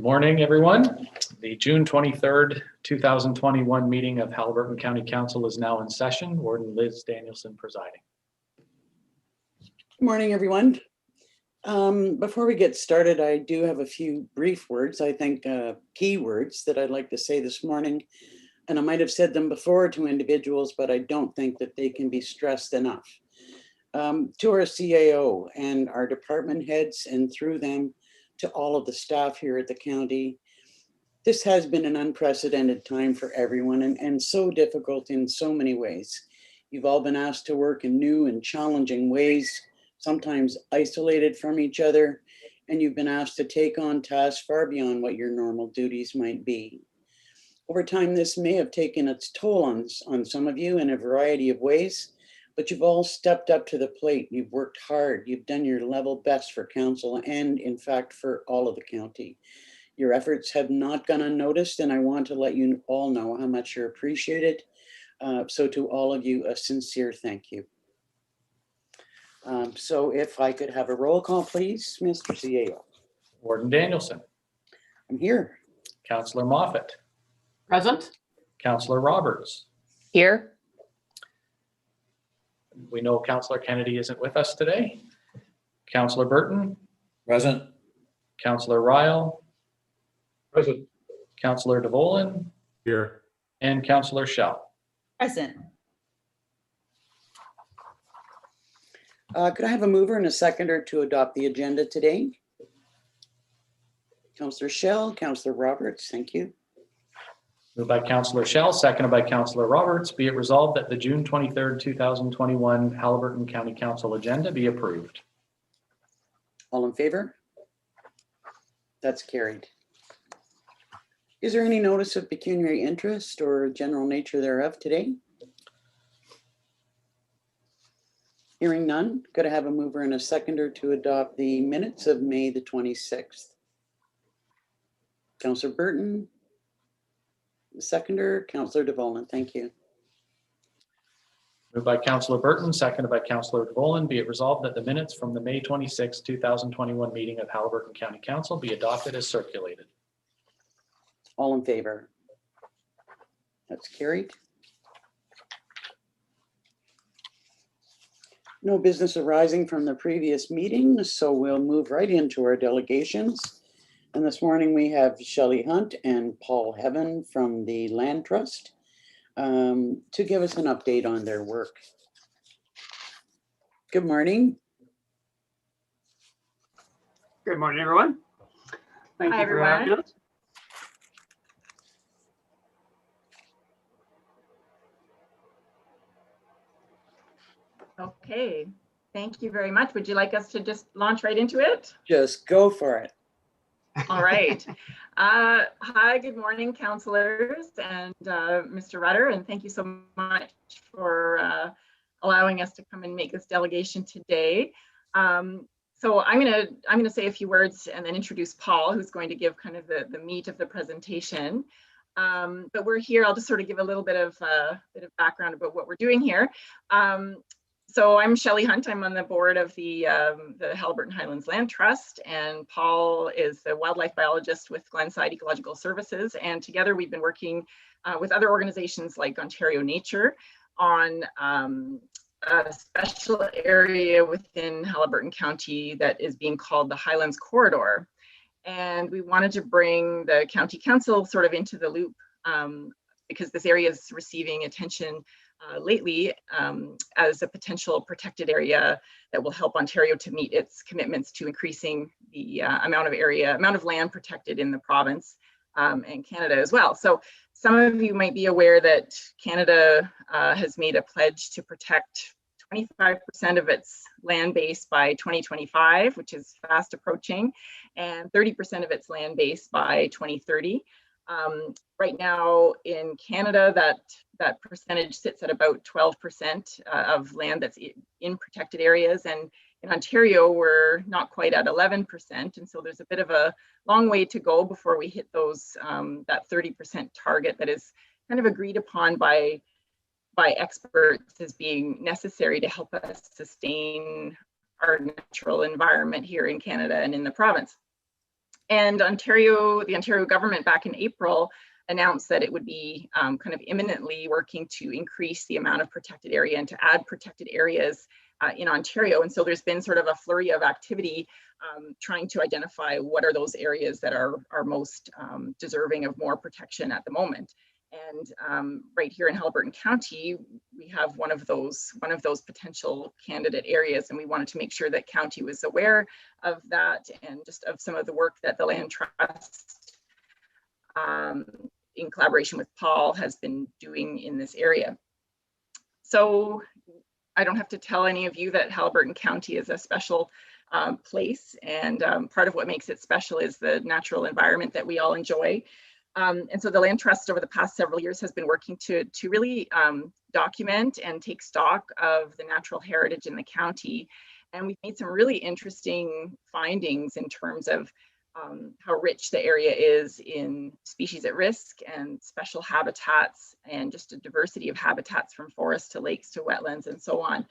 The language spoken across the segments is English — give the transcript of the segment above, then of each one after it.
morning, everyone. The June 23rd, 2021 meeting of Haliburton County Council is now in session. Warden Liz Danielson presiding. Good morning, everyone. Before we get started, I do have a few brief words, I think key words that I'd like to say this morning. And I might have said them before to individuals, but I don't think that they can be stressed enough. To our CAO and our department heads, and through them to all of the staff here at the county, this has been an unprecedented time for everyone and so difficult in so many ways. You've all been asked to work in new and challenging ways, sometimes isolated from each other, and you've been asked to take on tasks far beyond what your normal duties might be. Over time, this may have taken its toll on some of you in a variety of ways, but you've all stepped up to the plate. You've worked hard. You've done your level best for council and, in fact, for all of the county. Your efforts have not gone unnoticed, and I want to let you all know how much you're appreciated. So to all of you, a sincere thank you. So if I could have a roll call, please, Mr. CAO. Warden Danielson. I'm here. Councillor Moffat. Present. Councillor Roberts. Here. We know Councillor Kennedy isn't with us today. Councillor Burton. Present. Councillor Ryle. Present. Councillor DeVolin. Here. And Councillor Schell. Present. Could I have a mover and a seconder to adopt the agenda today? Councillor Schell, Councillor Roberts, thank you. Moved by Councillor Schell, seconded by Councillor Roberts. Be it resolved that the June 23rd, 2021 Haliburton County Council agenda be approved. All in favor? That's carried. Is there any notice of pecuniary interest or general nature thereof today? Hearing none, could I have a mover and a seconder to adopt the minutes of May the 26th? Councillor Burton. The seconder, Councillor DeVolin, thank you. Moved by Councillor Burton, seconded by Councillor DeVolin. Be it resolved that the minutes from the May 26, 2021 meeting of Haliburton County Council be adopted as circulated. All in favor? That's carried. No business arising from the previous meeting, so we'll move right into our delegations. And this morning we have Shelley Hunt and Paul Heaven from the Land Trust to give us an update on their work. Good morning. Good morning, everyone. Thank you for having us. Okay, thank you very much. Would you like us to just launch right into it? Just go for it. All right. Hi, good morning, councillors and Mr. Rutter, and thank you so much for allowing us to come and make this delegation today. So I'm gonna say a few words and then introduce Paul, who's going to give kind of the meat of the presentation. But we're here. I'll just sort of give a little bit of background about what we're doing here. So I'm Shelley Hunt. I'm on the board of the Haliburton Highlands Land Trust, and Paul is the wildlife biologist with Glenside Ecological Services. And together we've been working with other organizations like Ontario Nature on a special area within Haliburton County that is being called the Highlands Corridor. And we wanted to bring the County Council sort of into the loop because this area is receiving attention lately as a potential protected area that will help Ontario to meet its commitments to increasing the amount of land protected in the province and Canada as well. So some of you might be aware that Canada has made a pledge to protect 25% of its land base by 2025, which is fast approaching, and 30% of its land base by 2030. Right now in Canada, that percentage sits at about 12% of land that's in protected areas, and in Ontario we're not quite at 11%, and so there's a bit of a long way to go before we hit those that 30% target that is kind of agreed upon by experts as being necessary to help us sustain our natural environment here in Canada and in the province. And the Ontario government back in April announced that it would be kind of imminently working to increase the amount of protected area and to add protected areas in Ontario. And so there's been sort of a flurry of activity trying to identify what are those areas that are most deserving of more protection at the moment. And right here in Haliburton County, we have one of those potential candidate areas, and we wanted to make sure that county was aware of that and just of some of the work that the Land Trust, in collaboration with Paul, has been doing in this area. So I don't have to tell any of you that Haliburton County is a special place, and part of what makes it special is the natural environment that we all enjoy. And so the Land Trust over the past several years has been working to really document and take stock of the natural heritage in the county. And we've made some really interesting findings in terms of how rich the area is in species at risk and special habitats, and just a diversity of habitats from forests to lakes to wetlands and so on.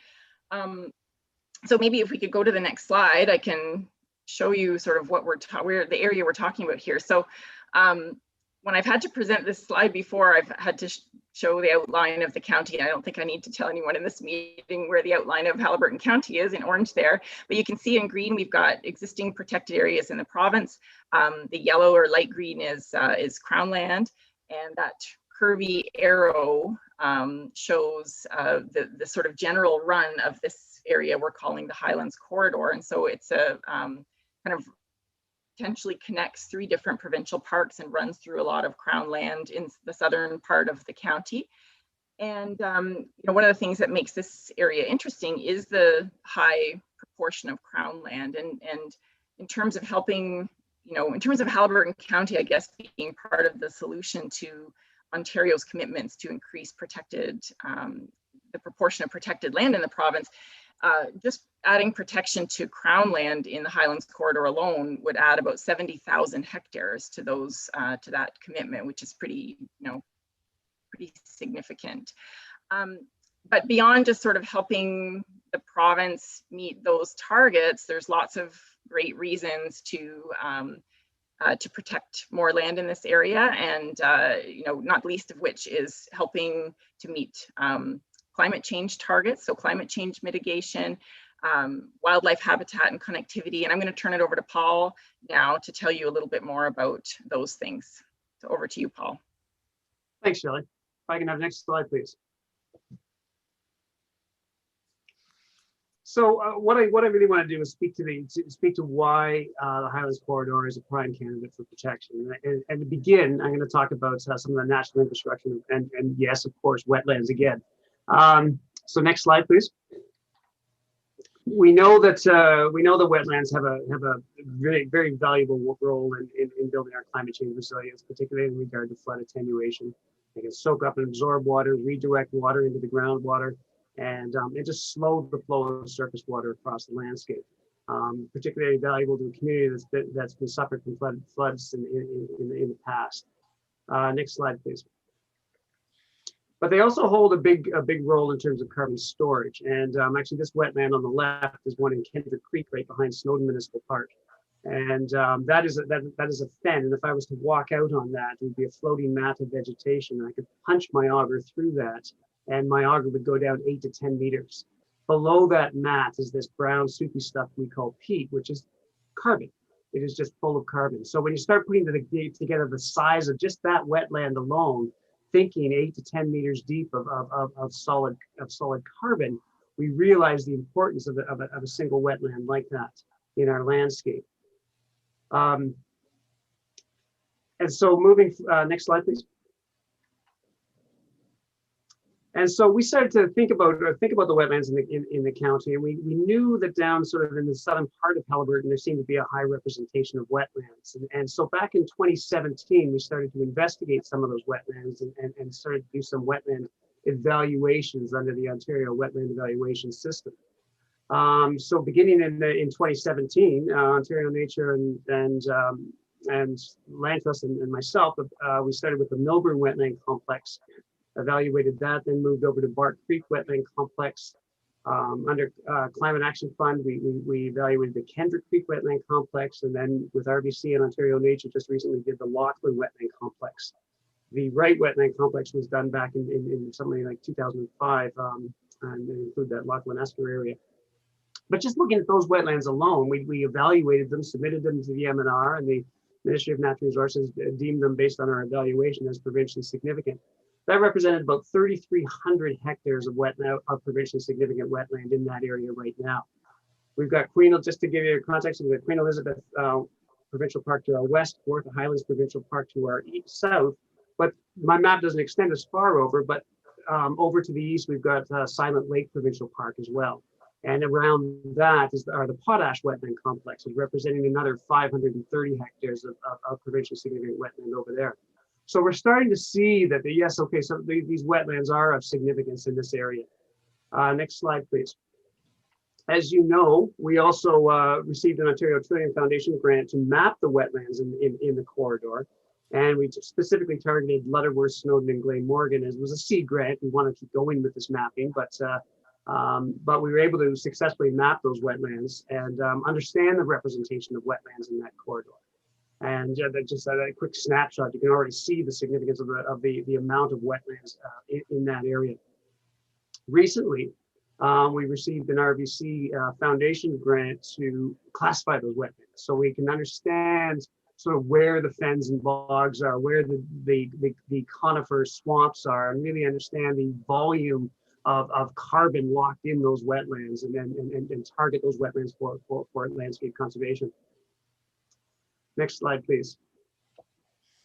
So maybe if we could go to the next slide, I can show you sort of what the area we're talking about here. So when I've had to present this slide before, I've had to show the outline of the county. I don't think I need to tell anyone in this meeting where the outline of Haliburton County is in orange there, but you can see in green, we've got existing protected areas in the province. The yellow or light green is Crown land, and that curvy arrow shows the sort of general run of this area we're calling the Highlands corridor. And so it's a kind of potentially connects 3 different provincial parks and runs through a lot of Crown land in the southern part of the county. And you know, one of the things that makes this area interesting is the high proportion of Crown land. And in terms of helping, you know, in terms of Haliburton County, I guess, being part of the solution to Ontario's commitments to increase the proportion of protected land in the province, just adding protection to Crown land in the Highlands corridor alone would add about 70,000 hectares to those to that commitment, which is pretty significant. But beyond just sort of helping the province meet those targets, there's lots of great reasons to protect more land in this area, and you know, not least of which is helping to meet climate change targets, so climate change mitigation, wildlife habitat and connectivity. And I'm going to turn it over to Paul now to tell you a little bit more about those things. So over to you, Paul. Thanks, Shelley. If I can have the next slide, please. So what I really want to do is speak to why the Highlands corridor is a prime candidate for protection. And to begin, I'm going to talk about some of the national infrastructure and yes, of course, wetlands again. So next slide, please. We know that wetlands have a very, very valuable role in building our climate change resilience, particularly in regard to flood attenuation. They can soak up and absorb water, redirect water into the groundwater, and just slow the flow of surface water across the landscape. Particularly valuable to a community that's been suffered from floods in the past. Next slide, please. But they also hold a big role in terms of carbon storage. And actually, this wetland on the left is one in Kendrick Creek, right behind Snowden Municipal Park. And that is a fen. And if I was to walk out on that, it would be a floating mat of vegetation. And I could punch my auger through that, and my auger would go down 8 to 10 meters. Below that mat is this brown soupy stuff we call peat, which is carbon. It is just full of carbon. So when you start putting together the size of just that wetland alone, thinking 8 to 10 meters deep of solid carbon, we realize the importance of a single wetland like that in our landscape. And so moving, next slide, please. And so we started to think about the wetlands in the county, and we knew that down sort of in the southern part of Haliburton, there seemed to be a high representation of wetlands. And so back in 2017, we started to investigate some of those wetlands and started to do some wetland evaluations under the Ontario Wetland Evaluation System. So beginning in 2017, Ontario Nature and Land Trust and myself, we started with the Milburn Wetland Complex, evaluated that, then moved over to Bark Creek Wetland Complex, Under Climate Action Fund, we evaluated the Kendrick Creek Wetland Complex, and then with RBC and Ontario Nature just recently did the Lachlan Wetland Complex. The Wright Wetland Complex was done back in something like 2005, and they include that Lachlan Esker area. But just looking at those wetlands alone, we evaluated them, submitted them to the MNR, and the Ministry of Natural Resources deemed them based on our evaluation as provincially significant. That represented about 3,300 hectares of wetland, of provincially significant wetland in that area right now. We've got just to give you context, we've got Queen Elizabeth Provincial Park to our west, Kawartha Highlands Provincial Park to our south, but my map doesn't extend as far over, but over to the east, we've got Silent Lake Provincial Park as well. And around that are the Potash Wetland Complexes, representing another 530 hectares of provincially significant wetland over there. So we're starting to see that, so these wetlands are of significance in this area. Next slide, please. As you know, we also received an Ontario Trillium Foundation grant to map the wetlands in the corridor. And we specifically targeted Lutterworth, Snowdon, and Glenmorgan as was a seed grant. We want to keep going with this mapping, but we were able to successfully map those wetlands and understand the representation of wetlands in that corridor. And just a quick snapshot, you can already see the significance of the amount of wetlands in that area. Recently, we received an RBC Foundation grant to classify those wetlands so we can understand sort of where the fens and bogs are, where the conifer swamps are, and really understand the volume of carbon locked in those wetlands and target those wetlands for landscape conservation. Next slide, please.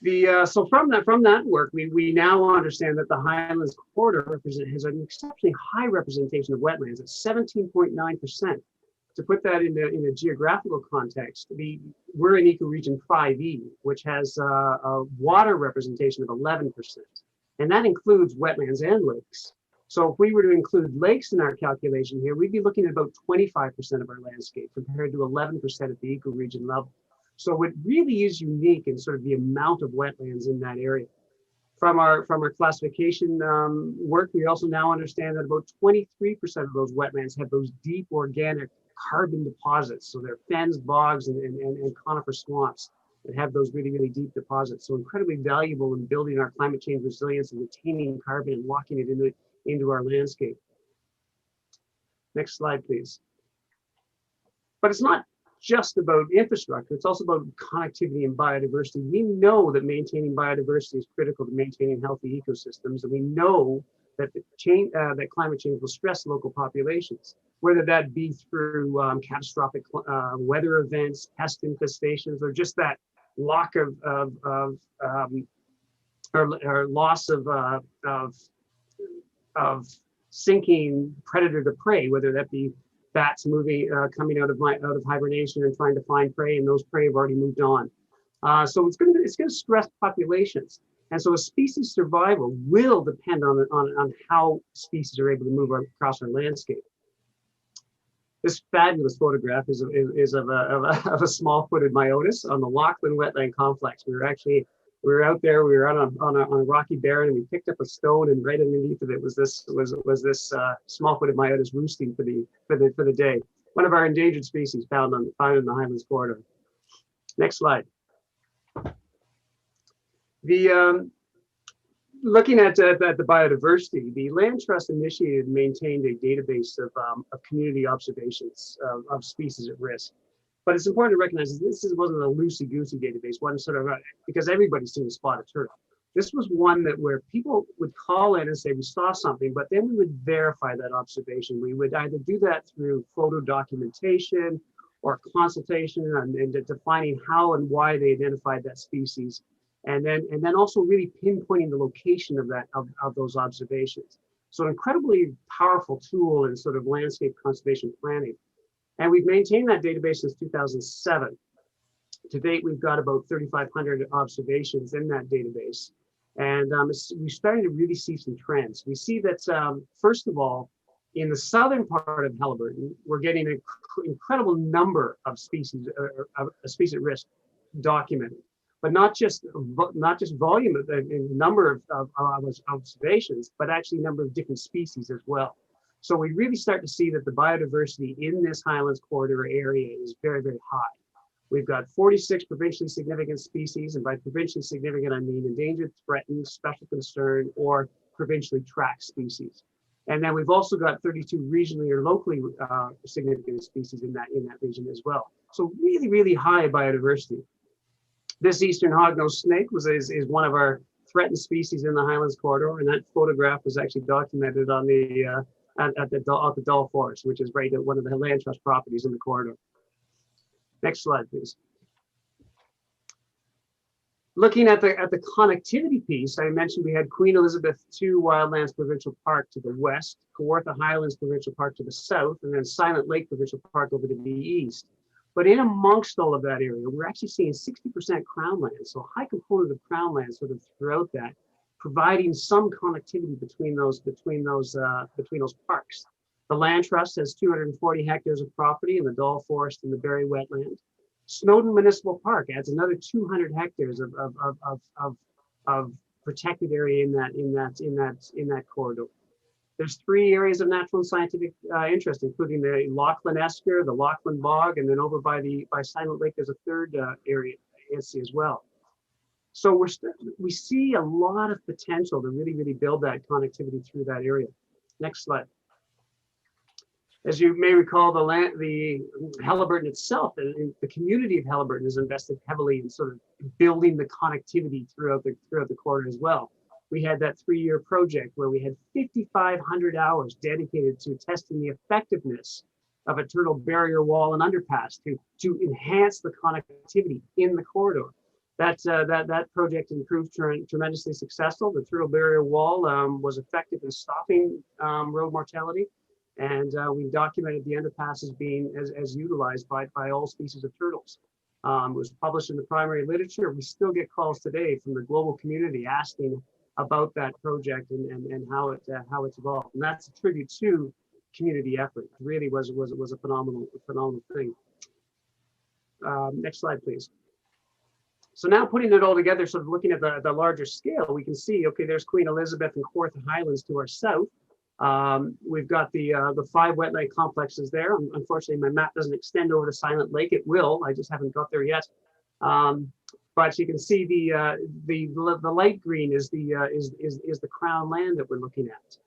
So from that work, we now understand that the Highlands corridor has an exceptionally high representation of wetlands at 17.9%. To put that in a geographical context, we're in ecoregion 5E, which has a water representation of 11%, and that includes wetlands and lakes. So if we were to include lakes in our calculation here, we'd be looking at about 25% of our landscape compared to 11% at the ecoregion level. So it really is unique in sort of the amount of wetlands in that area. From our classification work, we also now understand that about 23% of those wetlands have those deep organic carbon deposits. So they're fens, bogs, and conifer swamps that have those really, really deep deposits. So incredibly valuable in building our climate change resilience and retaining carbon and locking it into our landscape. Next slide, please. But it's not just about infrastructure, it's also about connectivity and biodiversity. We know that maintaining biodiversity is critical to maintaining healthy ecosystems, and we know that that climate change will stress local populations, whether that be through catastrophic weather events, pest infestations, or just that loss of sinking predator to prey, whether that be bats coming out of hibernation and trying to find prey, and those prey have already moved on. So it's going to stress populations, and so a species survival will depend on how species are able to move across our landscape. This fabulous photograph is of a small-footed myotis on the Lachlan Wetland Complex. We were out there. We were out on a rocky barren, and we picked up a stone, and right underneath of it was this small-footed myotis roosting for the day. One of our endangered species found in the Highlands corridor. Next slide. Looking at the biodiversity, the Land Trust initiated and maintained a database of community observations of species at risk. But it's important to recognize that this wasn't a loosey-goosey database, one sort of because everybody's seen a spotted turtle. This was one where people would call in and say, we saw something, but then we would verify that observation. We would either do that through photo documentation or consultation and defining how and why they identified that species. And then also really pinpointing the location of those observations. So an incredibly powerful tool in sort of landscape conservation planning. And we've maintained that database since 2007. To date, we've got about 3,500 observations in that database. And we're starting to really see some trends. We see that, first of all, in the southern part of Haliburton, we're getting an incredible number of species at risk documented. But not just volume and number of observations, but actually number of different species as well. So we really start to see that the biodiversity in this Highlands corridor area is very, very high. We've got 46 provincially significant species, and by provincially significant, I mean endangered, threatened, special concern, or provincially tracked species. And then we've also got 32 regionally or locally significant species in that region as well. So really, really high biodiversity. This eastern hognose snake is one of our threatened species in the Highlands corridor, and that photograph was actually documented on the at the Dull Forest, which is right at one of the land trust properties in the corridor. Next slide, please. Looking at the connectivity piece, I mentioned we had Queen Elizabeth II Wildlands Provincial Park to the west, Kawartha Highlands Provincial Park to the south, and then Silent Lake Provincial Park over to the east. But in amongst all of that area, we're actually seeing 60% crown land, so a high component of crown land sort of throughout that, providing some connectivity between those parks. The land trust has 240 hectares of property in the Dull Forest and the Berry Wetland. Snowdon Municipal Park adds another 200 hectares of protected area in that corridor. There's 3 areas of natural and scientific interest, including the Lachlan Esker, the Lachlan Bog, and then over by Silent Lake, there's a third area as well. So we see a lot of potential to really, really build that connectivity through that area. Next slide. As you may recall, the Haliburton itself, the community of Haliburton has invested heavily in sort of building the connectivity throughout the corridor as well. We had that 3-year project where we had 5,500 hours dedicated to testing the effectiveness of a turtle barrier wall and underpass to enhance the connectivity in the corridor. That project proved tremendously successful. The turtle barrier wall was effective in stopping road mortality. And we documented the underpass as being as utilized by all species of turtles. It was published in the primary literature. We still get calls today from the global community asking about that project and how it's evolved. And that's a tribute to community effort. It really was a phenomenal thing. Next slide, please. So now putting it all together, sort of looking at the larger scale, we can see, okay, there's Queen Elizabeth and Kawartha Highlands to our south. We've got the 5 wetland complexes there. Unfortunately, my map doesn't extend over to Silent Lake. It will. I just haven't got there yet. But you can see the light green is the crown land that we're looking at.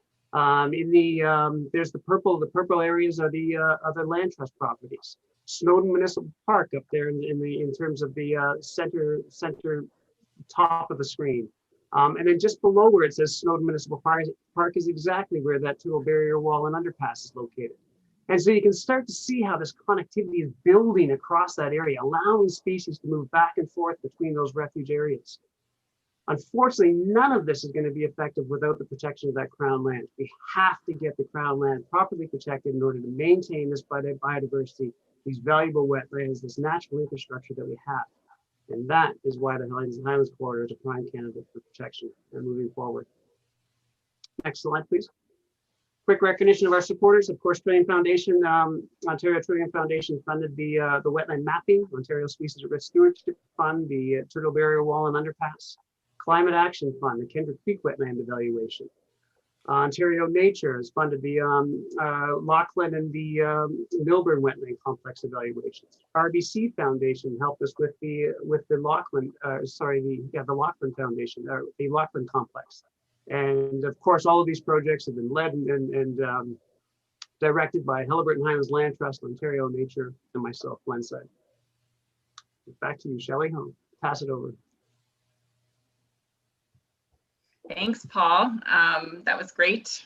There's the purple areas are the land trust properties. Snowdon Municipal Park up there in terms of the center top of the screen. And then just below where it says Snowdon Municipal Park is exactly where that turtle barrier wall and underpass is located. And so you can start to see how this connectivity is building across that area, allowing species to move back and forth between those refuge areas. Unfortunately, none of this is going to be effective without the protection of that crown land. We have to get the crown land properly protected in order to maintain this biodiversity, these valuable wetlands, this natural infrastructure that we have. And that is why the Highlands corridor is a prime candidate for protection and moving forward. Next slide, please. Quick recognition of our supporters. Of course, Trillium Foundation, Ontario Trillium Foundation funded the wetland mapping, Ontario Species at Risk Stewardship Fund, the Turtle Barrier Wall and Underpass, Climate Action Fund, the Kendrick Creek Wetland Evaluation. Ontario Nature has funded the Lachlan and the Milburn Wetland Complex evaluations. RBC Foundation helped us with the Lachlan, the Lachlan Foundation, the Lachlan Complex. And of course, all of these projects have been led and directed by Haliburton Highlands Land Trust, Ontario Nature, and myself, Glenside. Back to you, Shelley. I'll pass it over. Thanks, Paul. That was great.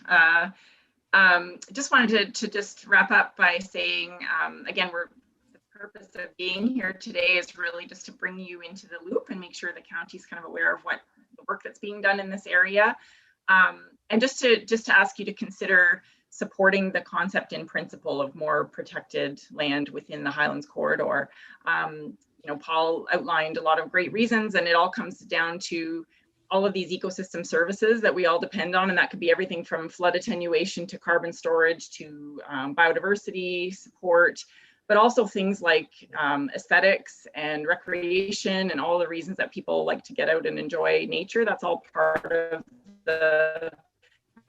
Just wanted to just wrap up by saying, again, the purpose of being here today is really just to bring you into the loop and make sure the county's kind of aware of what the work that's being done in this area. And just to ask you to consider supporting the concept in principle of more protected land within the Highlands corridor. Paul outlined a lot of great reasons, and it all comes down to all of these ecosystem services that we all depend on, and that could be everything from flood attenuation to carbon storage to biodiversity support, but also things like aesthetics and recreation and all the reasons that people like to get out and enjoy nature. That's all part of the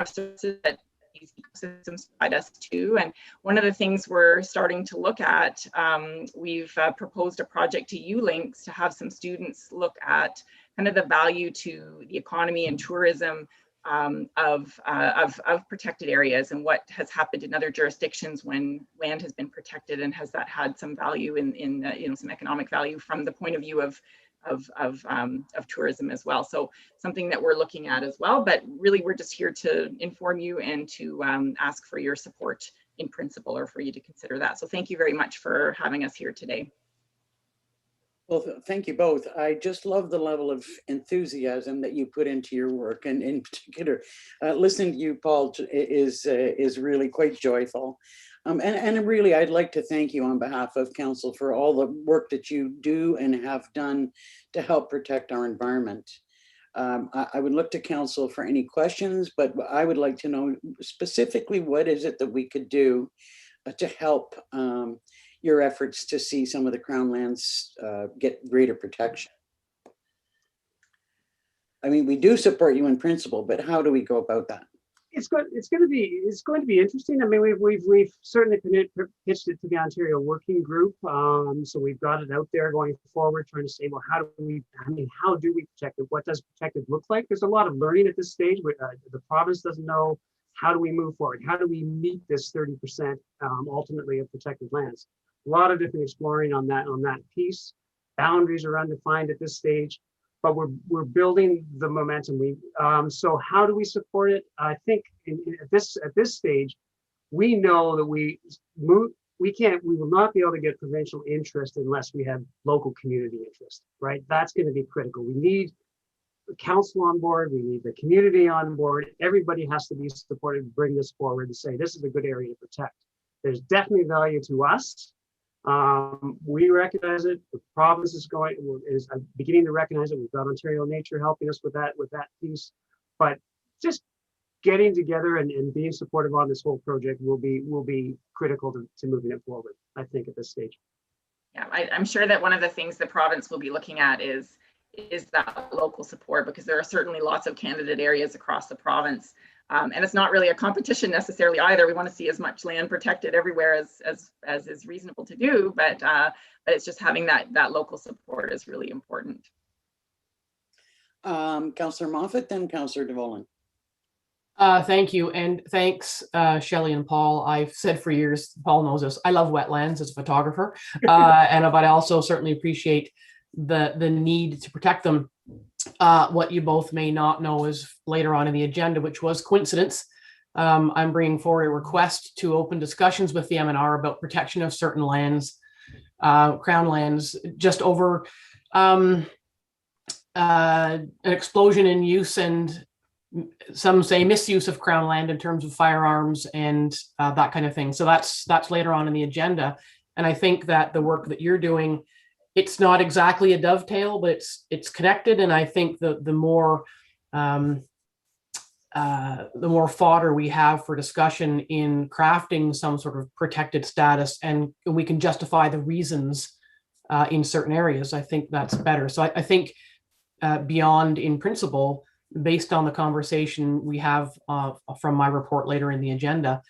services that these ecosystems provide us too. And one of the things we're starting to look at, we've proposed a project to ULinks to have some students look at kind of the value to the economy and tourism of protected areas, and what has happened in other jurisdictions when land has been protected, and has that had some value in some economic value from the point of view of tourism as well. So something that we're looking at as well, but really we're just here to inform you and to ask for your support in principle, or for you to consider that. So thank you very much for having us here today. Well, thank you both. I just love the level of enthusiasm that you put into your work, and in particular, listening to you, Paul, is really quite joyful. And really, I'd like to thank you on behalf of Council for all the work that you do and have done to help protect our environment. I would look to Council for any questions, but I would like to know specifically what is it that we could do to help your efforts to see some of the Crown lands get greater protection. I mean, we do support you in principle, but how do we go about that? It's going to be interesting. I mean, we've certainly pitched it to the Ontario Working Group, so we've got it out there going forward, trying to say, well, how do we protect it? What does protected look like? There's a lot of learning at this stage. The province doesn't know. How do we move forward? How do we meet this 30% ultimately of protected lands? A lot of different exploring on that piece. Boundaries are undefined at this stage, but we're building the momentum. So how do we support it? I think at this stage, we know that we will not be able to get provincial interest unless we have local community interest, right? That's going to be critical. We need the council on board, we need the community on board. Everybody has to be supported to bring this forward and say, this is a good area to protect. There's definitely value to us. We recognize it. The province is beginning to recognize it. We've got Ontario Nature helping us with that piece. But just getting together and being supportive on this whole project will be critical to moving it forward, I think, at this stage. Yeah, I'm sure that one of the things the province will be looking at is that local support, because there are certainly lots of candidate areas across the province. And it's not really a competition necessarily either. We want to see as much land protected everywhere as is reasonable to do, but it's just having that local support is really important. Councillor Moffat, then Councillor DeVolen. Thank you, and thanks, Shelley and Paul. I've said for years, Paul knows this, I love wetlands as a photographer, but I also certainly appreciate the need to protect them. What you both may not know is later on in the agenda, which was coincidence, I'm bringing forward a request to open discussions with the MNR about protection of certain lands, Crown lands, just over an explosion in use and some say misuse of Crown land in terms of firearms and that kind of thing. So that's later on in the agenda. And I think that the work that you're doing, it's not exactly a dovetail, but it's connected. And I think the more fodder we have for discussion in crafting some sort of protected status, and we can justify the reasons in certain areas, I think that's better. So I think beyond in principle, based on the conversation we have from my report later in the agenda,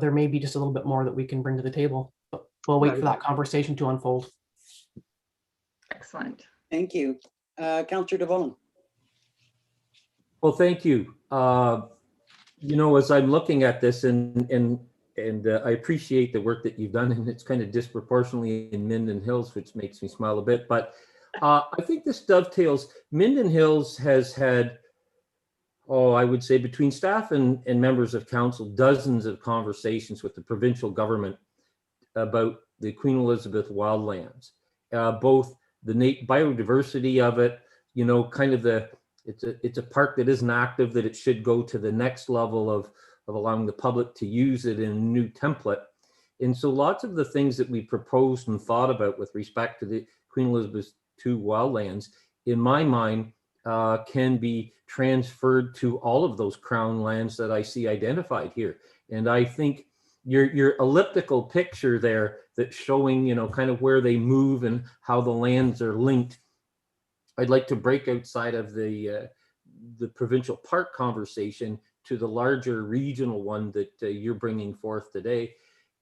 there may be just a little bit more that we can bring to the table. But we'll wait for that conversation to unfold. Excellent. Thank you. Councillor DeVolen. Well, thank you. As I'm looking at this and I appreciate the work that you've done, and it's kind of disproportionately in Minden Hills, which makes me smile a bit. But I think this dovetails. Minden Hills has had, I would say between staff and members of council, dozens of conversations with the provincial government about the Queen Elizabeth wildlands, both the biodiversity of it, kind of it's a park that isn't active, that it should go to the next level of allowing the public to use it in a new template. And so lots of the things that we proposed and thought about with respect to the Queen Elizabeth II wildlands, in my mind, can be transferred to all of those Crown lands that I see identified here. And I think your elliptical picture there that's showing, kind of where they move and how the lands are linked, I'd like to break outside of the provincial park conversation the larger regional one that you're bringing forth today.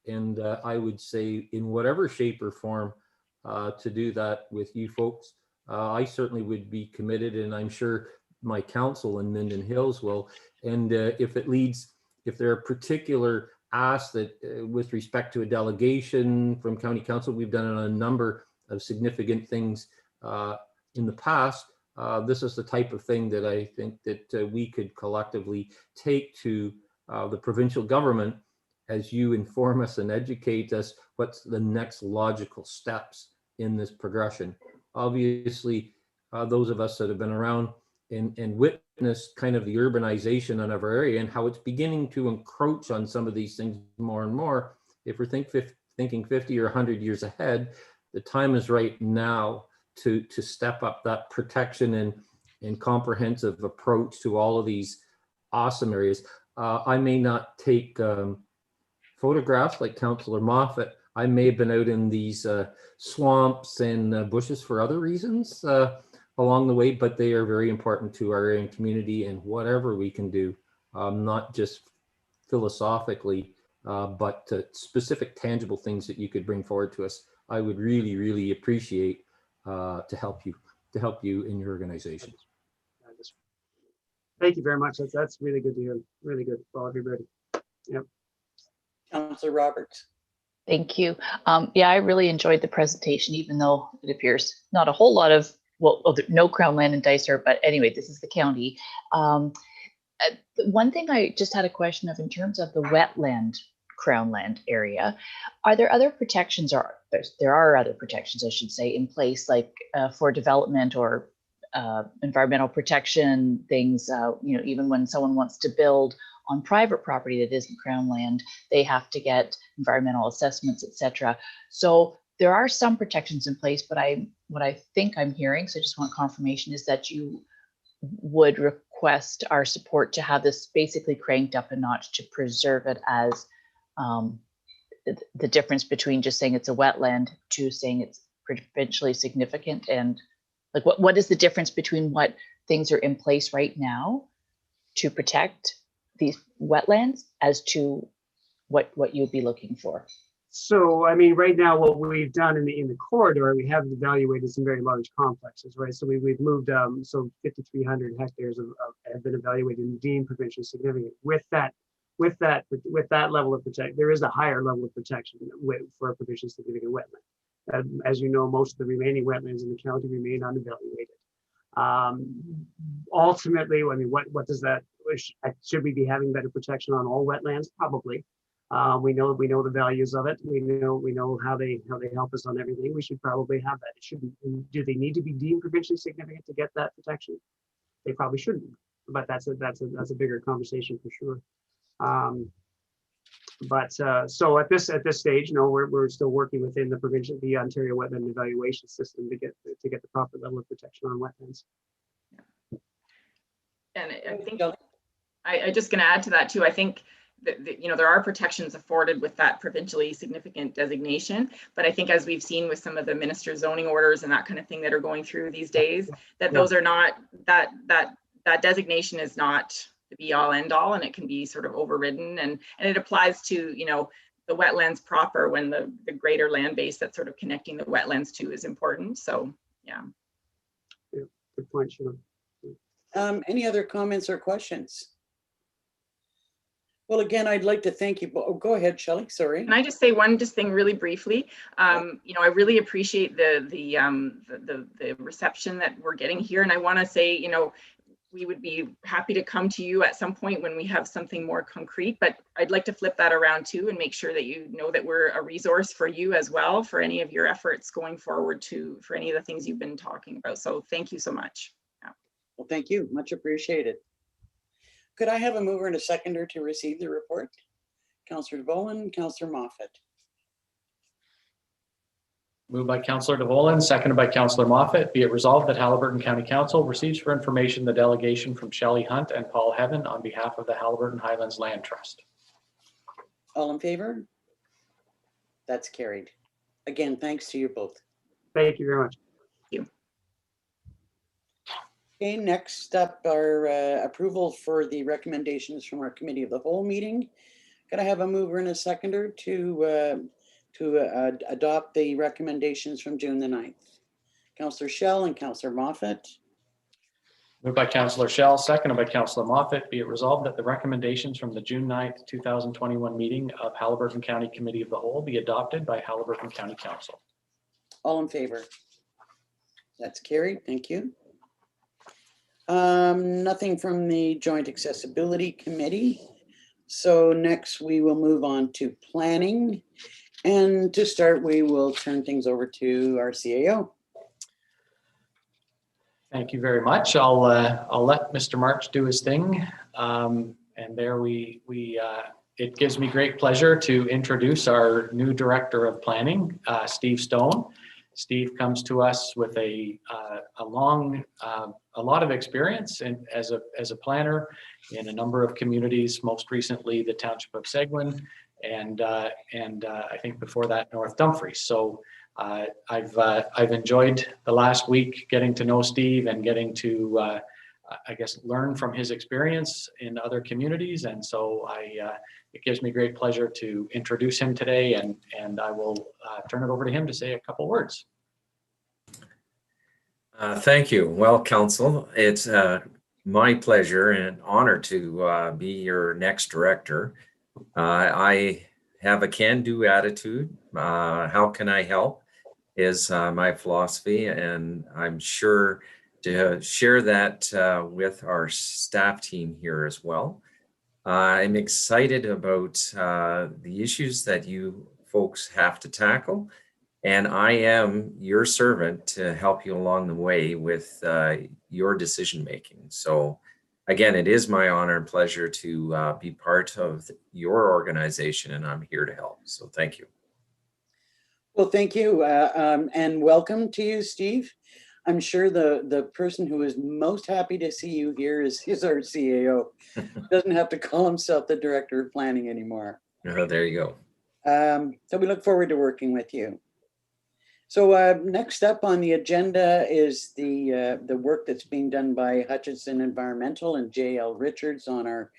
And I would say in whatever shape or form to do that with you folks, I certainly would be committed, and I'm sure my council in Minden Hills will. And if there are particular asks that with respect to a delegation from county council, we've done a number of significant things in the past. This is the type of thing that I think that we could collectively take to the provincial government as you inform us and educate us what's the next logical steps in this progression. Obviously, those of us that have been around and witnessed kind of the urbanization of our area and how it's beginning to encroach on some of these things more and more. If we're thinking 50 or 100 years ahead, the time is right now to step up that protection and comprehensive approach to all of these awesome areas. I may not take photographs like Councillor Moffat. I may have been out in these swamps and bushes for other reasons along the way, but they are very important to our area and community, and whatever we can do, not just philosophically, but specific tangible things that you could bring forward to us, I would really, really appreciate to help you in your organization. Thank you very much. That's really good to hear. Really good for everybody. Yep. Councillor Roberts. Thank you. Yeah, I really enjoyed the presentation, even though it appears not a whole lot of, well, no Crown land in Dicer, but anyway, this is the county. One thing I just had a question of in terms of the wetland Crown land area, are there other protections, or there are other protections, I should say, in place, like for development or environmental protection things, you know, even when someone wants to build on private property that isn't Crown land, they have to get environmental assessments, etc. So there are some protections in place, but what I think I'm hearing, so I just want confirmation, is that you would request our support to have this basically cranked up a notch to preserve it as the difference between just saying it's a wetland to saying it's provincially significant. And like what is the difference between what things are in place right now to protect these wetlands as to what you'd be looking for? So, I mean, right now, what we've done in the corridor, we have evaluated some very large complexes, right? So we've moved, so 5,300 hectares have been evaluated and deemed provincially significant. With that level of protection, there is a higher level of protection for a provincially significant wetland. As you know, most of the remaining wetlands in the county remain unevaluated. Ultimately, I mean, what does that? Should we be having better protection on all wetlands? Probably. We know the values of it. We know how they help us on everything. We should probably have that. It shouldn't. Do they need to be deemed provincially significant to get that protection? They probably shouldn't. But that's a bigger conversation for sure. So at this stage, no, we're still working within the Ontario Wetland Evaluation System to get the proper level of protection on wetlands. And I think I just going to add to that too. I think that, you know, there are protections afforded with that provincially significant designation, but I think as we've seen with some of the minister's zoning orders and that kind of thing that are going through these days, that those are not, that designation is not the be all end all, and it can be sort of overridden, and it applies to, you know, the wetlands proper when the greater land base that's sort of connecting the wetlands to is important. So yeah. Good point, Sean. Any other comments or questions? Well, again, I'd like to thank you. Oh, go ahead, Shelley. Sorry. Can I just say one thing really briefly? You know, I really appreciate the reception that we're getting here, and I want to say, you know, we would be happy to come to you at some point when we have something more concrete, but I'd like to flip that around too and make sure that you know that we're a resource for you as well for any of your efforts going forward for any of the things you've been talking about. So thank you so much. Yeah. Well, thank you. Much appreciated. Could I have a mover and a seconder to receive the report? Councillor DeVolen, Councillor Moffat. Moved by Councillor DeVolen, seconded by Councillor Moffat. Be it resolved that Haliburton County Council receives for information the delegation from Shelley Hunt and Paul Heaven on behalf of the Haliburton Highlands Land Trust. All in favor? That's carried. Again, thanks to you both. Thank you very much. Okay, next up are approval for the recommendations from our committee of the whole meeting. Could I have a mover and a seconder to adopt the recommendations from June the 9th? Councillor Shell and Councillor Moffat. Moved by Councillor Shell, seconded by Councillor Moffat. Be it resolved that the recommendations from the June 9th, 2021 meeting of Haliburton County Committee of the Whole be adopted by Haliburton County Council. All in favor? That's carried. Thank you. Nothing from the Joint Accessibility Committee. So next we will move on to planning. And to start, we will turn things over to our CAO. Thank you very much. I'll let Mr. March do his thing. And there it gives me great pleasure to introduce our new Director of Planning, Steve Stone. Steve comes to us with a lot of experience as a planner in a number of communities, most recently the Township of Seguin, and I think before that North Dumfries. So I've enjoyed the last week getting to know Steve and getting to I guess learn from his experience in other communities, and so it gives me great pleasure to introduce him today, and I will turn it over to him to say a couple words. Thank you. Well, Council, it's my pleasure and honor to be your next director. I have a can-do attitude. How can I help is my philosophy, and I'm sure to share that with our staff team here as well. I'm excited about the issues that you folks have to tackle, and I am your servant to help you along the way with your decision making. So again, it is my honor and pleasure to be part of your organization, and I'm here to help. So thank you. Well, thank you, and welcome to you, Steve. I'm sure the person who is most happy to see you here is our CAO. Doesn't have to call himself the Director of Planning anymore. There you go. So we look forward to working with you. So next up on the agenda is the work that's being done by Hutchinson Environmental and J.L. Richards on our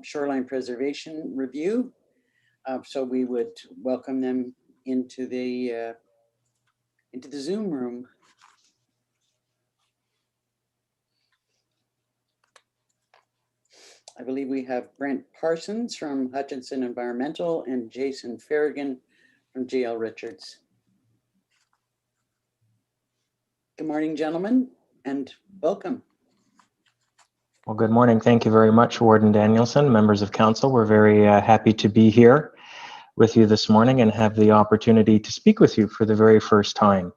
shoreline preservation review. So we would welcome them into the Zoom room. I believe we have Brent Parsons from Hutchinson Environmental and Jason Farragon from J.L. Richards. Good morning, gentlemen, and welcome. Well, good morning. Thank you very much, Warden Danielson, members of council. We're very happy to be here with you this morning and have the opportunity to speak with you for the very first time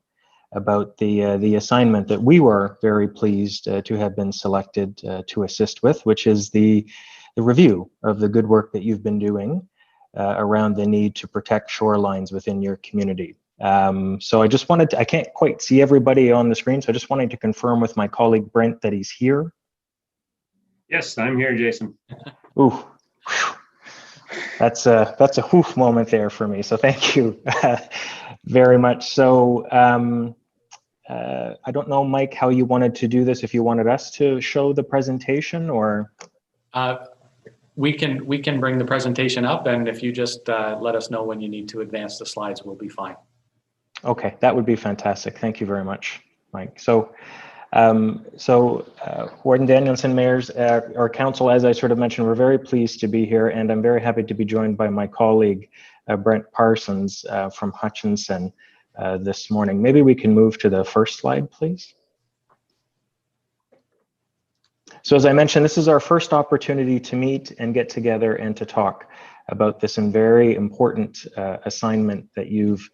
about the assignment that we were very pleased to have been selected to assist with, which is the review of the good work that you've been doing around the need to protect shorelines within your community. So I just wanted to, I can't quite see everybody on the screen, so I just wanted to confirm with my colleague Brent that he's here. Yes, I'm here, Jason. Ooh, that's a whoof moment there for me. So thank you very much. So I don't know, Mike, how you wanted to do this. If you wanted us to show the presentation, or we can bring the presentation up, and if you just let us know when you need to advance the slides, we'll be fine. Okay, that would be fantastic. Thank you very much, Mike. So Warden Danielson, mayors, our council, as I sort of mentioned, we're very pleased to be here, and I'm very happy to be joined by my colleague, Brent Parsons from Hutchinson this morning. Maybe we can move to the first slide, please. So as I mentioned, this is our first opportunity to meet and get together and to talk about this very important assignment that you've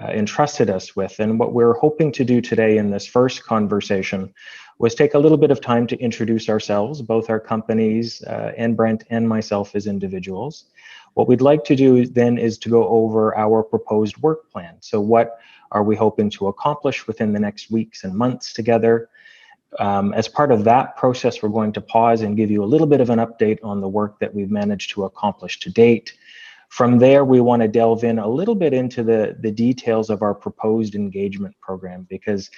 entrusted us with. And what we're hoping to do today in this first conversation was take a little bit of time to introduce ourselves, both our companies and Brent and myself as individuals. What we'd like to do then is to go over our proposed work plan. So what are we hoping to accomplish within the next weeks and months together? As part of that process, we're going to pause and give you a little bit of an update on the work that we've managed to accomplish to date. From there, we want to delve in a little bit into the details of our proposed engagement program, because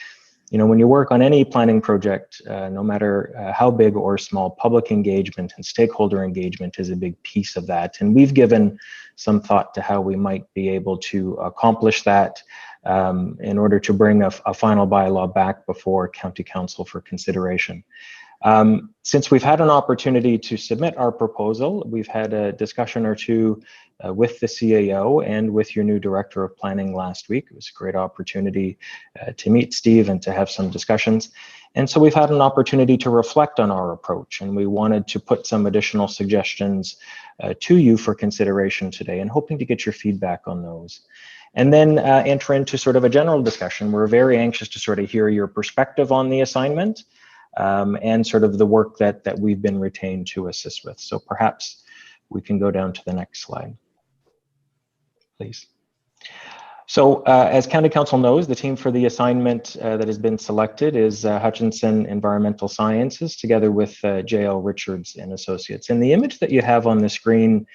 when you work on any planning project, no matter how big or small, public engagement and stakeholder engagement is a big piece of that. And we've given some thought to how we might be able to accomplish that in order to bring a final bylaw back before County Council for consideration. Since we've had an opportunity to submit our proposal, we've had a discussion or two with the CAO and with your new Director of Planning last week. It was a great opportunity to meet Steve and to have some discussions. And so we've had an opportunity to reflect on our approach, and we wanted to put some additional suggestions to you for consideration today, and hoping to get your feedback on those. And then enter into sort of a general discussion. We're very anxious to sort of hear your perspective on the assignment. And sort of the work that we've been retained to assist with. So perhaps we can go down to the next slide, please. So as County Council knows, the team for the assignment that has been selected is Hutchinson Environmental Sciences, together with JL Richards and Associates. And the image that you have on the screen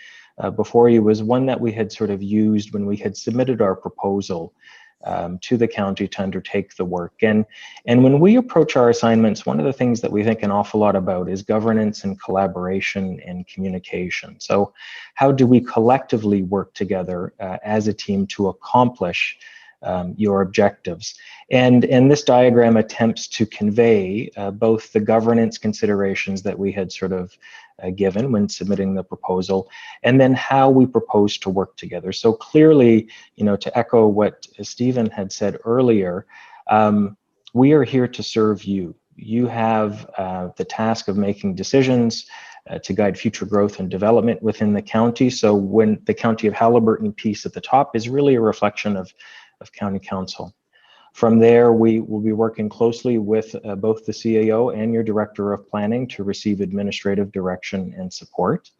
before you was one that we had sort of used when we had submitted our proposal to the county to undertake the work. And when we approach our assignments, one of the things that we think an awful lot about is governance and collaboration and communication. So how do we collectively work together as a team to accomplish your objectives? And this diagram attempts to convey both the governance considerations that we had sort of given when submitting the proposal, and then how we propose to work together. So clearly, to echo what Stephen had said earlier, we are here to serve you. You have the task of making decisions to guide future growth and development within the county. So when the County of Haliburton piece at the top is really a reflection of County Council. From there, we will be working closely with both the CAO and your Director of Planning to receive administrative direction and support.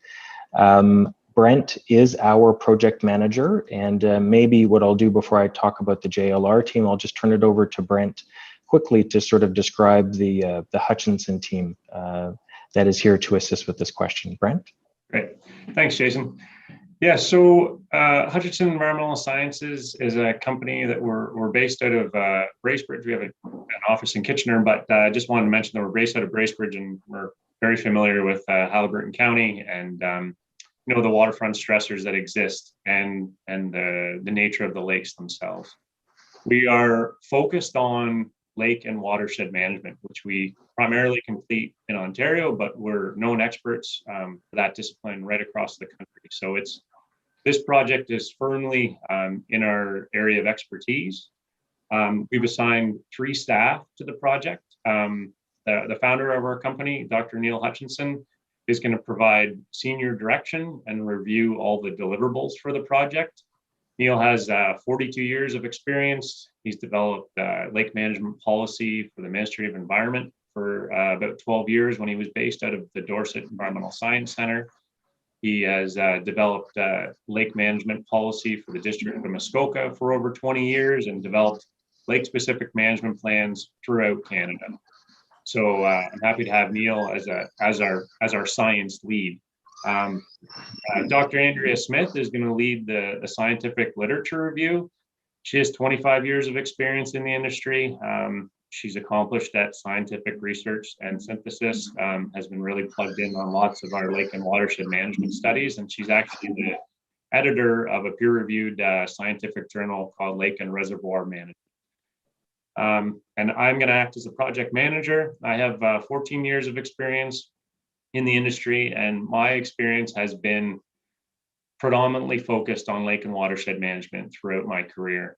Brent is our project manager, and maybe what I'll do before I talk about the JLR team, I'll just turn it over to Brent quickly to sort of describe the Hutchinson team that is here to assist with this question. Brent? Great. Thanks, Jason. Yeah, so Hutchinson Environmental Sciences is a company that we're based out of Bracebridge. We have an office in Kitchener, but I just wanted to mention that we're based out of Bracebridge, and we're very familiar with Haliburton County and the waterfront stressors that exist and the nature of the lakes themselves. We are focused on lake and watershed management, which we primarily complete in Ontario, but we're known experts for that discipline right across the country. So this project is firmly in our area of expertise. We've assigned 3 staff to the project. The founder of our company, Dr. Neil Hutchinson, is going to provide senior direction and review all the deliverables for the project. Neil has 42 years of experience. He's developed lake management policy for the Ministry of Environment for about 12 years when he was based out of the Dorset Environmental Science Center. He has developed lake management policy for the District of Muskoka for over 20 years and developed lake-specific management plans throughout Canada. So I'm happy to have Neil as our science lead. Dr. Andrea Smith is going to lead the scientific literature review. She has 25 years of experience in the industry. She's accomplished at scientific research and synthesis, has been really plugged in on lots of our lake and watershed management studies, and she's actually the editor of a peer-reviewed scientific journal called Lake and Reservoir Management. And I'm going to act as a project manager. I have 14 years of experience in the industry, and my experience has been predominantly focused on lake and watershed management throughout my career.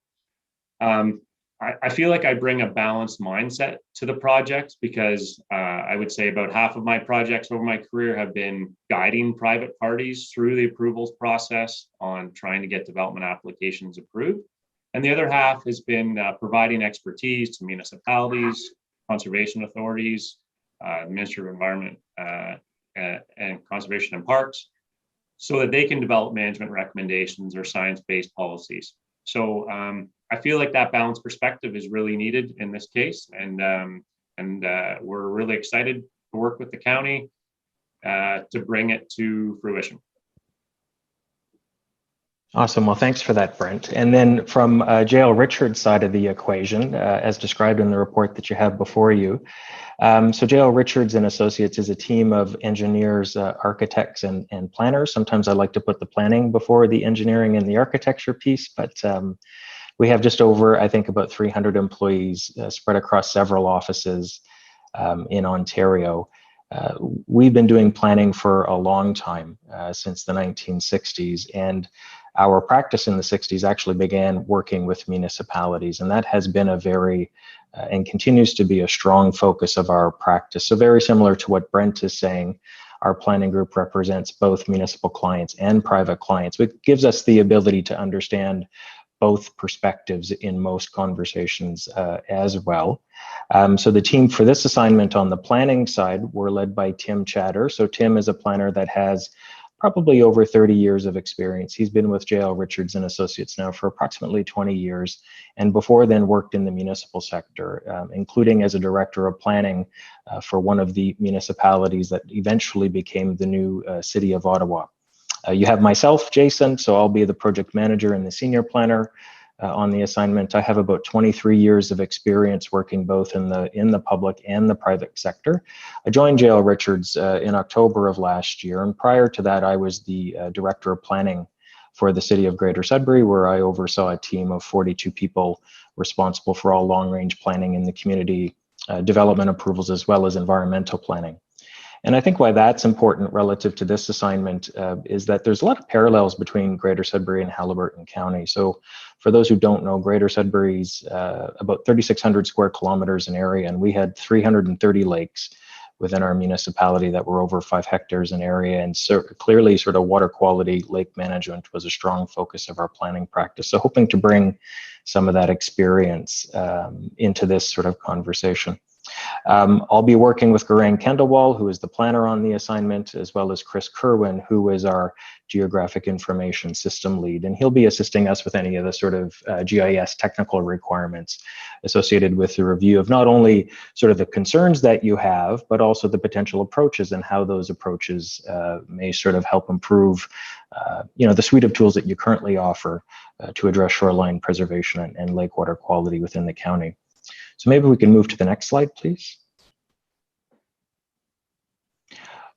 I feel like I bring a balanced mindset to the project because I would say about half of my projects over my career have been guiding private parties through the approvals process on trying to get development applications approved. And the other half has been providing expertise to municipalities, conservation authorities, the Ministry of Environment and Conservation and Parks, so that they can develop management recommendations or science-based policies. So I feel like that balanced perspective is really needed in this case, and we're really excited to work with the county to bring it to fruition. Awesome. Well, thanks for that, Brent. And then from Jael Richards' side of the equation, as described in the report that you have before you. So Jael Richards and Associates is a team of engineers, architects, and planners. Sometimes I like to put the planning before the engineering and the architecture piece, but we have just over, I think, about 300 employees spread across several offices in Ontario. We've been doing planning for a long time, since the 1960s, and our practice in the 60s actually began working with municipalities, and that has been a very and continues to be a strong focus of our practice. So very similar to what Brent is saying, our planning group represents both municipal clients and private clients, which gives us the ability to understand both perspectives in most conversations as well. So the team for this assignment on the planning side were led by Tim Chatter. So Tim is a planner that has probably over 30 years of experience. He's been with Jael Richards and Associates now for approximately 20 years, and before then worked in the municipal sector, including as a director of planning for one of the municipalities that eventually became the new city of Ottawa. You have myself, Jason, so I'll be the project manager and the senior planner on the assignment. I have about 23 years of experience working both in the public and the private sector. I joined Jael Richards in October of last year, and prior to that, I was the director of planning for the city of Greater Sudbury, where I oversaw a team of 42 people responsible for all long-range planning in the community, development approvals, as well as environmental planning. And I think why that's important relative to this assignment is that there's a lot of parallels between Greater Sudbury and Haliburton County. So for those who don't know, Greater Sudbury's about 3,600 square kilometers in area, and we had 330 lakes within our municipality that were over 5 hectares in area. And so clearly sort of water quality, lake management was a strong focus of our planning practice. So hoping to bring some of that experience into this sort of conversation. I'll be working with Garang Kendallwal, who is the planner on the assignment, as well as Chris Kerwin, who is our geographic information system lead. And he'll be assisting us with any of the sort of GIS technical requirements associated with the review of not only sort of the concerns that you have, but also the potential approaches and how those approaches may sort of help improve the suite of tools that you currently offer to address shoreline preservation and lake water quality within the county. So maybe we can move to the next slide, please.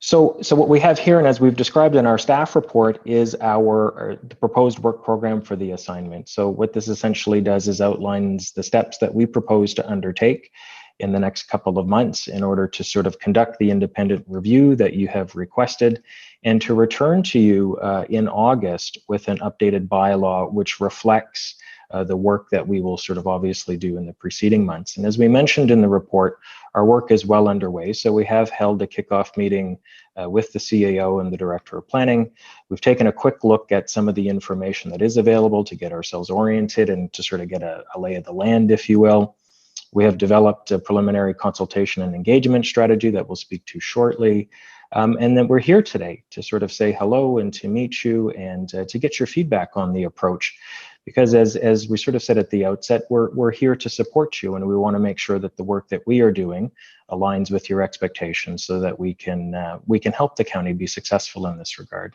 So what we have here, and as we've described in our staff report, is the proposed work program for the assignment. So what this essentially does is outlines the steps that we propose to undertake in the next couple of months in order to sort of conduct the independent review that you have requested, and to return to you in August with an updated bylaw which reflects the work that we will sort of obviously do in the preceding months. And as we mentioned in the report, our work is well underway. So we have held a kickoff meeting with the CAO and the Director of Planning. We've taken a quick look at some of the information that is available to get ourselves oriented and to sort of get a lay of the land, if you will. We have developed a preliminary consultation and engagement strategy that we'll speak to shortly. And then we're here today to sort of say hello and to meet you and to get your feedback on the approach. Because as we sort of said at the outset, we're here to support you, and we want to make sure that the work that we are doing aligns with your expectations so that we can help the county be successful in this regard.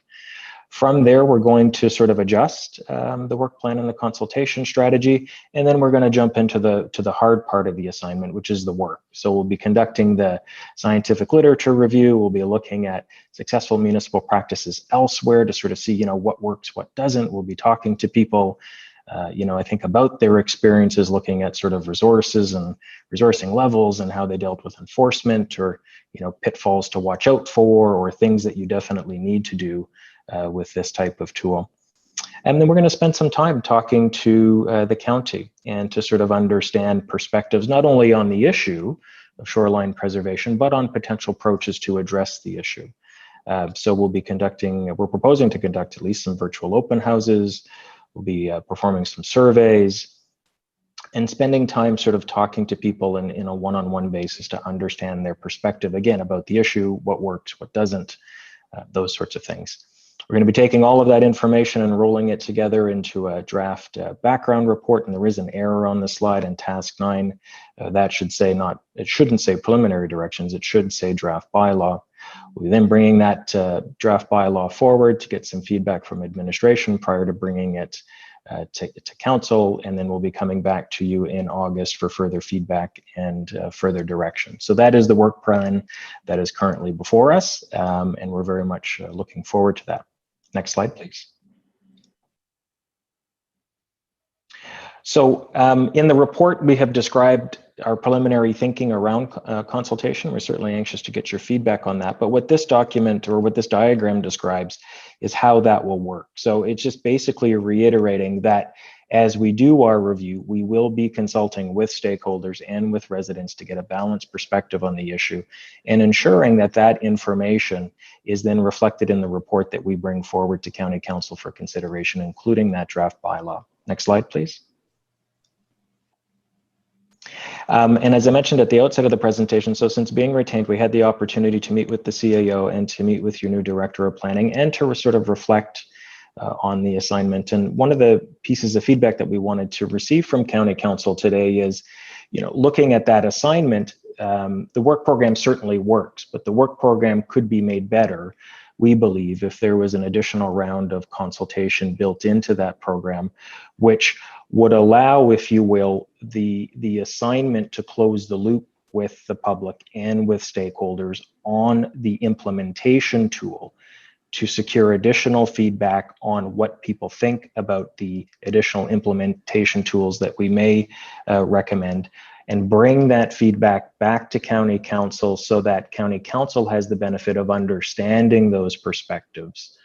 From there, we're going to sort of adjust the work plan and the consultation strategy, and then we're going to jump into the hard part of the assignment, which is the work. So we'll be conducting the scientific literature review. We'll be looking at successful municipal practices elsewhere to sort of see, what works, what doesn't. We'll be talking to people, I think about their experiences looking at sort of resources and resourcing levels and how they dealt with enforcement or, pitfalls to watch out for or things that you definitely need to do with this type of tool. And then we're going to spend some time talking to the county and to sort of understand perspectives, not only on the issue of shoreline preservation, but on potential approaches to address the issue. So we're proposing to conduct at least some virtual open houses. We'll be performing some surveys and spending time sort of talking to people in a one-on-one basis to understand their perspective, again, about the issue, what works, what doesn't, those sorts of things. We're going to be taking all of that information and rolling it together into a draft background report, and there is an error on the slide in task 9. That should say it shouldn't say preliminary directions, it should say draft bylaw. We're then bringing that draft bylaw forward to get some feedback from administration prior to bringing it to council, and then we'll be coming back to you in August for further feedback and further direction. So that is the work plan that is currently before us, and we're very much looking forward to that. Next slide, please. So in the report, we have described our preliminary thinking around consultation. We're certainly anxious to get your feedback on that. But what this document or what this diagram describes is how that will work. So it's just basically reiterating that as we do our review, we will be consulting with stakeholders and with residents to get a balanced perspective on the issue, and ensuring that that information is then reflected in the report that we bring forward to County Council for consideration, including that draft bylaw. Next slide, please. And as I mentioned at the outset of the presentation, so since being retained, we had the opportunity to meet with the CAO and to meet with your new Director of Planning and to sort of reflect on the assignment. And one of the pieces of feedback that we wanted to receive from County Council today is, looking at that assignment, the work program certainly works, but the work program could be made better, we believe, if there was an additional round of consultation built into that program, which would allow, if you will, the assignment to close the loop with the public and with stakeholders on the implementation tool to secure additional feedback on what people think about the additional implementation tools that we may recommend, and bring that feedback back to County Council so that County Council has the benefit of understanding those perspectives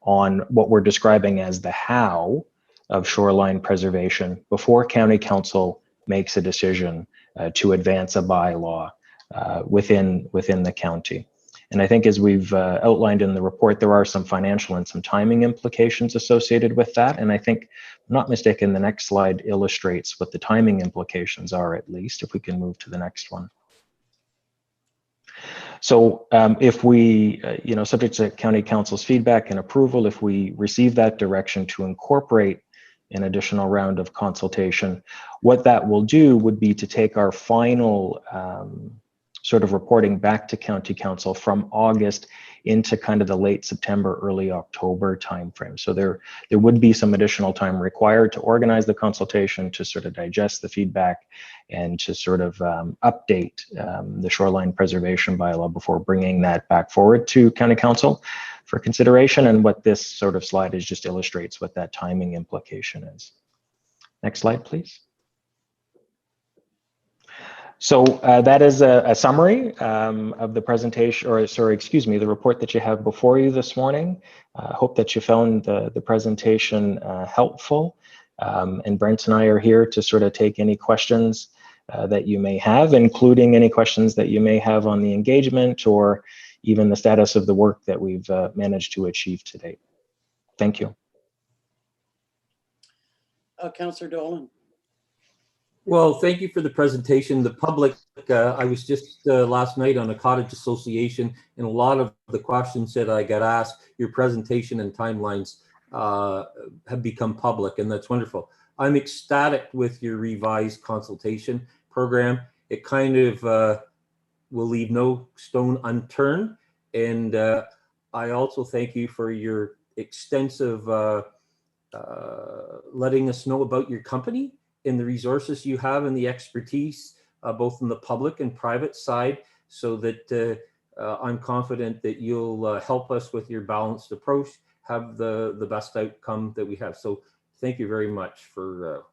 on what we're describing as the how of shoreline preservation before County Council makes a decision to advance a bylaw within the county. And I think, as we've outlined in the report, there are some financial and some timing implications associated with that. And I think, if I'm not mistaken, the next slide illustrates what the timing implications are, at least, if we can move to the next one. So if we, subject to County Council's feedback and approval, if we receive that direction to incorporate an additional round of consultation, what that will do would be to take our final sort of reporting back to County Council from August into kind of the late September, early October timeframe. So there would be some additional time required to organize the consultation, to sort of digest the feedback, and to sort of update the shoreline preservation bylaw before bringing that back forward to County Council for consideration. And what this sort of slide is just illustrates what that timing implication is. Next slide, please. So that is a summary of the presentation, or sorry, excuse me, the report that you have before you this morning. I hope that you found the presentation helpful. And Brent and I are here to sort of take any questions that you may have, including any questions that you may have on the engagement or even the status of the work that we've managed to achieve to date. Thank you. Councillor Dolan. Well, thank you for the presentation. The public, I was just last night on a cottage association, and a lot of the questions that I got asked, your presentation and timelines have become public, and that's wonderful. I'm ecstatic with your revised consultation program. It kind of will leave no stone unturned. And I also thank you for your extensive letting us know about your company and the resources you have and the expertise, both in the public and private side, so that I'm confident that you'll help us with your balanced approach, have the best outcome that we have. So thank you very much for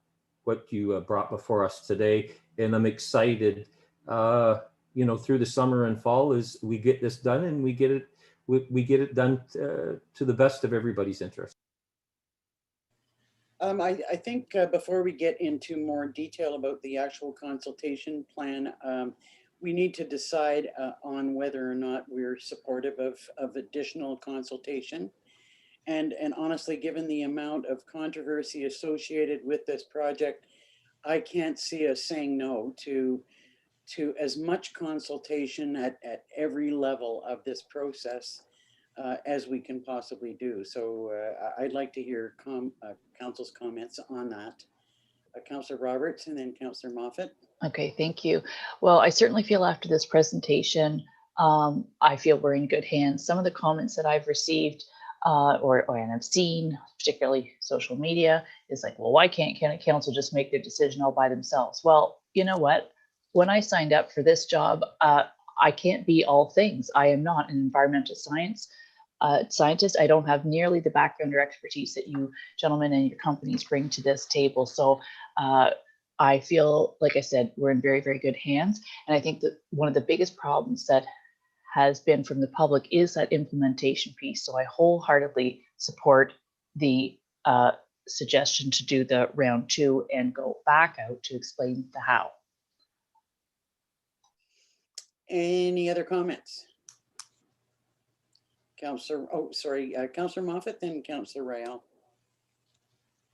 what you brought before us today. And I'm excited, through the summer and fall as we get this done, and we get it done to the best of everybody's interest. I think before we get into more detail about the actual consultation plan, we need to decide on whether or not we're supportive of additional consultation. And honestly, given the amount of controversy associated with this project, I can't see us saying no to as much consultation at every level of this process as we can possibly do. So I'd like to hear Council's comments on that. Councillor Roberts and then Councillor Moffat. Okay, thank you. Well, I certainly feel after this presentation, I feel we're in good hands. Some of the comments that I've received and I've seen, particularly social media, is like, well, why can't County Council just make their decision all by themselves? Well, you know what? When I signed up for this job, I can't be all things. I am not an environmental scientist. I don't have nearly the background or expertise that you gentlemen and your companies bring to this table. So I feel, like I said, we're in very, very good hands. And I think that one of the biggest problems that has been from the public is that implementation piece. So I wholeheartedly support the suggestion to do the round 2 and go back out to explain the how. Any other comments? Councillor Moffat, then Councillor Royale.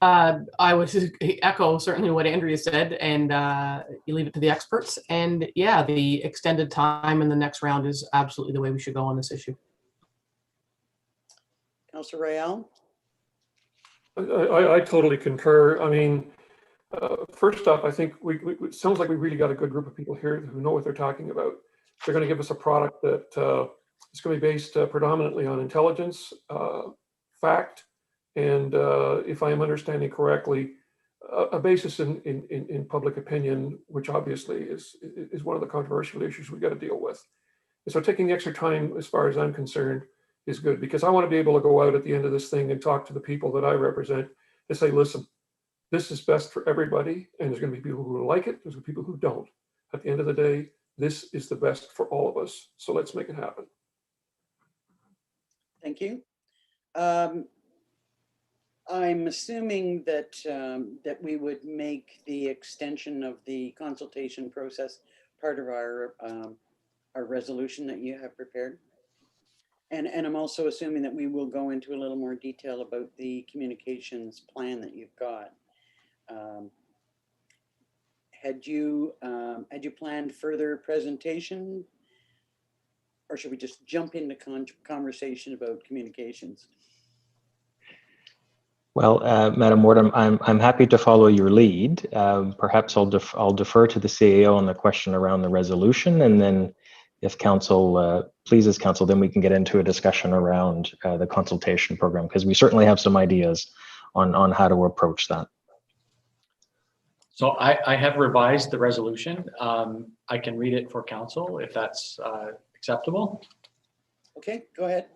I would echo certainly what Andrea said, and you leave it to the experts. And yeah, the extended time in the next round is absolutely the way we should go on this issue. Councillor Royale. I totally concur. I mean, first off, I think it sounds like we really got a good group of people here who know what they're talking about. They're going to give us a product that is going to be based predominantly on intelligence, fact, and if I am understanding correctly, a basis in public opinion, which obviously is one of the controversial issues we got to deal with. And so taking the extra time, as far as I'm concerned, is good, because I want to be able to go out at the end of this thing and talk to the people that I represent and say, listen, this is best for everybody, and there's going to be people who like it, there's going to be people who don't. At the end of the day, this is the best for all of us, so let's make it happen. Thank you. I'm assuming that that we would make the extension of the consultation process part of our resolution that you have prepared. And I'm also assuming that we will go into a little more detail about the communications plan that you've got. Had you planned further presentation, or should we just jump into conversation about communications? Well, Madam Ward, I'm happy to follow your lead. Perhaps I'll defer to the CAO on the question around the resolution, and then if council pleases council, then we can get into a discussion around the consultation program, because we certainly have some ideas on how to approach that. So I have revised the resolution. I can read it for council if that's acceptable. Okay, go ahead.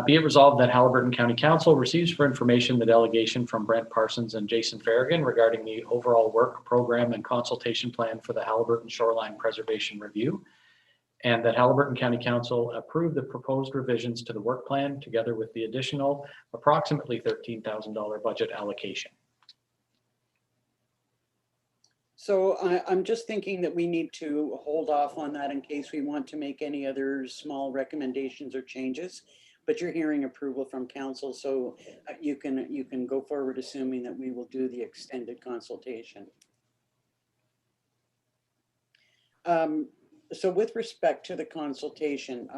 Be it resolved that Haliburton County Council receives for information the delegation from Brent Parsons and Jason Farragon regarding the overall work program and consultation plan for the Haliburton Shoreline Preservation Review, and that Haliburton County Council approve the proposed revisions to the work plan together with the additional approximately $13,000 budget allocation. So I'm just thinking that we need to hold off on that in case we want to make any other small recommendations or changes. But you're hearing approval from council, so you can go forward assuming that we will do the extended consultation. So with respect to the consultation,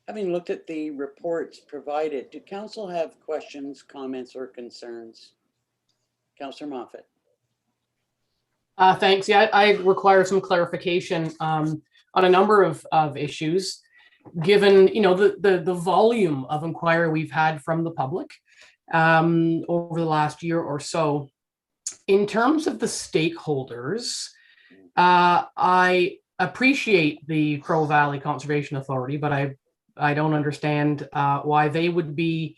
having looked at the reports provided, do council have questions, comments, or concerns? Councillor Moffat. Thanks. Yeah, I require some clarification on a number of issues, given the volume of inquiry we've had from the public over the last year or so. In terms of the stakeholders, I appreciate the Crow Valley Conservation Authority, but I don't understand why they would be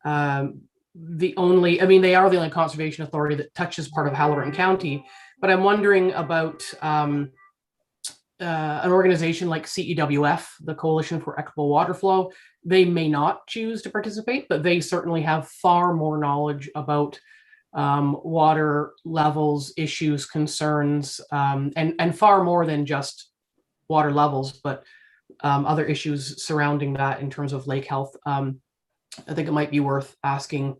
the only. I mean, they are the only conservation authority that touches part of Haliburton County. But I'm wondering about an organization like CEWF, the Coalition for Equitable Water Flow. They may not choose to participate, but they certainly have far more knowledge about water levels, issues, concerns, and far more than just water levels, but other issues surrounding that in terms of lake health. I think it might be worth asking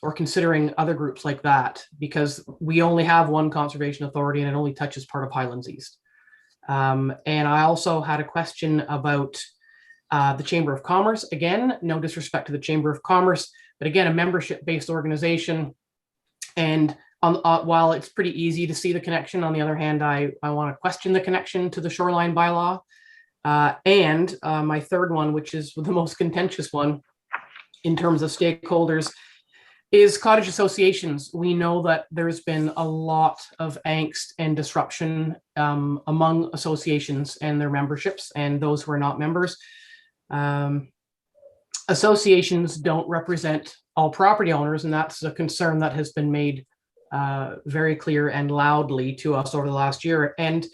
or considering other groups like that, because we only have one conservation authority and it only touches part of Highlands East. And I also had a question about the Chamber of Commerce. Again, no disrespect to the Chamber of Commerce, but again, a membership-based organization. And while it's pretty easy to see the connection, on the other hand, I want to question the connection to the shoreline bylaw. And my third one, which is the most contentious one in terms of stakeholders, is cottage associations. We know that there's been a lot of angst and disruption among associations and their memberships and those who are not members. Associations don't represent all property owners, and that's a concern that has been made very clear and loudly to us over the last year. And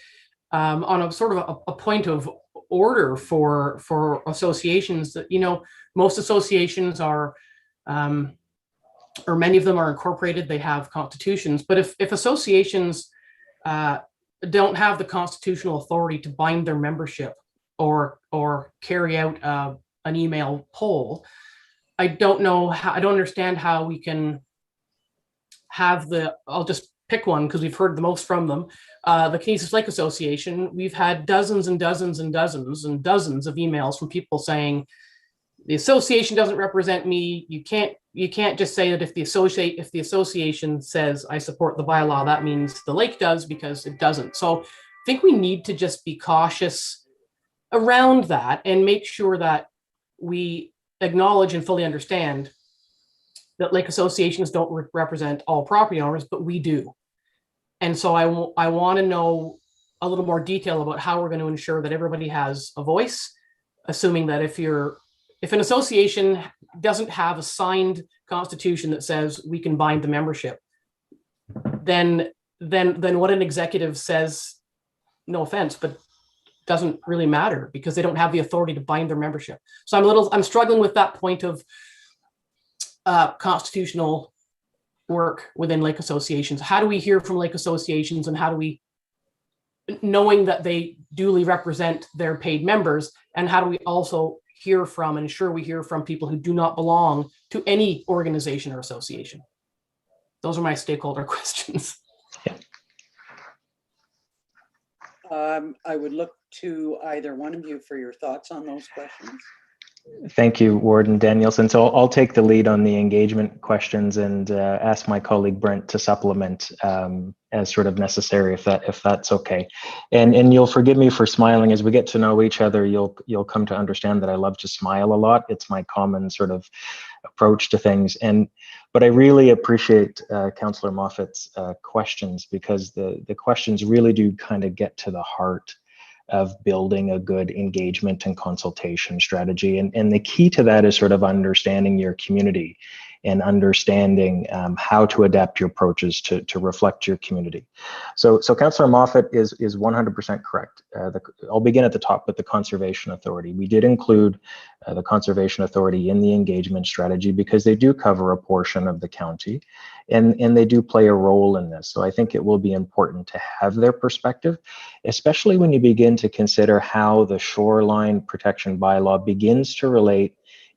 on a sort of a point of order for associations, that, you know, most associations are or many of them are incorporated, they have constitutions, but if associations don't have the constitutional authority to bind their membership or carry out an email poll, I don't know how, I don't understand how we can have I'll just pick one because we've heard the most from them, the Canisius Lake Association. We've had dozens and dozens and dozens and dozens of emails from people saying, the association doesn't represent me. You can't just say that if the association says I support the bylaw, that means the lake does, because it doesn't. So I think we need to just be cautious around that and make sure that we acknowledge and fully understand that lake associations don't represent all property owners, but we do. And so I want to know a little more detail about how we're going to ensure that everybody has a voice, assuming that if an association doesn't have a signed constitution that says we can bind the membership, then what an executive says, no offense, but doesn't really matter because they don't have the authority to bind their membership. So I'm struggling with that point of constitutional work within lake associations. How do we hear from lake associations, and how do we, knowing that they duly represent their paid members, and how do we also hear from and ensure we hear from people who do not belong to any organization or association? Those are my stakeholder questions. I would look to either one of you for your thoughts on those questions. Thank you, Warden Danielson. So I'll take the lead on the engagement questions and ask my colleague Brent to supplement as sort of necessary, if that's okay. And you'll forgive me for smiling. As we get to know each other, you'll come to understand that I love to smile a lot. It's my common sort of approach to things. But I really appreciate Councillor Moffat's questions, because the questions really do kind of get to the heart of building a good engagement and consultation strategy. And the key to that is sort of understanding your community and understanding how to adapt your approaches to reflect your community. So Councillor Moffat is 100% correct. I'll begin at the top with the Conservation Authority. We did include the Conservation Authority in the engagement strategy because they do cover a portion of the county, and they do play a role in this. So I think it will be important to have their perspective, especially when you begin to consider how the Shoreline Protection Bylaw begins to relate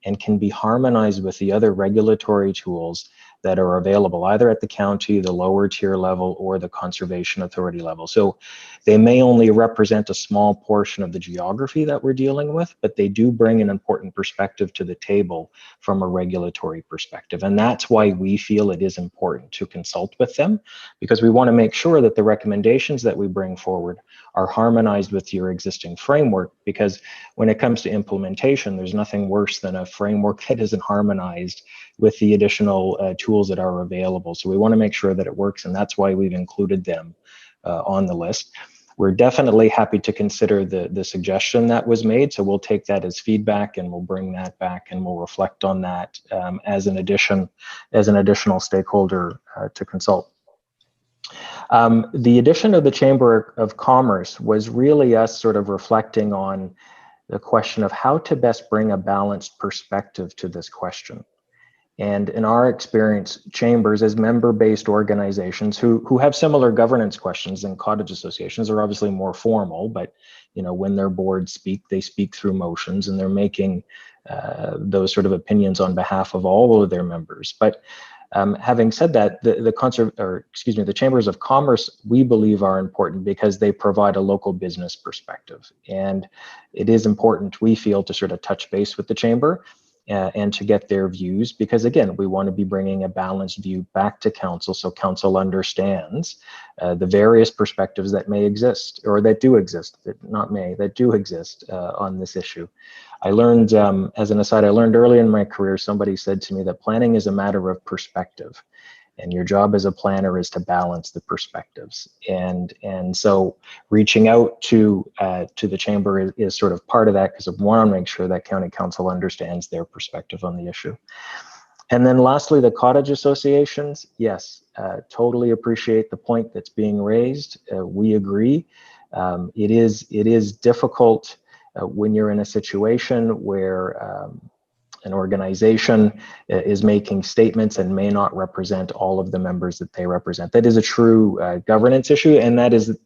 and can be harmonized with the other regulatory tools that are available, either at the county, the lower tier level, or the Conservation Authority level. So they may only represent a small portion of the geography that we're dealing with, but they do bring an important perspective to the table from a regulatory perspective. And that's why we feel it is important to consult with them, because we want to make sure that the recommendations that we bring forward are harmonized with your existing framework, because when it comes to implementation, there's nothing worse than a framework that isn't harmonized with the additional tools that are available. So we want to make sure that it works, and that's why we've included them on the list. We're definitely happy to consider the suggestion that was made, so we'll take that as feedback and we'll bring that back and we'll reflect on that as an additional stakeholder to consult. The addition of the Chamber of Commerce was really us sort of reflecting on the question of how to best bring a balanced perspective to this question. And in our experience, chambers as member-based organizations who have similar governance questions than cottage associations are obviously more formal, but when their boards speak, they speak through motions and they're making those sort of opinions on behalf of all of their members. But having said that, the Chambers of Commerce, we believe, are important because they provide a local business perspective. And it is important, we feel, to sort of touch base with the chamber and to get their views, because again, we want to be bringing a balanced view back to council so council understands the various perspectives that may exist, or that do exist, that do exist on this issue. I learned, as an aside, I learned early in my career, somebody said to me that planning is a matter of perspective. And your job as a planner is to balance the perspectives. And so reaching out to the chamber is sort of part of that, because I want to make sure that county council understands their perspective on the issue. And then lastly, the cottage associations. Yes, totally appreciate the point that's being raised. We agree. It is difficult when you're in a situation where an organization is making statements and may not represent all of the members that they represent. That is a true governance issue, and that is,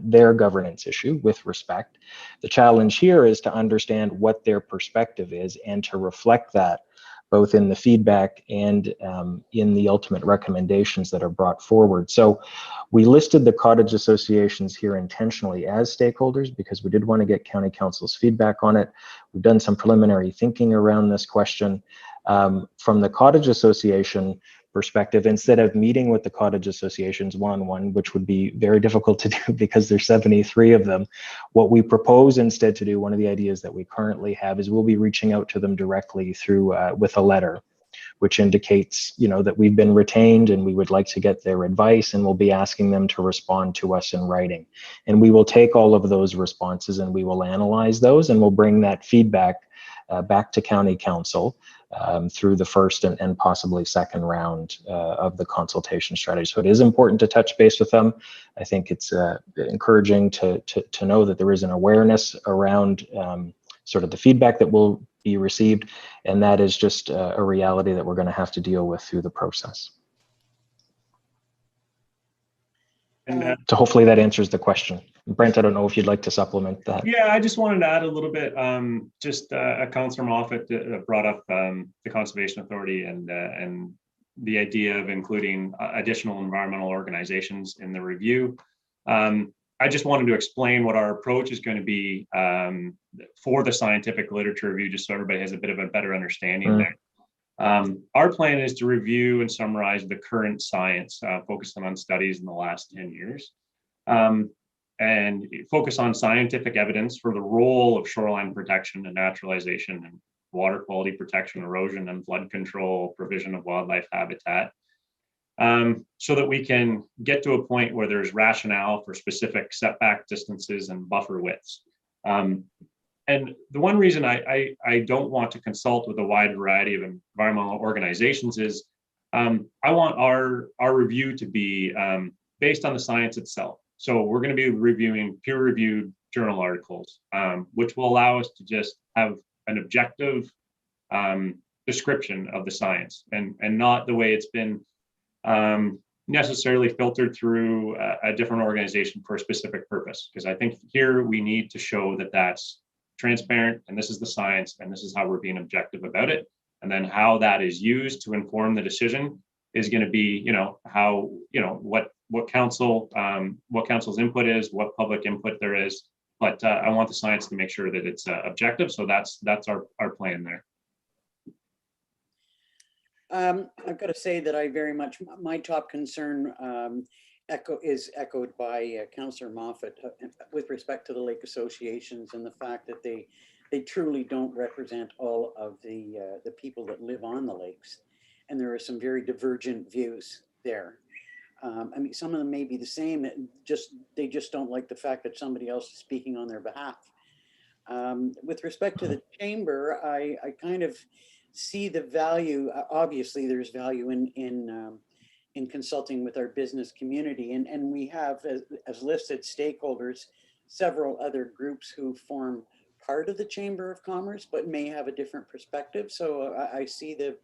their governance issue with respect. The challenge here is to understand what their perspective is and to reflect that both in the feedback and in the ultimate recommendations that are brought forward. So we listed the cottage associations here intentionally as stakeholders because we did want to get county council's feedback on it. We've done some preliminary thinking around this question. From the cottage association perspective, instead of meeting with the cottage associations one-on-one, which would be very difficult to do because there's 73 of them, what we propose instead to do, one of the ideas that we currently have, is we'll be reaching out to them directly through with a letter, which indicates, that we've been retained and we would like to get their advice, and we'll be asking them to respond to us in writing. And we will take all of those responses and we will analyze those, and we'll bring that feedback back to county council through the first and possibly second round of the consultation strategy. So it is important to touch base with them. I think it's encouraging to know that there is an awareness around sort of the feedback that will be received, and that is just a reality that we're going to have to deal with through the process. And So hopefully that answers the question. Brent, I don't know if you'd like to supplement that. yeah, I just wanted to add a little bit. Councillor Moffat brought up the Conservation Authority and the idea of including additional environmental organizations in the review. I just wanted to explain what our approach is going to be for the scientific literature review, just so everybody has a bit of a better understanding there. Our plan is to review and summarize the current science, focusing on studies in the last 10 years, and focus on scientific evidence for the role of shoreline protection and naturalization and water quality protection, erosion and flood control, provision of wildlife habitat, so that we can get to a point where there's rationale for specific setback distances and buffer widths. And the one reason I don't want to consult with a wide variety of environmental organizations is I want our review to be based on the science itself. So we're going to be reviewing peer-reviewed journal articles, which will allow us to just have an objective description of the science, and not the way it's been necessarily filtered through a different organization for a specific purpose. Because I think here we need to show that that's transparent, and this is the science, and this is how we're being objective about it. And then how that is used to inform the decision is going to be, how, what council's input is, what public input there is. But I want the science to make sure that it's objective. So that's our plan there. I've got to say that I very much, my top concern is echoed by Councillor Moffat with respect to the lake associations and the fact that they truly don't represent all of the people that live on the lakes, and there are some very divergent views there. I mean, some of them may be the same. They just don't like the fact that somebody else is speaking on their behalf. With respect to the chamber, I kind of see the value. Obviously, there's value in consulting with our business community, and we have, as listed stakeholders, several other groups who form part of the Chamber of Commerce, but may have a different perspective. So I see the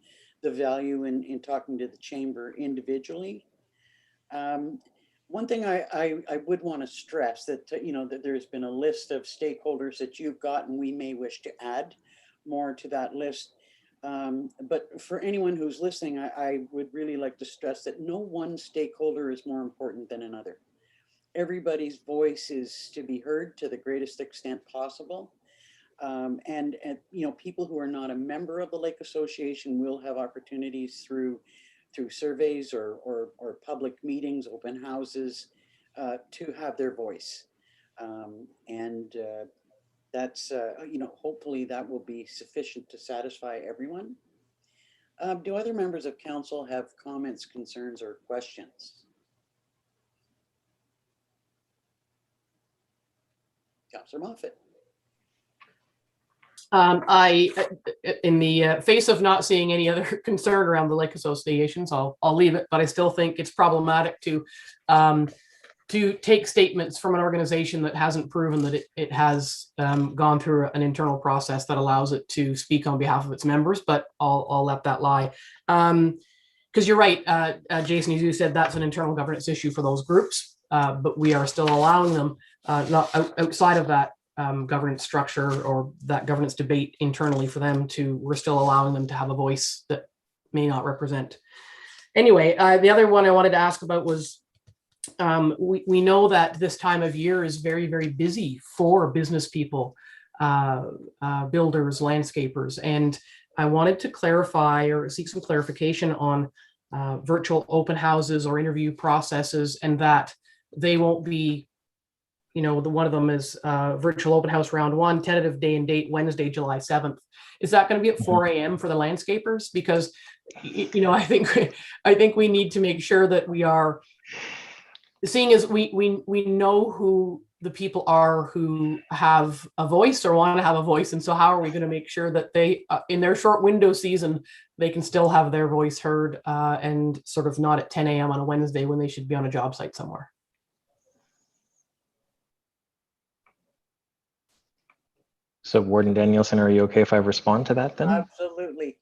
value in talking to the chamber individually. One thing I would want to stress that, that there's been a list of stakeholders that you've got, and we may wish to add more to that list. But for anyone who's listening, I would really like to stress that no one stakeholder is more important than another. Everybody's voice is to be heard to the greatest extent possible. And you know, people who are not a member of the Lake Association will have opportunities through surveys or public meetings, open houses, to have their voice. And that's, you know, hopefully that will be sufficient to satisfy everyone. Do other members of council have comments, concerns, or questions? Councillor Moffat. In the face of not seeing any other concern around the lake associations, I'll leave it. But I still think it's problematic to take statements from an organization that hasn't proven that it has gone through an internal process that allows it to speak on behalf of its members. But I'll let that lie. Because you're right, Jason, as you said, that's an internal governance issue for those groups. But we are still allowing them, not outside of that governance structure or that governance debate internally for them we're still allowing them to have a voice that may not represent. Anyway, the other one I wanted to ask about was, we know that this time of year is very, very busy for business people, builders, landscapers, and I wanted to clarify or seek some clarification on virtual open houses or interview processes, and that they won't be, you know, one of them is virtual open house round 1, tentative day and date Wednesday, July 7th. Is that going to be at 4 a.m. for the landscapers? Because, you know, I think we need to make sure that we are, seeing as we know who the people are who have a voice or want to have a voice, and so how are we going to make sure that they, in their short window season, they can still have their voice heard, and sort of not at 10 a.m. on a Wednesday when they should be on a job site somewhere? So Warden Danielson, are you okay if I respond to that then? Absolutely.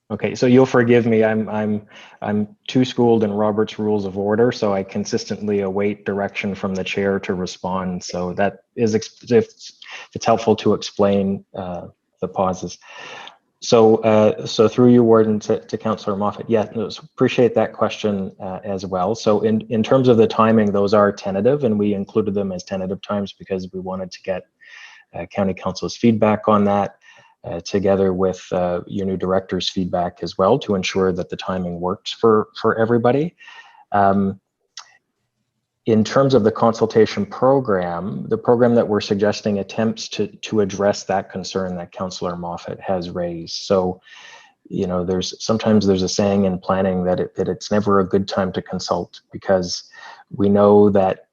Okay, so you'll forgive me. I'm too schooled in Robert's Rules of Order, so I consistently await direction from the chair to respond. So that is, if it's helpful to explain the pauses. So through you, Warden, to Councillor Moffat. Yeah, appreciate that question as well. So in terms of the timing, those are tentative, and we included them as tentative times because we wanted to get County Council's feedback on that, together with your new director's feedback as well, to ensure that the timing works for everybody. In terms of the consultation program, the program that we're suggesting attempts to address that concern that Councillor Moffat has raised. So, you know, sometimes there's a saying in planning that it's never a good time to consult, because we know that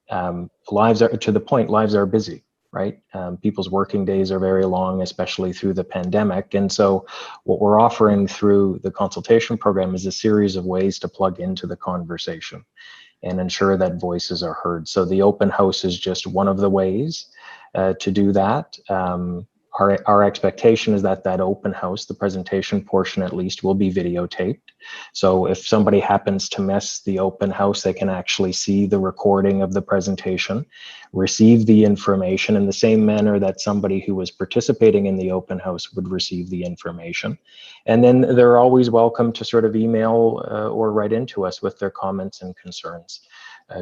lives are busy. Right? People's working days are very long, especially through the pandemic. And so what we're offering through the consultation program is a series of ways to plug into the conversation and ensure that voices are heard. So the open house is just one of the ways to do that. Our expectation is that open house, the presentation portion at least, will be videotaped. So if somebody happens to miss the open house, they can actually see the recording of the presentation, receive the information in the same manner that somebody who was participating in the open house would receive the information. And then they're always welcome to sort of email or write into us with their comments and concerns.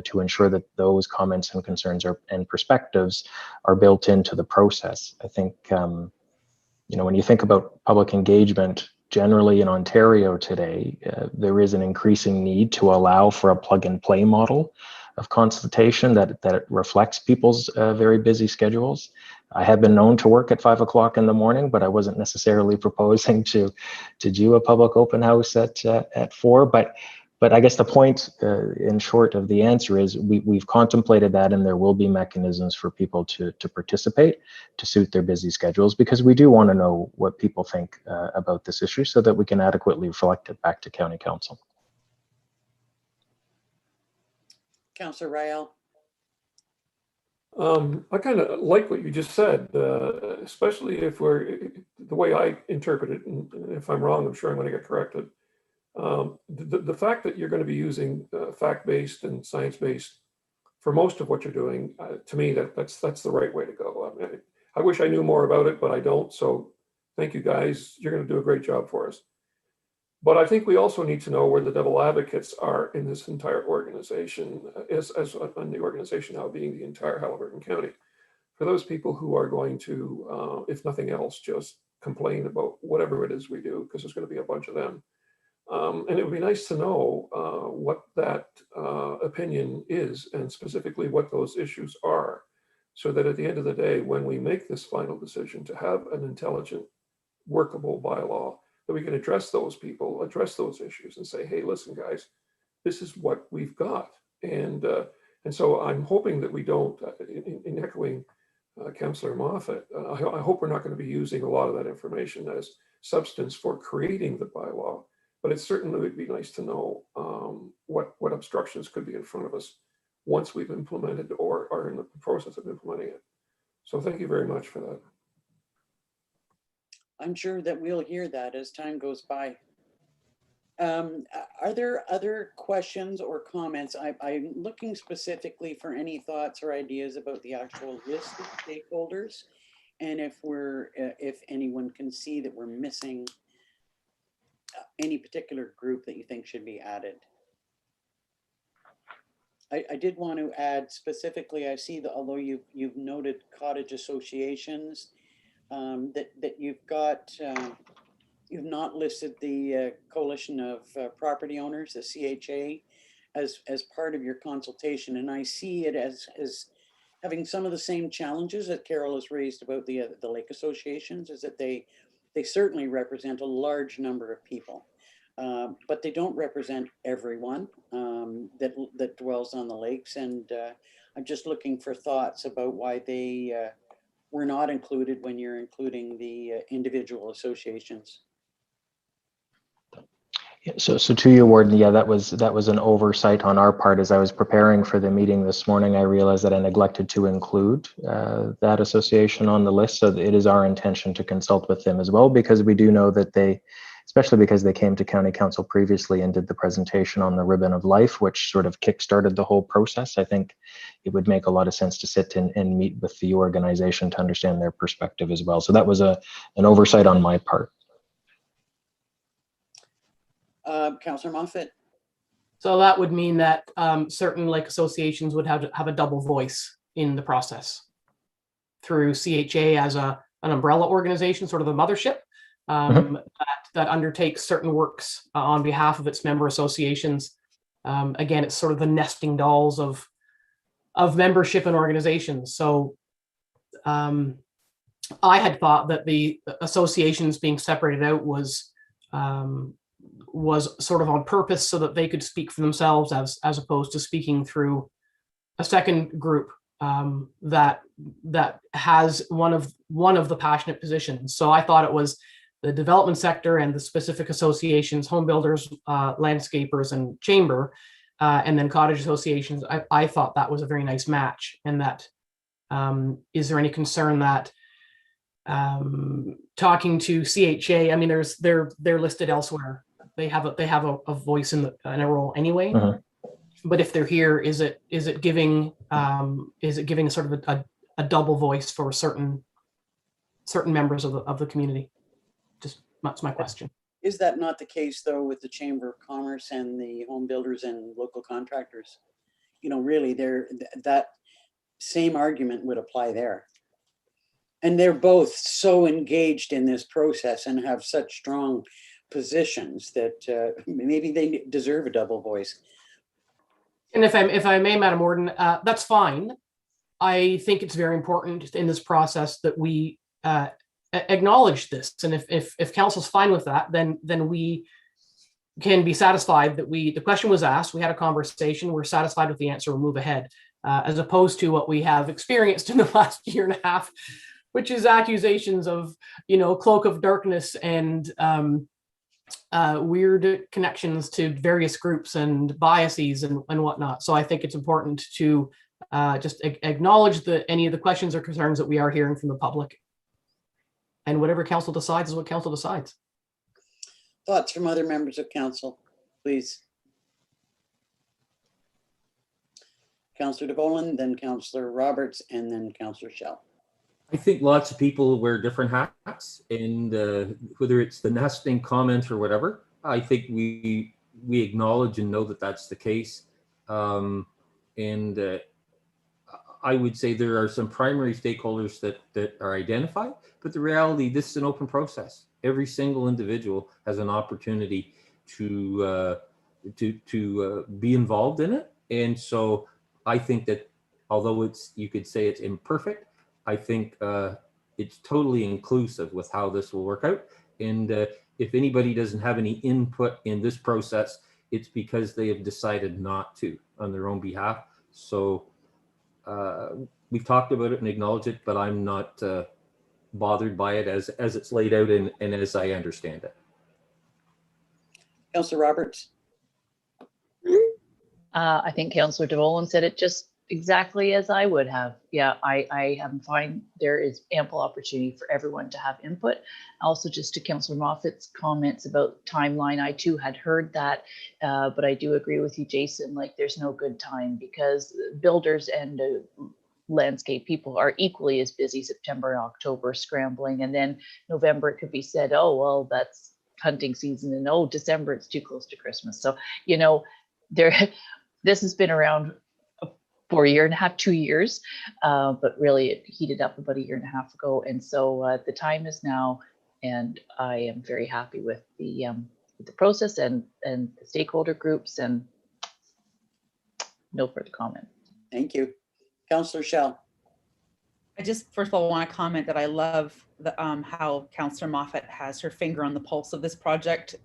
To ensure that those comments and concerns and perspectives are built into the process. I think, you know, when you think about public engagement, generally in Ontario today, there is an increasing need to allow for a plug and play model of consultation that reflects people's very busy schedules. I have been known to work at 5 o'clock in the morning, but I wasn't necessarily proposing to do a public open house at 4. But I guess the point, in short, of the answer is we've contemplated that, and there will be mechanisms for people to participate to suit their busy schedules, because we do want to know what people think about this issue so that we can adequately reflect it back to County Council. Councillor Rael. I kind of like what you just said, especially if the way I interpret it, and if I'm wrong, I'm sure I'm going to get corrected. The fact that you're going to be using fact-based and science-based for most of what you're doing, to me, that's the right way to go. I mean, I wish I knew more about it, but I don't. So thank you guys. You're going to do a great job for us. But I think we also need to know where the devil advocates are in this entire organization, as on the organization now being the entire Haliburton County. for those people who are going to, if nothing else, just complain about whatever it is we do, because there's going to be a bunch of them. And it would be nice to know what that opinion is, and specifically what those issues are, so that at the end of the day, when we make this final decision to have an intelligent, workable bylaw, that we can address those people, address those issues, and say, hey, listen, guys, this is what we've got. And so I'm hoping that we don't, in echoing Councillor Moffat, I hope we're not going to be using a lot of that information as substance for creating the bylaw, but it certainly would be nice to know what obstructions could be in front of us once we've implemented or are in the process of implementing it. So thank you very much for that. I'm sure that we'll hear that as time goes by. Are there other questions or comments? I'm looking specifically for any thoughts or ideas about the actual list of stakeholders, and if anyone can see that we're missing any particular group that you think should be added. I did want to add specifically, I see that although you've noted cottage associations, that you've got, you've not listed the Coalition of Property Owners, the CHA, as part of your consultation. And I see it as having some of the same challenges that Carol has raised about the lake associations, is that they certainly represent a large number of people. But they don't represent everyone that dwells on the lakes. And I'm just looking for thoughts about why they were not included when you're including the individual associations. So to you, Warden, yeah, that was an oversight on our part. As I was preparing for the meeting this morning, I realized that I neglected to include that association on the list. So it is our intention to consult with them as well, because we do know that they, especially because they came to County Council previously and did the presentation on the Ribbon of Life, which sort of kickstarted the whole process. I think it would make a lot of sense to sit and meet with the organization to understand their perspective as well. So that was an oversight on my part. Councillor Moffat. So that would mean that certain lake associations would have a double voice in the process through CHA as an umbrella organization, sort of a mothership that undertakes certain works on behalf of its member associations. Again, it's sort of the nesting dolls of membership and organizations. So I had thought that the associations being separated out was sort of on purpose so that they could speak for themselves as opposed to speaking through a second group that has one of the passionate positions. So I thought it was the development sector and the specific associations, home builders, landscapers, and chamber, and then cottage associations. I thought that was a very nice match. And that is there any concern that talking to CHA, I mean, they're listed elsewhere. They have a voice in a role anyway. But if they're here, is it giving sort of a double voice for certain members of the community? Just that's my question. Is that not the case though with the Chamber of Commerce and the home builders and local contractors? You know, really, that same argument would apply there. And they're both so engaged in this process and have such strong positions that maybe they deserve a double voice. And if I may, Madam Warden, that's fine. I think it's very important in this process that we acknowledge this. And if council's fine with that, then we can be satisfied that the question was asked, we had a conversation, we're satisfied with the answer, we'll move ahead, as opposed to what we have experienced in the last year and a half, which is accusations of, cloak of darkness and weird connections to various groups and biases and whatnot. So I think it's important to just acknowledge any of the questions or concerns that we are hearing from the public. And whatever council decides is what council decides. Thoughts from other members of council, please. Councillor DeVolen, then Councillor Roberts, and then Councillor Schell. I think lots of people wear different hats, and whether it's the nesting comment or whatever, I think we acknowledge and know that that's the case. And I would say there are some primary stakeholders that are identified, but the reality, this is an open process. Every single individual has an opportunity to be involved in it. And so I think that although you could say it's imperfect, I think it's totally inclusive with how this will work out. And if anybody doesn't have any input in this process, it's because they have decided not to on their own behalf. So we've talked about it and acknowledged it, but I'm not bothered by it as it's laid out and as I understand it. Councillor Roberts. I think Councillor DeVolen said it just exactly as I would have. Yeah, I am fine. There is ample opportunity for everyone to have input. Also, just to Councillor Moffat's comments about timeline, I too had heard that, but I do agree with you, Jason, like there's no good time because builders and landscape people are equally as busy September and October scrambling. And then November, it could be said, oh, well, that's hunting season. And oh, December, it's too close to Christmas. So, you know, this has been around for a year and a half, 2 years, but really it heated up about a year and a half ago. And so the time is now, and I am very happy with the process and the stakeholder groups, and no further comment. Thank you. Councillor Shell. I just first of all want to comment that I love the how Councillor Moffat has her finger on the pulse of this project.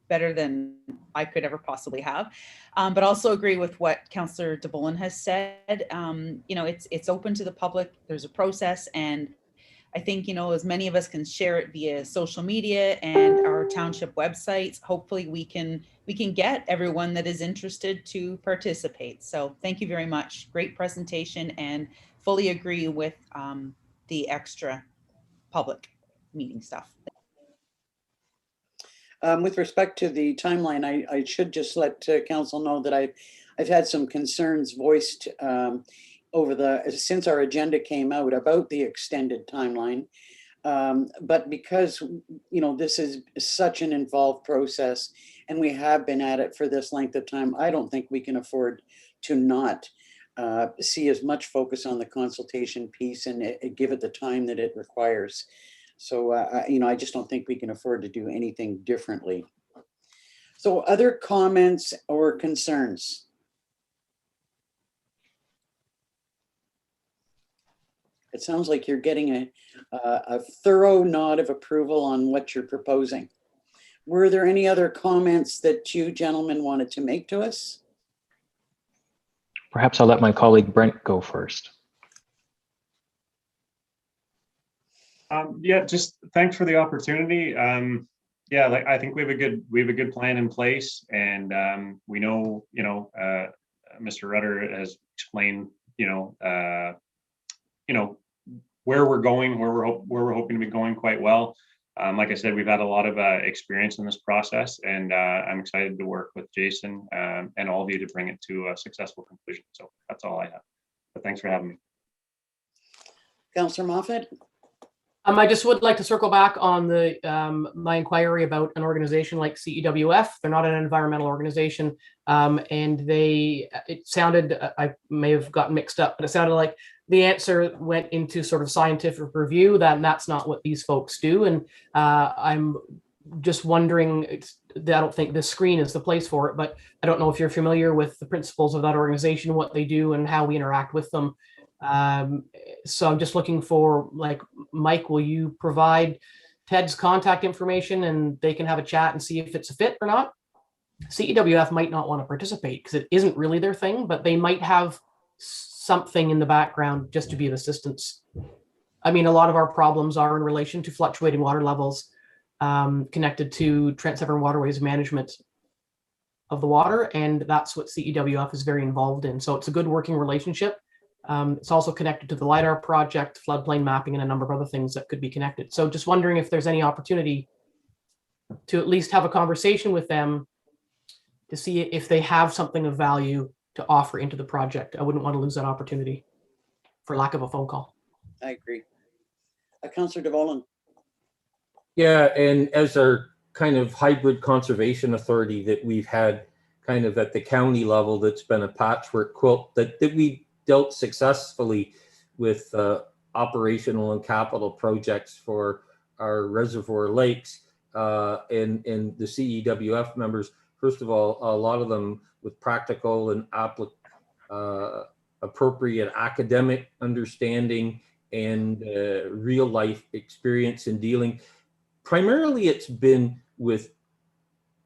Better than I could ever possibly have, but also agree with what Councillor DeVolen has said. You know, it's open to the public. There's a process, and I think, you know, as many of us can share it via social media and our township websites, hopefully we can get everyone that is interested to participate. So thank you very much. Great presentation, and fully agree with the extra public meeting stuff. With respect to the timeline, I should just let council know that I've had some concerns voiced since our agenda came out about the extended timeline. But because, you know, this is such an involved process and we have been at it for this length of time, I don't think we can afford to not see as much focus on the consultation piece and give it the time that it requires. So, you know, I just don't think we can afford to do anything differently. So other comments or concerns? It sounds like you're getting a thorough nod of approval on what you're proposing. Were there any other comments that you gentlemen wanted to make to us? Perhaps I'll let my colleague Brent go first. Yeah, just thanks for the opportunity. Yeah, like I think we have a good plan in place, and we know, you know, Mr. Rutter has explained, you know, where we're going, where we're hoping to be going quite well. Like I said, we've had a lot of experience in this process, and I'm excited to work with Jason and all of you to bring it to a successful conclusion. So that's all I have. But thanks for having me. Councillor Moffat? I just would like to circle back on the my inquiry about an organization like CEWF. They're not an environmental organization, and it sounded, I may have gotten mixed up, but it sounded like the answer went into sort of scientific review, that's not what these folks do. And I'm just wondering, I don't think this screen is the place for it, but I don't know if you're familiar with the principles of that organization, what they do and how we interact with them. So I'm just looking for, like, Mike, will you provide Ted's contact information and they can have a chat and see if it's a fit or not? CEWF might not want to participate because it isn't really their thing, but they might have something in the background just to be of assistance. I mean, a lot of our problems are in relation to fluctuating water levels connected to Trent Severn Waterways management of the water, and that's what CEWF is very involved in. So it's a good working relationship. It's also connected to the LIDAR project, floodplain mapping, and a number of other things that could be connected. So just wondering if there's any opportunity to at least have a conversation with them to see if they have something of value to offer into the project. I wouldn't want to lose that opportunity for lack of a phone call. I agree. Councillor DeVolen. Yeah, and as our kind of hybrid conservation authority that we've had kind of at the county level, that's been a patchwork quilt that we dealt successfully with operational and capital projects for our reservoir lakes, and the CEWF members, first of all, a lot of them with practical and appropriate academic understanding and real life experience in dealing. Primarily, it's been with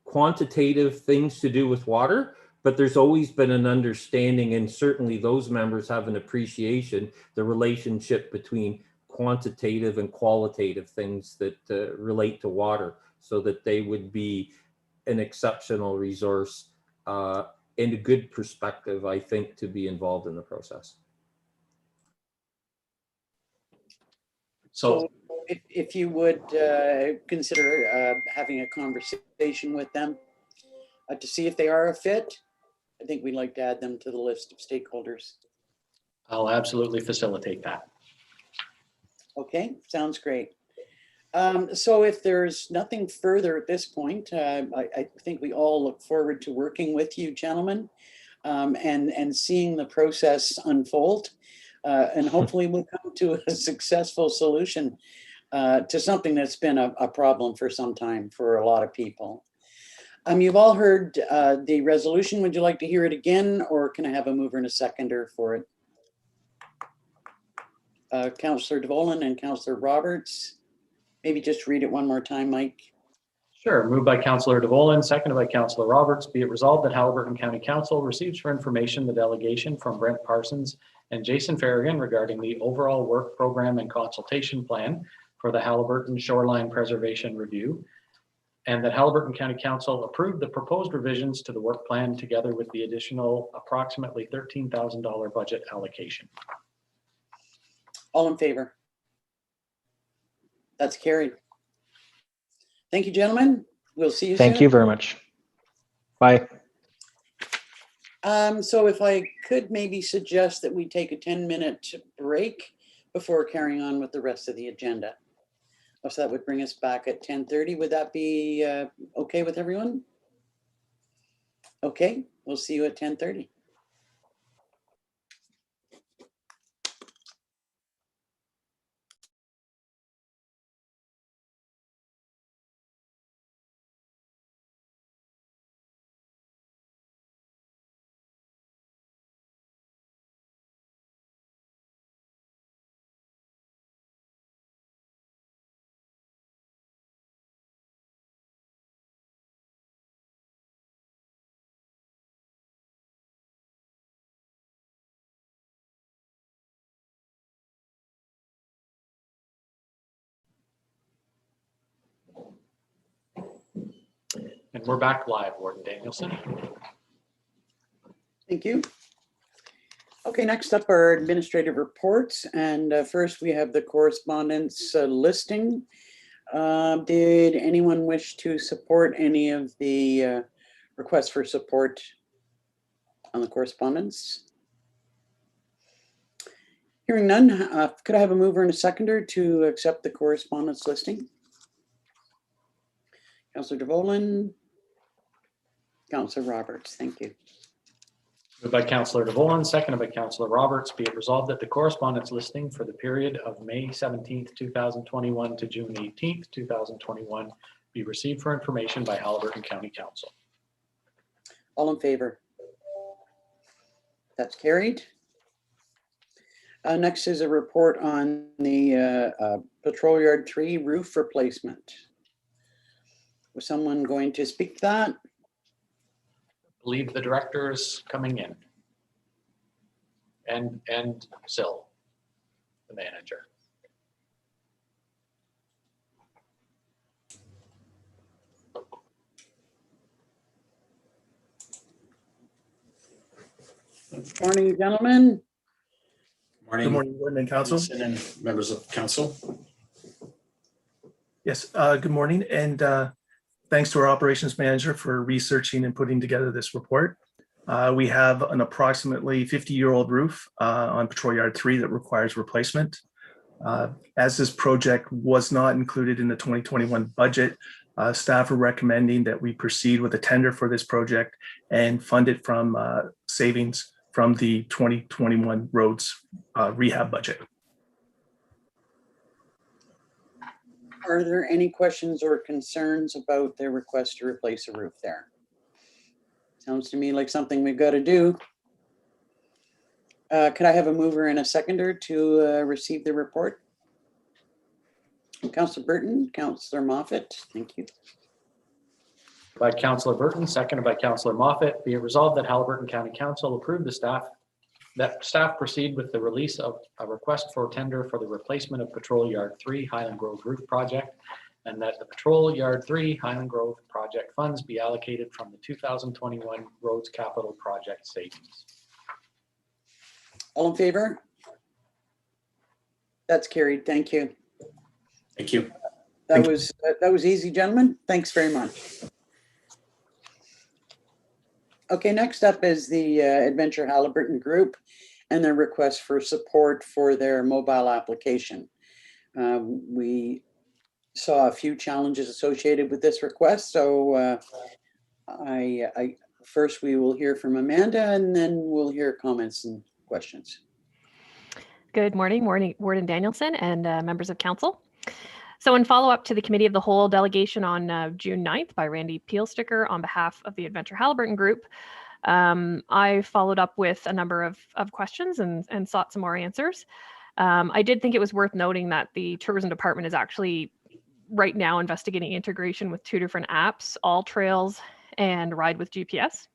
quantitative things to do with water, but there's always been an understanding, and certainly those members have an appreciation, the relationship between quantitative and qualitative things that relate to water, so that they would be an exceptional resource and a good perspective, I think, to be involved in the process. So if you would consider having a conversation with them to see if they are a fit, I think we'd like to add them to the list of stakeholders. I'll absolutely facilitate that. Okay, sounds great. So if there's nothing further at this point, I think we all look forward to working with you, gentlemen, and seeing the process unfold. And hopefully we'll come to a successful solution to something that's been a problem for some time for a lot of people. You've all heard the resolution. Would you like to hear it again, or can I have a mover and a seconder for it? Councillor DeVolen and Councillor Roberts. Maybe just read it one more time, Mike. Sure. Moved by Councillor DeVolen, seconded by Councillor Roberts. Be it resolved that Haliburton County Council receives for information the delegation from Brent Parsons and Jason Farragon regarding the overall work program and consultation plan for the Haliburton Shoreline Preservation Review, and that Haliburton County Council approved the proposed revisions to the work plan together with the additional approximately $13,000 budget allocation. All in favor? That's carried. Thank you, gentlemen. We'll see you soon. Thank you very much. Bye. So if I could maybe suggest that we take a 10-minute break before carrying on with the rest of the agenda. So that would bring us back at 10:30. Would that be okay with everyone? Okay, we'll see you at 10:30. And we're back live, Warden Danielson. Thank you. Okay, next up are administrative reports. And first we have the correspondence listing. Did anyone wish to support any of the requests for support on the correspondence? Hearing none, could I have a mover and a seconder to accept the correspondence listing? Councillor DeVolen, Councillor Roberts, thank you. Moved by Councillor DeVolen, seconded by Councillor Roberts. Be it resolved that the correspondence listing for the period of May 17th, 2021 to June 18th, 2021 be received for information by Haliburton County Council. All in favor? That's carried. Next is a report on the Patrol Yard 3 roof replacement. Was someone going to speak to that? I believe the director is coming in. And Sil, the manager. Morning, gentlemen. Morning. Good morning, Warden and Council. And members of council. Yes, good morning, and thanks to our operations manager for researching and putting together this report. We have an approximately 50-year-old roof on Patrol Yard 3 that requires replacement. As this project was not included in the 2021 budget, staff are recommending that we proceed with a tender for this project and fund it from savings from the 2021 roads rehab budget. Are there any questions or concerns about their request to replace a roof there? Sounds to me like something we've got to do. Could I have a mover and a seconder to receive the report? Councillor Burton, Councillor Moffat, thank you. By Councillor Burton, seconded by Councillor Moffat, be it resolved that Haliburton County Council approve that staff proceed with the release of a request for tender for the replacement of Patrol Yard 3 Highland Grove Roof Project, and that the Patrol Yard 3 Highland Grove project funds be allocated from the 2021 Roads Capital Project savings. All in favor? That's carried. Thank you. Thank you. That was easy, gentlemen. Thanks very much. Okay, next up is the Adventure Haliburton Group and their request for support for their mobile application. We saw a few challenges associated with this request, so first we will hear from Amanda, and then we'll hear comments and questions. Good morning, Warden Danielson and members of council. So in follow-up to the Committee of the Whole delegation on June 9th by Randy Peelsticker on behalf of the Adventure Haliburton Group, I followed up with a number of questions and sought some more answers. I did think it was worth noting that the tourism department is actually right now investigating integration with 2 different apps, All Trails and Ride with GPS.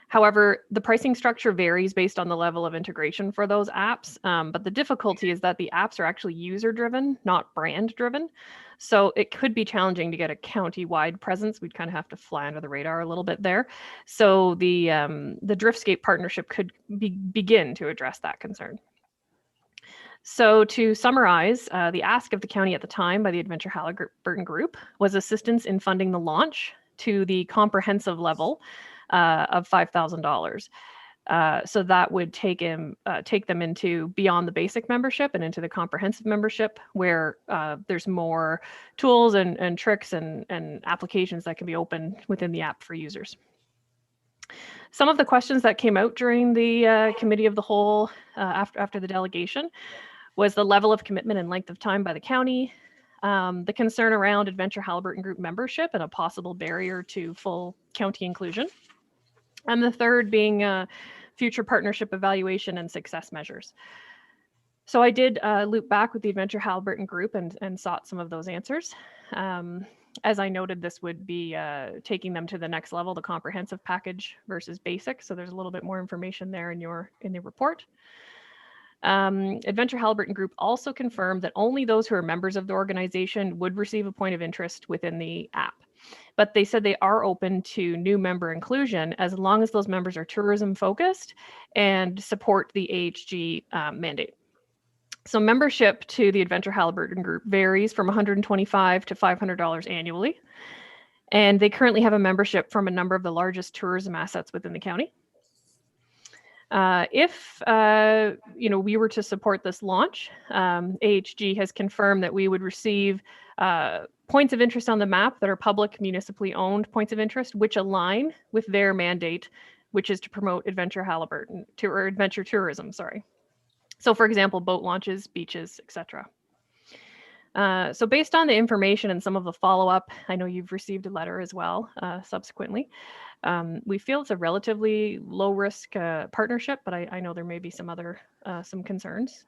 However, the pricing structure varies based on the level of integration for those apps, but the difficulty is that the apps are actually user-driven, not brand-driven. So it could be challenging to get a county-wide presence. We'd kind of have to fly under the radar a little bit there. So the Driftscape partnership could begin to address that concern. So to summarize, the ask of the county at the time by the Adventure Haliburton Group was assistance in funding the launch to the comprehensive level of $5,000. So that would take them into beyond the basic membership and into the comprehensive membership, where there's more tools and tricks and applications that can be opened within the app for users. Some of the questions that came out during the Committee of the Whole after the delegation was the level of commitment and length of time by the county, the concern around Adventure Haliburton Group membership and a possible barrier to full county inclusion, and the third being future partnership evaluation and success measures. So I did loop back with the Adventure Haliburton Group and sought some of those answers. As I noted, this would be taking them to the next level, the comprehensive package versus basic. So there's a little bit more information there in the report. Adventure Haliburton Group also confirmed that only those who are members of the organization would receive a point of interest within the app. But they said they are open to new member inclusion as long as those members are tourism focused and support the AHG mandate. So membership to the Adventure Haliburton Group varies from $125 to $500 annually. And they currently have a membership from a number of the largest tourism assets within the county. If we were to support this launch, AHG has confirmed that we would receive points of interest on the map that are public, municipally owned points of interest, which align with their mandate, which is to promote Adventure Haliburton or adventure tourism. Sorry. So, for example, boat launches, beaches, etc. So based on the information and some of the follow-up, I know you've received a letter as well subsequently. We feel it's a relatively low-risk partnership, but I know there may be some other some concerns.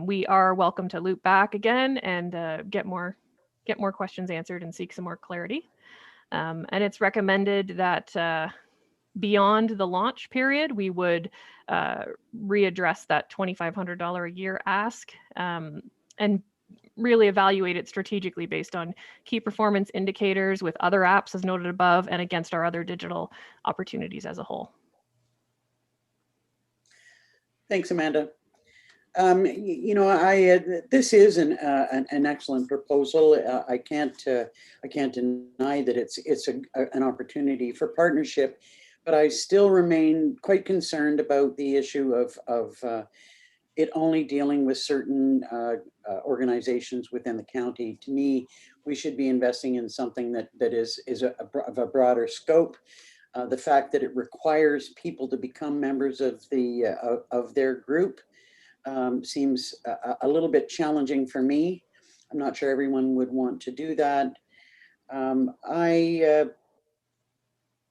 We are welcome to loop back again and get more questions answered and seek some more clarity. And it's recommended that beyond the launch period, we would readdress that $2,500 a year ask and really evaluate it strategically based on key performance indicators with other apps as noted above and against our other digital opportunities as a whole. Thanks, Amanda. This is an excellent proposal. I can't deny that it's an opportunity for partnership, but I still remain quite concerned about the issue of it only dealing with certain organizations within the county. To me, we should be investing in something that is of a broader scope. The fact that it requires people to become members of their group seems a little bit challenging for me. I'm not sure everyone would want to do that. I'm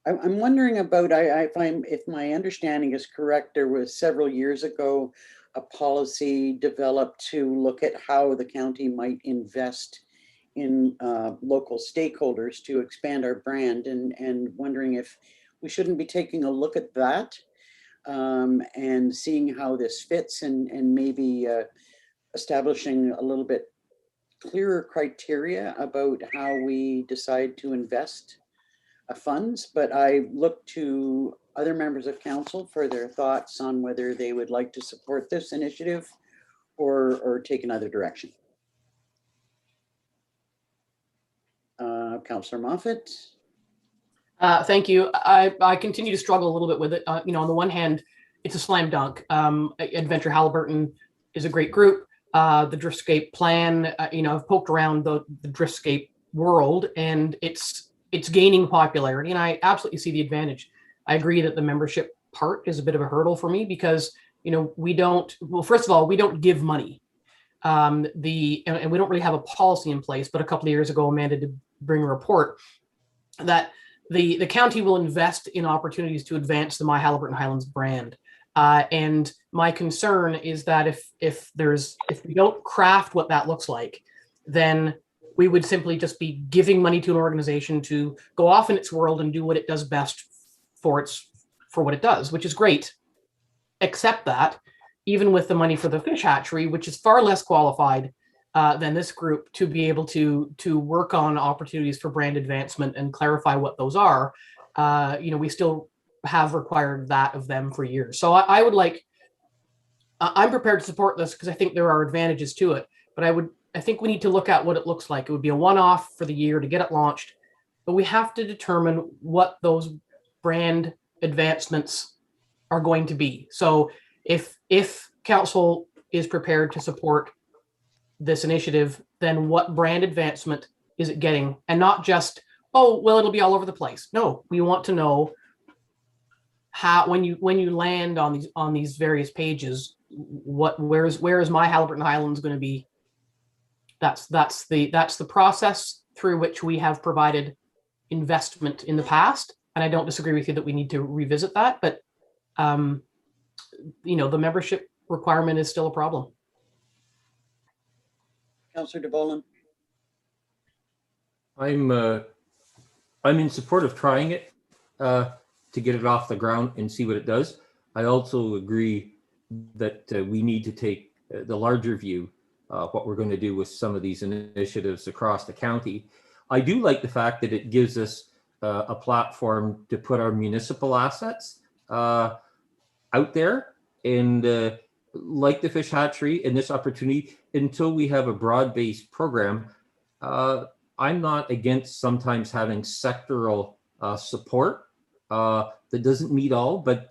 wondering about, if my understanding is correct, there was several years ago a policy developed to look at how the county might invest in local stakeholders to expand our brand, and wondering if we shouldn't be taking a look at that and seeing how this fits, and maybe establishing a little bit clearer criteria about how we decide to invest funds. But I look to other members of council for their thoughts on whether they would like to support this initiative or take another direction. Councillor Moffat. Thank you. I continue to struggle a little bit with it. On the one hand, it's a slam dunk. Adventure Haliburton is a great group. The Driftscape plan, I've poked around the Driftscape world, and it's gaining popularity, and I absolutely see the advantage. I agree that the membership part is a bit of a hurdle for me because, first of all, we don't give money. And we don't really have a policy in place, but a couple of years ago, Amanda did bring a report that the county will invest in opportunities to advance the My Haliburton Highlands brand. And my concern is that if we don't craft what that looks like, then we would simply just be giving money to an organization to go off in its world and do what it does best for what it does, which is great. Except that even with the money for the fish hatchery, which is far less qualified than this group to be able to work on opportunities for brand advancement and clarify what those are, we still have required that of them for years. So I'm prepared to support this because I think there are advantages to it, but I think we need to look at what it looks like. It would be a one-off for the year to get it launched, but we have to determine what those brand advancements are going to be. So if council is prepared to support this initiative, then what brand advancement is it getting? And not just, oh, well, it'll be all over the place. No, we want to know how, when you land on these various pages, where is My Haliburton Highlands going to be? That's the process through which we have provided investment in the past, and I don't disagree with you that we need to revisit that. But the membership requirement is still a problem. Councillor DeBolen. I'm in support of trying it to get it off the ground and see what it does. I also agree that we need to take the larger view, what we're going to do with some of these initiatives across the county. I do like the fact that it gives us a platform to put our municipal assets out there, and like the fish hatchery and this opportunity, until we have a broad-based program, I'm not against sometimes having sectoral support that doesn't meet all, but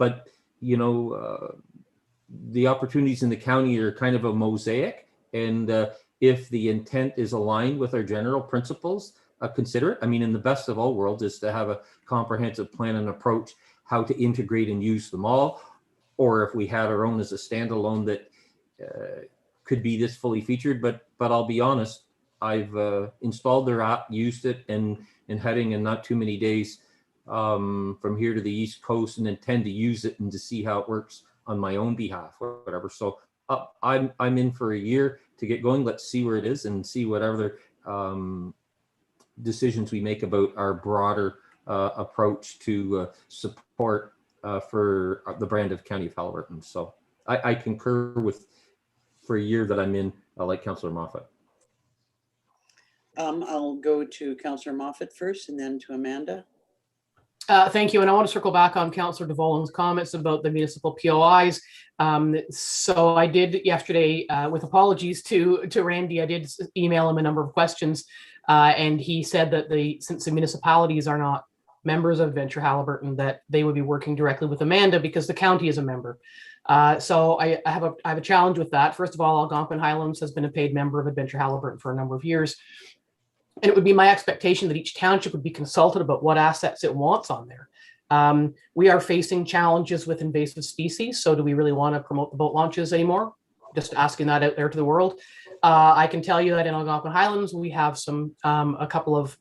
the opportunities in the county are kind of a mosaic, and if the intent is aligned with our general principles, consider it. I mean, in the best of all worlds is to have a comprehensive plan and approach how to integrate and use them all, or if we had our own as a standalone that could be this fully featured. But I'll be honest, I've installed their app, used it, and heading in not too many days from here to the East Coast, and intend to use it and to see how it works on my own behalf, or whatever. So I'm in for a year to get going. Let's see where it is and see what other decisions we make about our broader approach to support for the brand of County of Haliburton. So I concur with, for a year that I'm in, like Councillor Moffat. I'll go to Councillor Moffat first and then to Amanda. Thank you. And I want to circle back on Councillor DeVolen's comments about the municipal POIs. So I did yesterday, with apologies to Randy, I did email him a number of questions, and he said that since the municipalities are not members of Adventure Haliburton, that they would be working directly with Amanda because the county is a member. So I have a challenge with that. First of all, Algonquin Highlands has been a paid member of Adventure Haliburton for a number of years. And it would be my expectation that each township would be consulted about what assets it wants on there. We are facing challenges with invasive species. So do we really want to promote the boat launches anymore? Just asking that out there to the world. I can tell you that in Algonquin Highlands, we have a couple of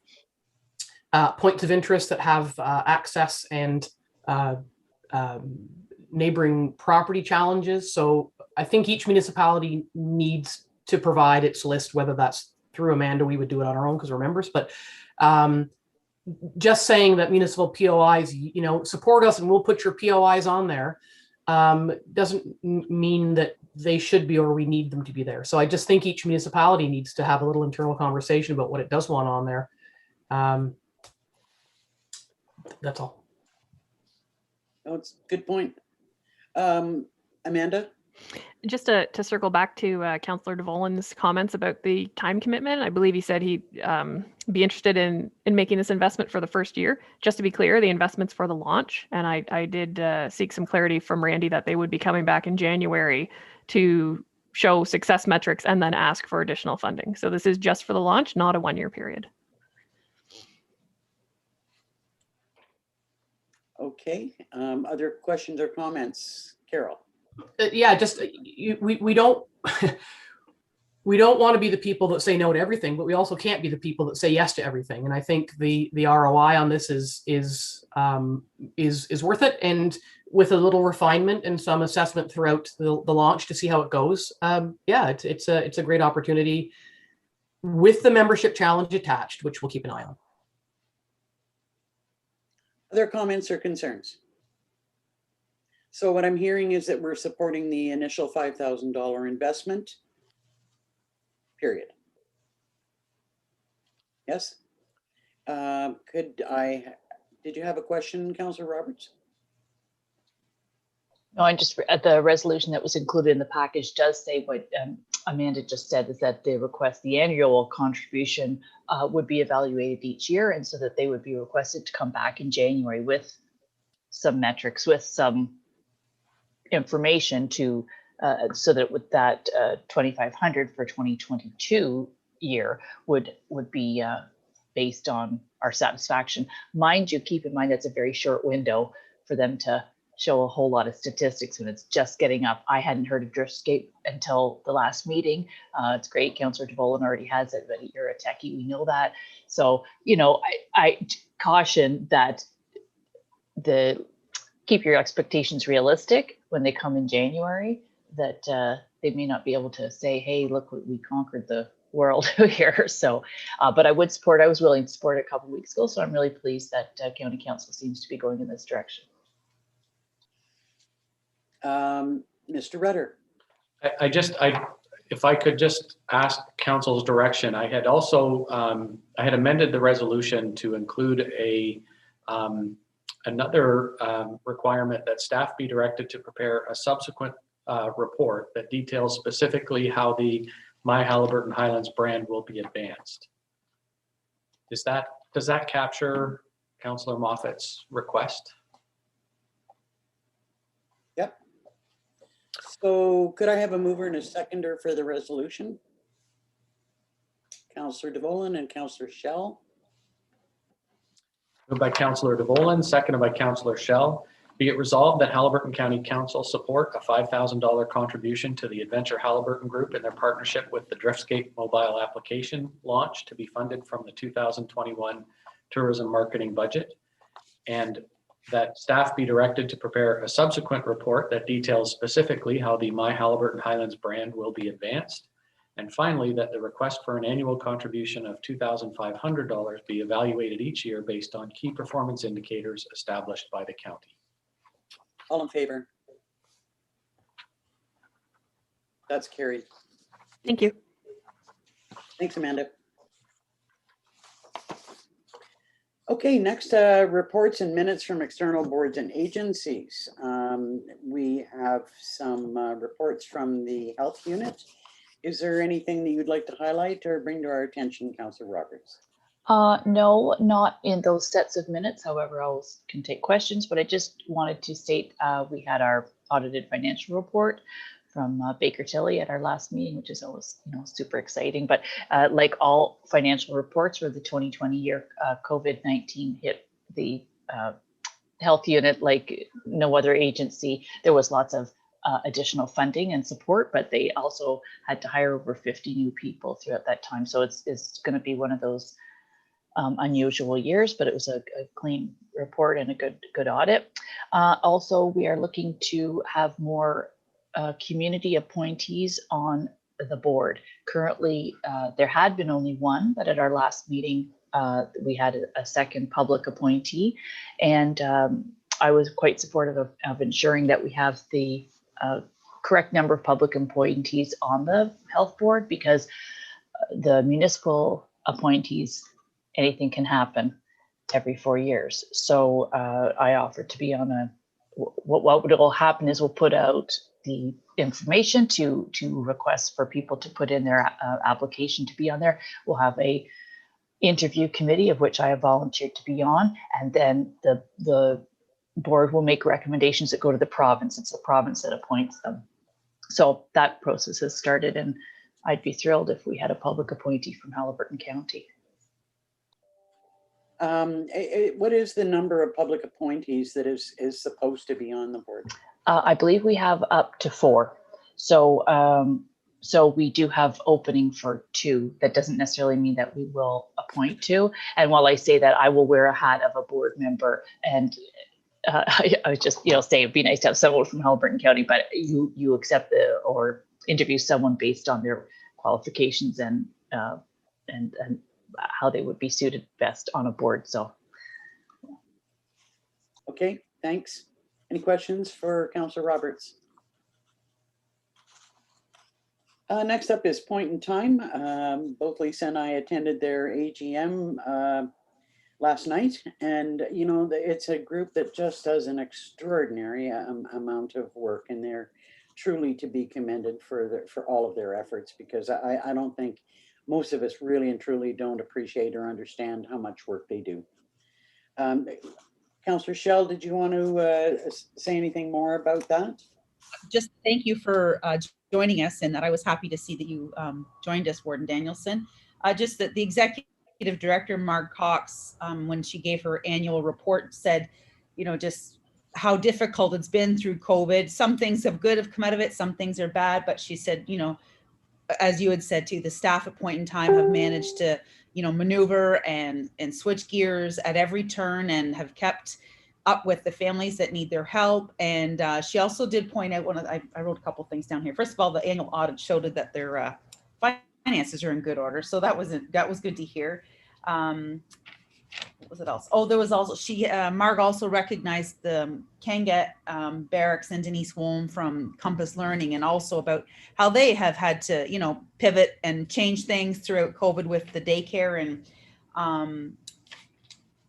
points of interest that have access and neighboring property challenges. So I think each municipality needs to provide its list, whether that's through Amanda, we would do it on our own because we're members, but just saying that municipal POIs, support us and we'll put your POIs on there doesn't mean that they should be or we need them to be there. So I just think each municipality needs to have a little internal conversation about what it does want on there. That's all. Oh, it's a good point. Amanda? Just to circle back to Councillor DeVolen's comments about the time commitment, I believe he said he'd be interested in making this investment for the first year. Just to be clear, the investment's for the launch, and I did seek some clarity from Randy that they would be coming back in January to show success metrics and then ask for additional funding. So this is just for the launch, not a one-year period. Okay, other questions or comments? Carol? Yeah, just we don't we don't want to be the people that say no to everything, but we also can't be the people that say yes to everything. And I think the ROI on this is worth it. And with a little refinement and some assessment throughout the launch to see how it goes, yeah, it's a great opportunity with the membership challenge attached, which we'll keep an eye on. Other comments or concerns? So what I'm hearing is that we're supporting the initial $5,000 investment, period. Yes? Did you have a question, Councillor Roberts? No, I just, the resolution that was included in the package does say what Amanda just said, is that the annual contribution would be evaluated each year, and so that they would be requested to come back in January with some metrics, with some information to so that with that 2,500 for 2022 year would be based on our satisfaction. Mind you, keep in mind that's a very short window for them to show a whole lot of statistics when it's just getting up. I hadn't heard of Driftscape until the last meeting. It's great, Councillor DeVolen already has it, but you're a techie, we know that. So, I caution that keep your expectations realistic when they come in January, that they may not be able to say, hey, look, we conquered the world here. So, but I was willing to support it a couple of weeks ago. So I'm really pleased that County Council seems to be going in this direction. Mr. Rutter. If I could just ask Council's direction, I had also, I had amended the resolution to include another requirement that staff be directed to prepare a subsequent report that details specifically how the My Haliburton Highlands brand will be advanced. Does that capture Councillor Moffat's request? Yep. So could I have a mover and a seconder for the resolution? Councillor DeVolen and Councillor Schell. Moved by Councillor DeVolen, seconded by Councillor Schell. Be it resolved that Haliburton County Council support a $5,000 contribution to the Adventure Haliburton Group in their partnership with the Driftscape mobile application launch to be funded from the 2021 tourism marketing budget, and that staff be directed to prepare a subsequent report that details specifically how the My Haliburton Highlands brand will be advanced. And finally, that the request for an annual contribution of $2,500 be evaluated each year based on key performance indicators established by the county. All in favor? That's carried. Thank you. Thanks, Amanda. Okay, next, reports and minutes from external boards and agencies. We have some reports from the health unit. Is there anything that you'd like to highlight or bring to our attention, Councillor Roberts? No, not in those sets of minutes. However, I can take questions, but I just wanted to state we had our audited financial report from Baker Tilly at our last meeting, which is always super exciting. But like all financial reports for the 2020 year, COVID-19 hit the health unit like no other agency. There was lots of additional funding and support, but they also had to hire over 50 new people throughout that time. So it's going to be one of those unusual years, but it was a clean report and a good audit. Also, we are looking to have more community appointees on the board. Currently, there had been only one, but at our last meeting, we had a second public appointee, and I was quite supportive of ensuring that we have the correct number of public appointees on the health board, because the municipal appointees, anything can happen every 4 years. So I offered to be on what will happen is we'll put out the information to request for people to put in their application to be on there. We'll have a interview committee, of which I have volunteered to be on, and then the board will make recommendations that go to the province. It's the province that appoints them. So that process has started, and I'd be thrilled if we had a public appointee from Haliburton County. What is the number of public appointees that is supposed to be on the board? I believe we have up to 4. So so we do have opening for 2. That doesn't necessarily mean that we will appoint 2. And while I say that, I will wear a hat of a board member, and I just say it'd be nice to have someone from Haliburton County, but you accept or interview someone based on their qualifications and how they would be suited best on a board. So, okay, thanks. Any questions for Councillor Roberts? Next up is Point in Time. Both Lisa and I attended their AGM last night, and it's a group that just does an extraordinary amount of work, and they're truly to be commended for all of their efforts, because I don't think most of us really and truly don't appreciate or understand how much work they do. Councillor Schell, did you want to say anything more about that? Just thank you for joining us, and that I was happy to see that you joined us, Warden Danielson. Just that the executive director, Marg Cox, when she gave her annual report, said, just how difficult it's been through COVID. Some things have come out of it, some things are bad, but she said, as you had said too, the staff at Point in Time have managed to, maneuver and switch gears at every turn, and have kept up with the families that need their help. And she also did point out I wrote a couple things down here. First of all, the annual audit showed that their finances are in good order, so that was good to hear. What was it else? Oh, there was also Marg also recognized the Kangat Barracks and Denise Wolm from Compass Learning, and also about how they have had to pivot and change things throughout COVID with the daycare. And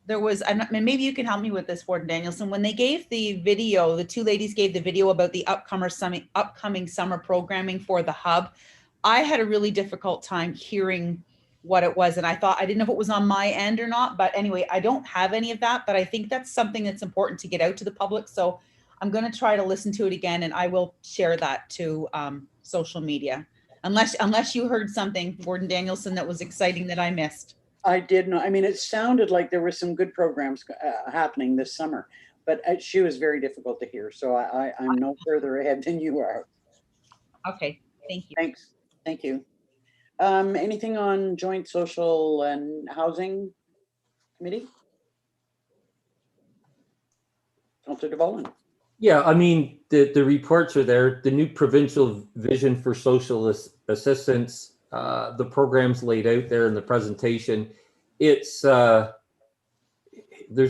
there was, and maybe you can help me with this, Warden Danielson, when they gave the video, the 2 ladies gave the video about the upcoming summer programming for the hub. I had a really difficult time hearing what it was, and I didn't know if it was on my end or not, but anyway, I don't have any of that, but I think that's something that's important to get out to the public. So I'm going to try to listen to it again, and I will share that to social media, unless you heard something, Warden Danielson, that was exciting that I missed. I did not. I mean, it sounded like there were some good programs happening this summer, but she was very difficult to hear. So I'm no further ahead than you are. Okay, thank you. Thanks. Thank you. Anything on Joint Social and Housing Committee? Councillor DeVolen. Yeah, I mean, the reports are there. The new provincial vision for social assistance, the programs laid out there in the presentation. It's there's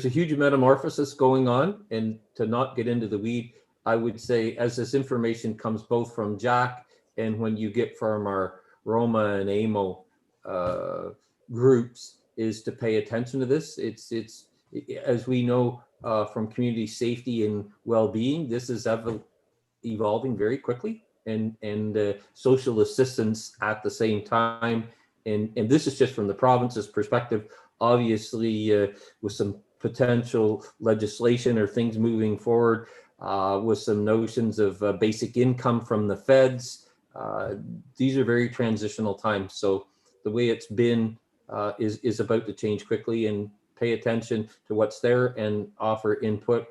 a huge metamorphosis going on, and to not get into the weed, I would say, as this information comes both from Jack and when you get from our Roma and AMO groups, is to pay attention to this. It's as we know from community safety and well-being, this is evolving very quickly, and social assistance at the same time. And this is just from the province's perspective. Obviously, with some potential legislation or things moving forward, with some notions of basic income from the feds. These are very transitional times. So the way it's been is about to change quickly, and pay attention to what's there and offer input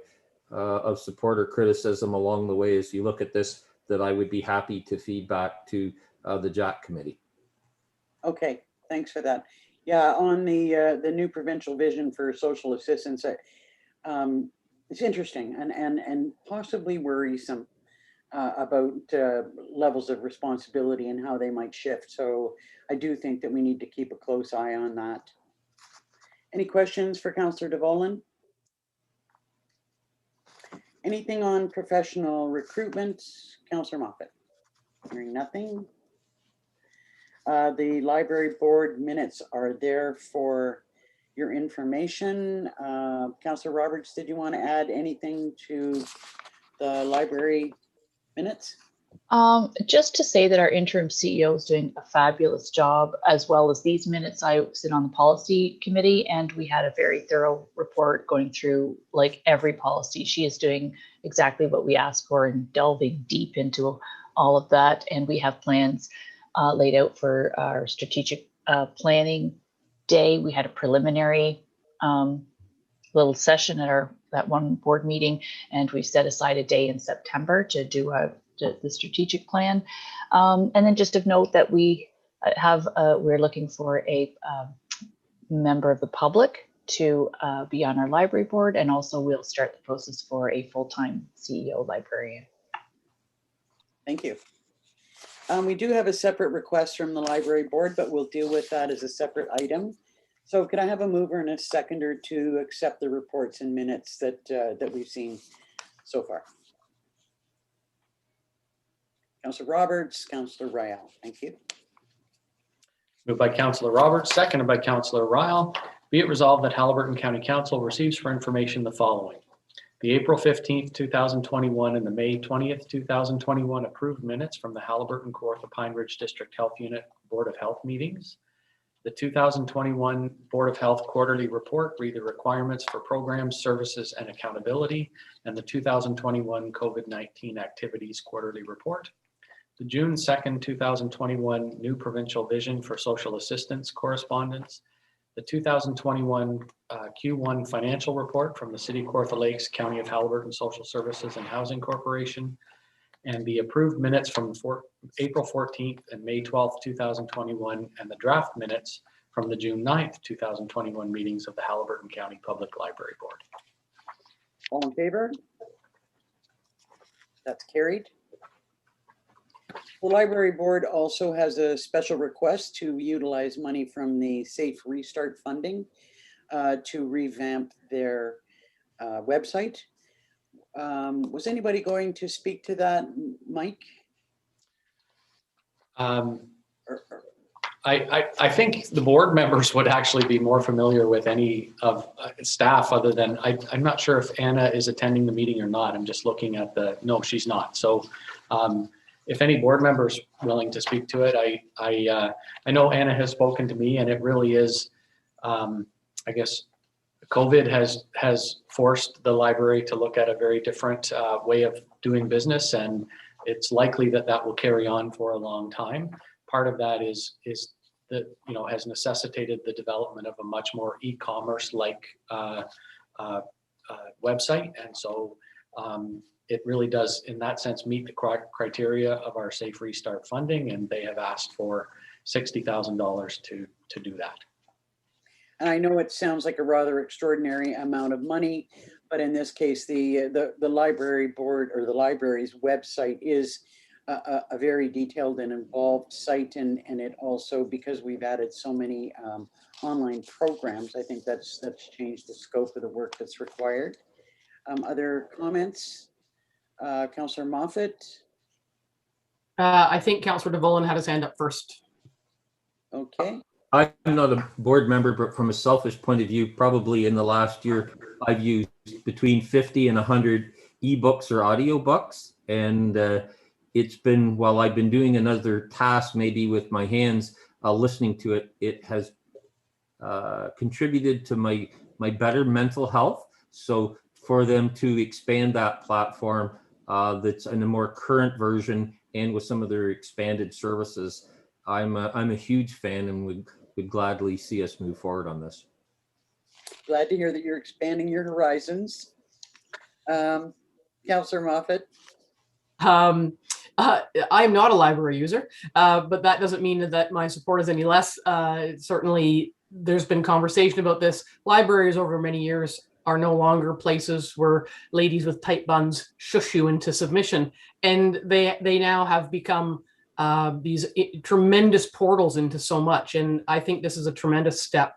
of support or criticism along the way as you look at this, that I would be happy to feed back to the JAC committee. Okay, thanks for that. Yeah, on the new provincial vision for social assistance, it's interesting and possibly worrisome about levels of responsibility and how they might shift. So I do think that we need to keep a close eye on that. Any questions for Councillor DeVolen? Anything on professional recruitment? Councillor Moffat? Hearing nothing. The library board minutes are there for your information. Councillor Roberts, did you want to add anything to the library minutes? Just to say that our interim CEO is doing a fabulous job, as well as these minutes. I sit on the policy committee and we had a very thorough report going through like every policy. She is doing exactly what we asked for and delving deep into all of that. And we have plans laid out for our strategic planning day. We had a preliminary little session at that one board meeting, and we set aside a day in September to do the strategic plan. And then just of note that we're looking for a member of the public to be on our library board, and also we'll start the process for a full-time CEO librarian. Thank you. We do have a separate request from the library board, but we'll deal with that as a separate item. So could I have a mover and a seconder to accept the reports and minutes that we've seen so far? Councillor Roberts, Councillor Ryle, thank you. Moved by Councillor Roberts, seconded by Councillor Ryle. Be it resolved that Haliburton County Council receives for information the following: the April 15th, 2021 and the May 20th, 2021 approved minutes from the Haliburton Kawartha Pine Ridge District Health Unit Board of Health meetings, the 2021 Board of Health quarterly report, read the requirements for programs, services, and accountability, and the 2021 COVID-19 activities quarterly report, the June 2nd, 2021 new provincial vision for social assistance correspondence, the 2021 Q1 financial report from the City of Kawartha Lakes, County of Haliburton Social Services and Housing Corporation, and the approved minutes from April 14th and May 12th, 2021, and the draft minutes from the June 9th, 2021 meetings of the Haliburton County Public Library Board. All in favor? That's carried. The library board also has a special request to utilize money from the Safe Restart funding to revamp their website. Was anybody going to speak to that, Mike? I think the board members would actually be more familiar with any of staff other than, I'm not sure if Anna is attending the meeting or not. I'm just looking at no, she's not. So if any board members willing to speak to it, I know Anna has spoken to me, and it really is, I guess, COVID has forced the library to look at a very different way of doing business, and it's likely that will carry on for a long time. Part of that is that, has necessitated the development of a much more e-commerce like website, and so it really does, in that sense, meet the criteria of our Safe Restart funding, and they have asked for $60,000 to do that. And I know it sounds like a rather extraordinary amount of money, but in this case, the library board or the library's website is a very detailed and involved site, and it also, because we've added so many online programs, I think that's changed the scope of the work that's required. Other comments? Councillor Moffat? I think Councillor DeVolen had his hand up first. Okay. I'm not a board member, but from a selfish point of view, probably in the last year, I've used between 50 and 100 ebooks or audiobooks. And it's been, while I've been doing another task, maybe with my hands, listening to it, it has contributed to my better mental health. So for them to expand that platform that's in a more current version and with some of their expanded services, I'm a huge fan and would gladly see us move forward on this. Glad to hear that you're expanding your horizons. Councillor Moffat. I am not a library user, but that doesn't mean that my support is any less. Certainly, there's been conversation about this. Libraries over many years are no longer places where ladies with tight buns shush you into submission, and they now have become these tremendous portals into so much. And I think this is a tremendous step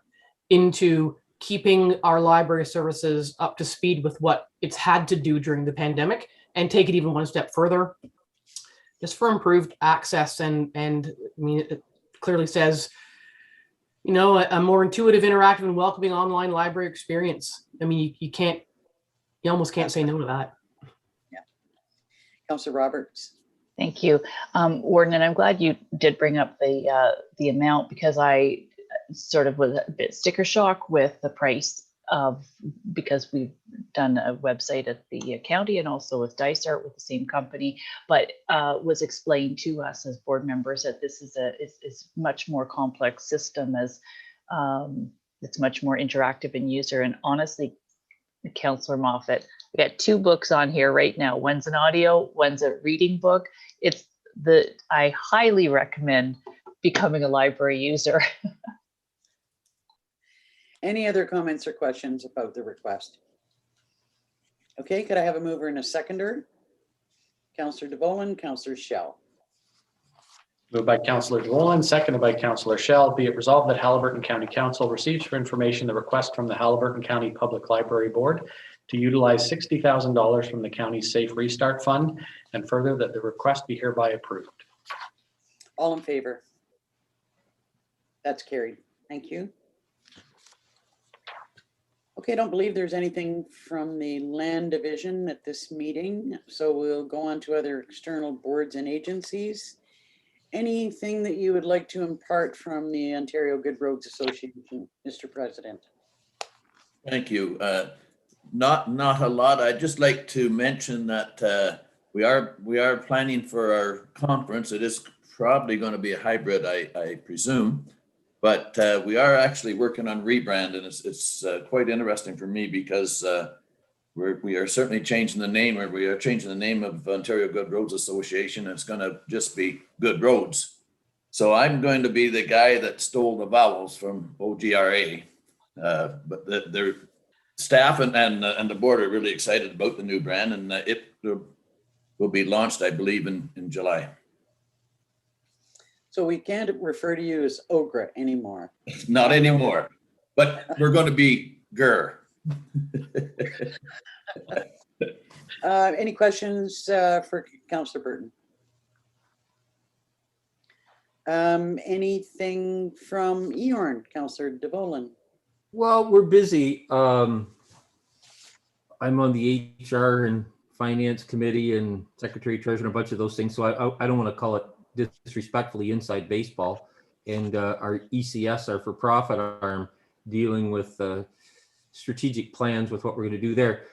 into keeping our library services up to speed with what it's had to do during the pandemic, and take it even one step further, just for improved access. And I mean, it clearly says, you know, a more intuitive, interactive, and welcoming online library experience. I mean, you almost can't say no to that. Yeah. Councillor Roberts. Thank you, Warden, and I'm glad you did bring up the amount, because I sort of was a bit sticker shock with the price of, because we've done a website at the county and also with Dysart with the same company, but was explained to us as board members that this is is much more complex system, as it's much more interactive and user. And honestly, Councillor Moffat, we got 2 books on here right now. One's an audio, one's a reading book. I highly recommend becoming a library user. Any other comments or questions about the request? Okay, could I have a mover and a seconder? Councillor DeVolen, Councillor Shell. Moved by Councillor DeVolen, seconded by Councillor Shell. Be it resolved that Haliburton County Council receives for information the request from the Haliburton County Public Library Board to utilize $60,000 from the county's Safe Restart Fund, and further that the request be hereby approved. All in favor? That's carried. Thank you. Okay, I don't believe there's anything from the Land Division at this meeting, so we'll go on to other external boards and agencies. Anything that you would like to impart from the Ontario Good Roads Association, Mr. President? Thank you. Not a lot. I'd just like to mention that we are planning for our conference. It is probably going to be a hybrid, I presume. But we are actually working on rebrand, and it's quite interesting for me, because we are certainly changing the name, or we are changing the name of Ontario Good Roads Association. It's going to just be Good Roads. So I'm going to be the guy that stole the vowels from OGRA. But their staff and the board are really excited about the new brand, and it will be launched, I believe, in July. So we can't refer to you as OGRA anymore. Not anymore, but we're going to be GER. Any questions for Councillor Burton? Anything from EORN, Councillor DeVolen? Well, we're busy. I'm on the HR and Finance Committee and Secretary Treasurer and a bunch of those things, so I don't want to call it disrespectfully inside baseball. And our ECS, our for-profit arm, dealing with strategic plans with what we're going to do there.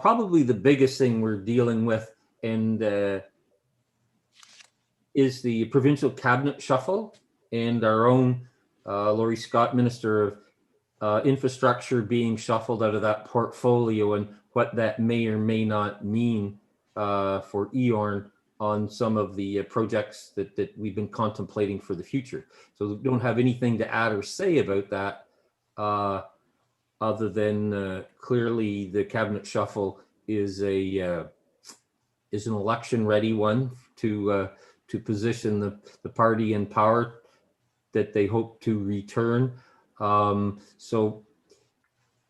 Probably the biggest thing we're dealing with is the provincial cabinet shuffle, and our own Laurie Scott, Minister of Infrastructure, being shuffled out of that portfolio, and what that may or may not mean for EORN on some of the projects that we've been contemplating for the future. So we don't have anything to add or say about that, other than clearly the cabinet shuffle is an election-ready one to position the party in power that they hope to return. So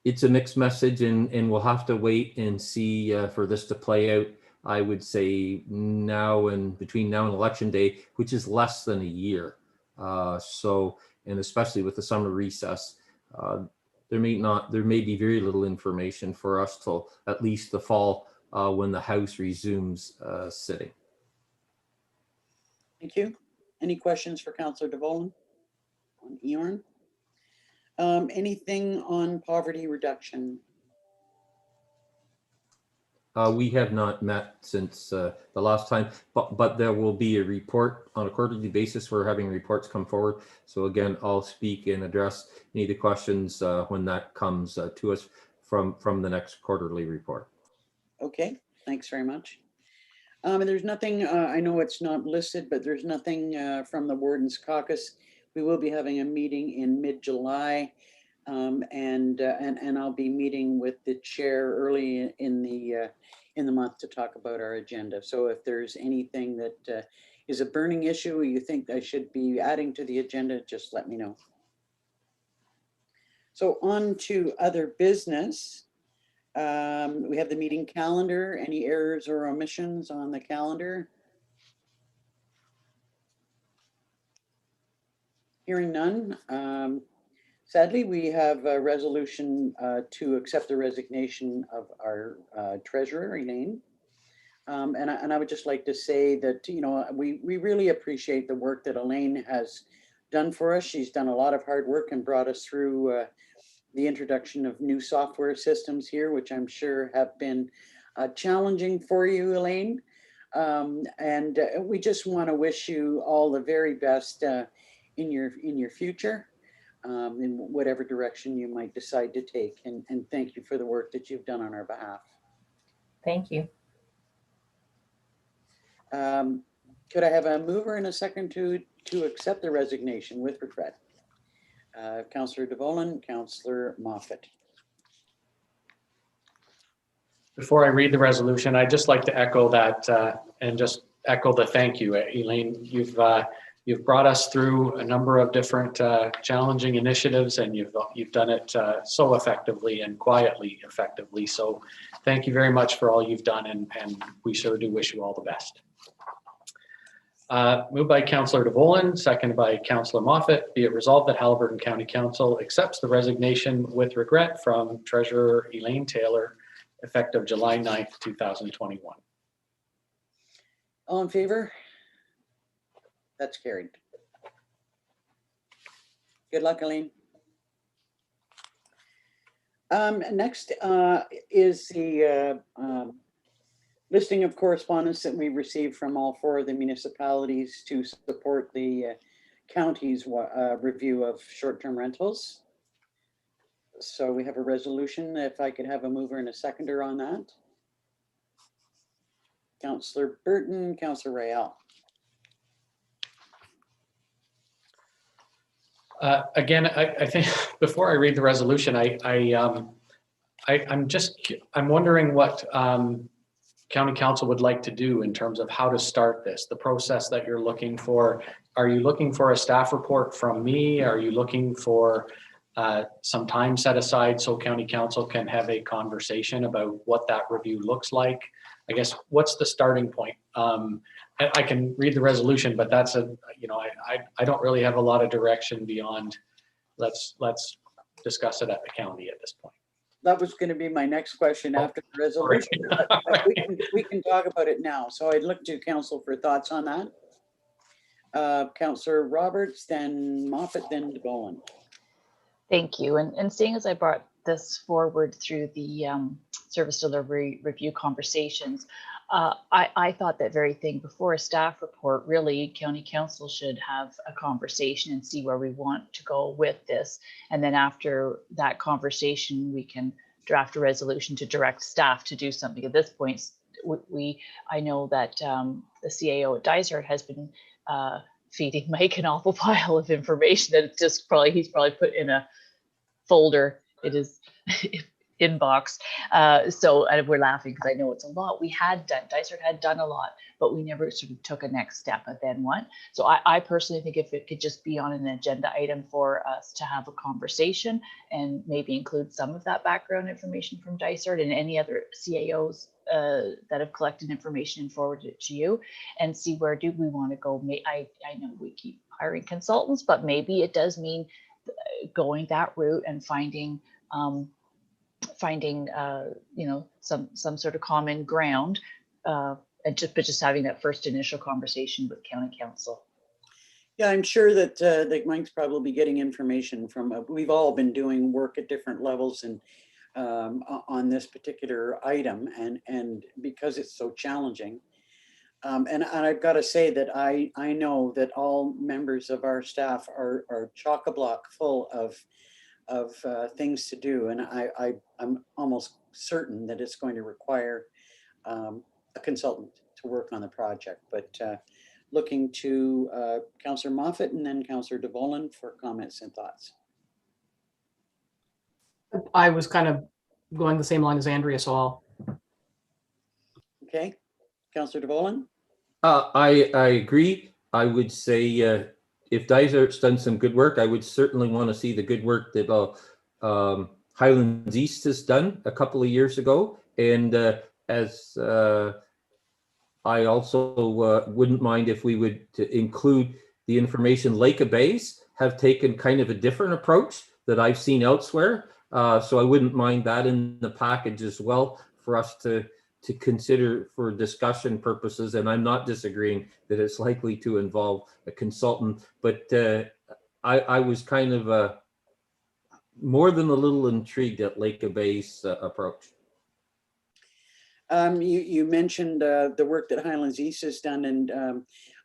it's a mixed message, and we'll have to wait and see for this to play out. I would say between now and election day, which is less than a year. And especially with the summer recess, there may be very little information for us till at least the fall, when the House resumes sitting. Thank you. Any questions for Councillor DeVolen on EORN? Anything on poverty reduction? We have not met since the last time, but there will be a report on a quarterly basis. We're having reports come forward. So again, I'll speak and address any of the questions when that comes to us from the next quarterly report. Okay, thanks very much. And there's nothing, I know it's not listed, but there's nothing from the Warden's Caucus. We will be having a meeting in mid-July, and I'll be meeting with the chair early in the month to talk about our agenda. So if there's anything that is a burning issue or you think I should be adding to the agenda, just let me know. So on to other business. We have the meeting calendar. Any errors or omissions on the calendar? Hearing none. Sadly, we have a resolution to accept the resignation of our treasurer, Elaine. And I would just like to say that, you know, we really appreciate the work that Elaine has done for us. She's done a lot of hard work and brought us through the introduction of new software systems here, which I'm sure have been challenging for you, Elaine. And we just want to wish you all the very best in your future, in whatever direction you might decide to take. And thank you for the work that you've done on our behalf. Thank you. Could I have a mover and a second to accept the resignation with regret? Councillor DeVolen, Councillor Moffat. Before I read the resolution, I'd just like to echo that and just echo the thank you, Elaine. You've brought us through a number of different challenging initiatives, and you've done it so effectively and quietly effectively. So thank you very much for all you've done, and we sure do wish you all the best. Moved by Councillor DeVolen, seconded by Councillor Moffat. Be it resolved that Haliburton County Council accepts the resignation with regret from Treasurer Elaine Taylor, effective July 9th, 2021. All in favor? That's carried. Good luck, Elaine. Next is the listing of correspondence that we received from all four of the municipalities to support the county's review of short-term rentals. So we have a resolution. If I could have a mover and a seconder on that. Councillor Burton, Councillor Rayel. I think before I read the resolution, I'm wondering what County Council would like to do in terms of how to start this, the process that you're looking for. Are you looking for a staff report from me? Are you looking for some time set aside so County Council can have a conversation about what that review looks like? I guess, what's the starting point? I can read the resolution, but that's I don't really have a lot of direction beyond let's discuss it at the county at this point. That was going to be my next question after the resolution. But we can talk about it now. So I'd look to council for thoughts on that. Councillor Roberts, then Moffat, then DeBowen. Thank you. And seeing as I brought this forward through the service delivery review conversations, I thought that very thing before a staff report, really County Council should have a conversation and see where we want to go with this. And then after that conversation, we can draft a resolution to direct staff to do something. At this point, I know that the CAO at Dysart has been feeding Mike an awful pile of information that it's just he's probably put in a folder. It is inbox. So we're laughing because I know it's a lot. Dysart had done a lot, but we never sort of took a next step and then what. So I personally think if it could just be on an agenda item for us to have a conversation and maybe include some of that background information from Dysart and any other CAOs that have collected information and forwarded it to you, and see where do we want to go. I know we keep hiring consultants, but maybe it does mean going that route and finding some sort of common ground, and just having that first initial conversation with County Council. Yeah, I'm sure that Mike's probably getting information from. We've all been doing work at different levels, and on this particular item, and because it's so challenging. And I've got to say that I know that all members of our staff are chock-a-block full of things to do, and I'm almost certain that it's going to require a consultant to work on the project. But looking to Councillor Moffat and then Councillor DeVolen for comments and thoughts. I was kind of going the same line as Andrea, so I'll. Okay, Councillor DeVolen? I agree. I would say if Dysert's done some good work, I would certainly want to see the good work that Highlands East has done a couple of years ago. And as I also wouldn't mind if we would to include the information Lake of Bays have taken kind of a different approach that I've seen elsewhere. So I wouldn't mind that in the package as well for us to consider for discussion purposes. And I'm not disagreeing that it's likely to involve a consultant, but I was kind of more than a little intrigued at Lake of Bays approach. You mentioned the work that Highlands East has done, and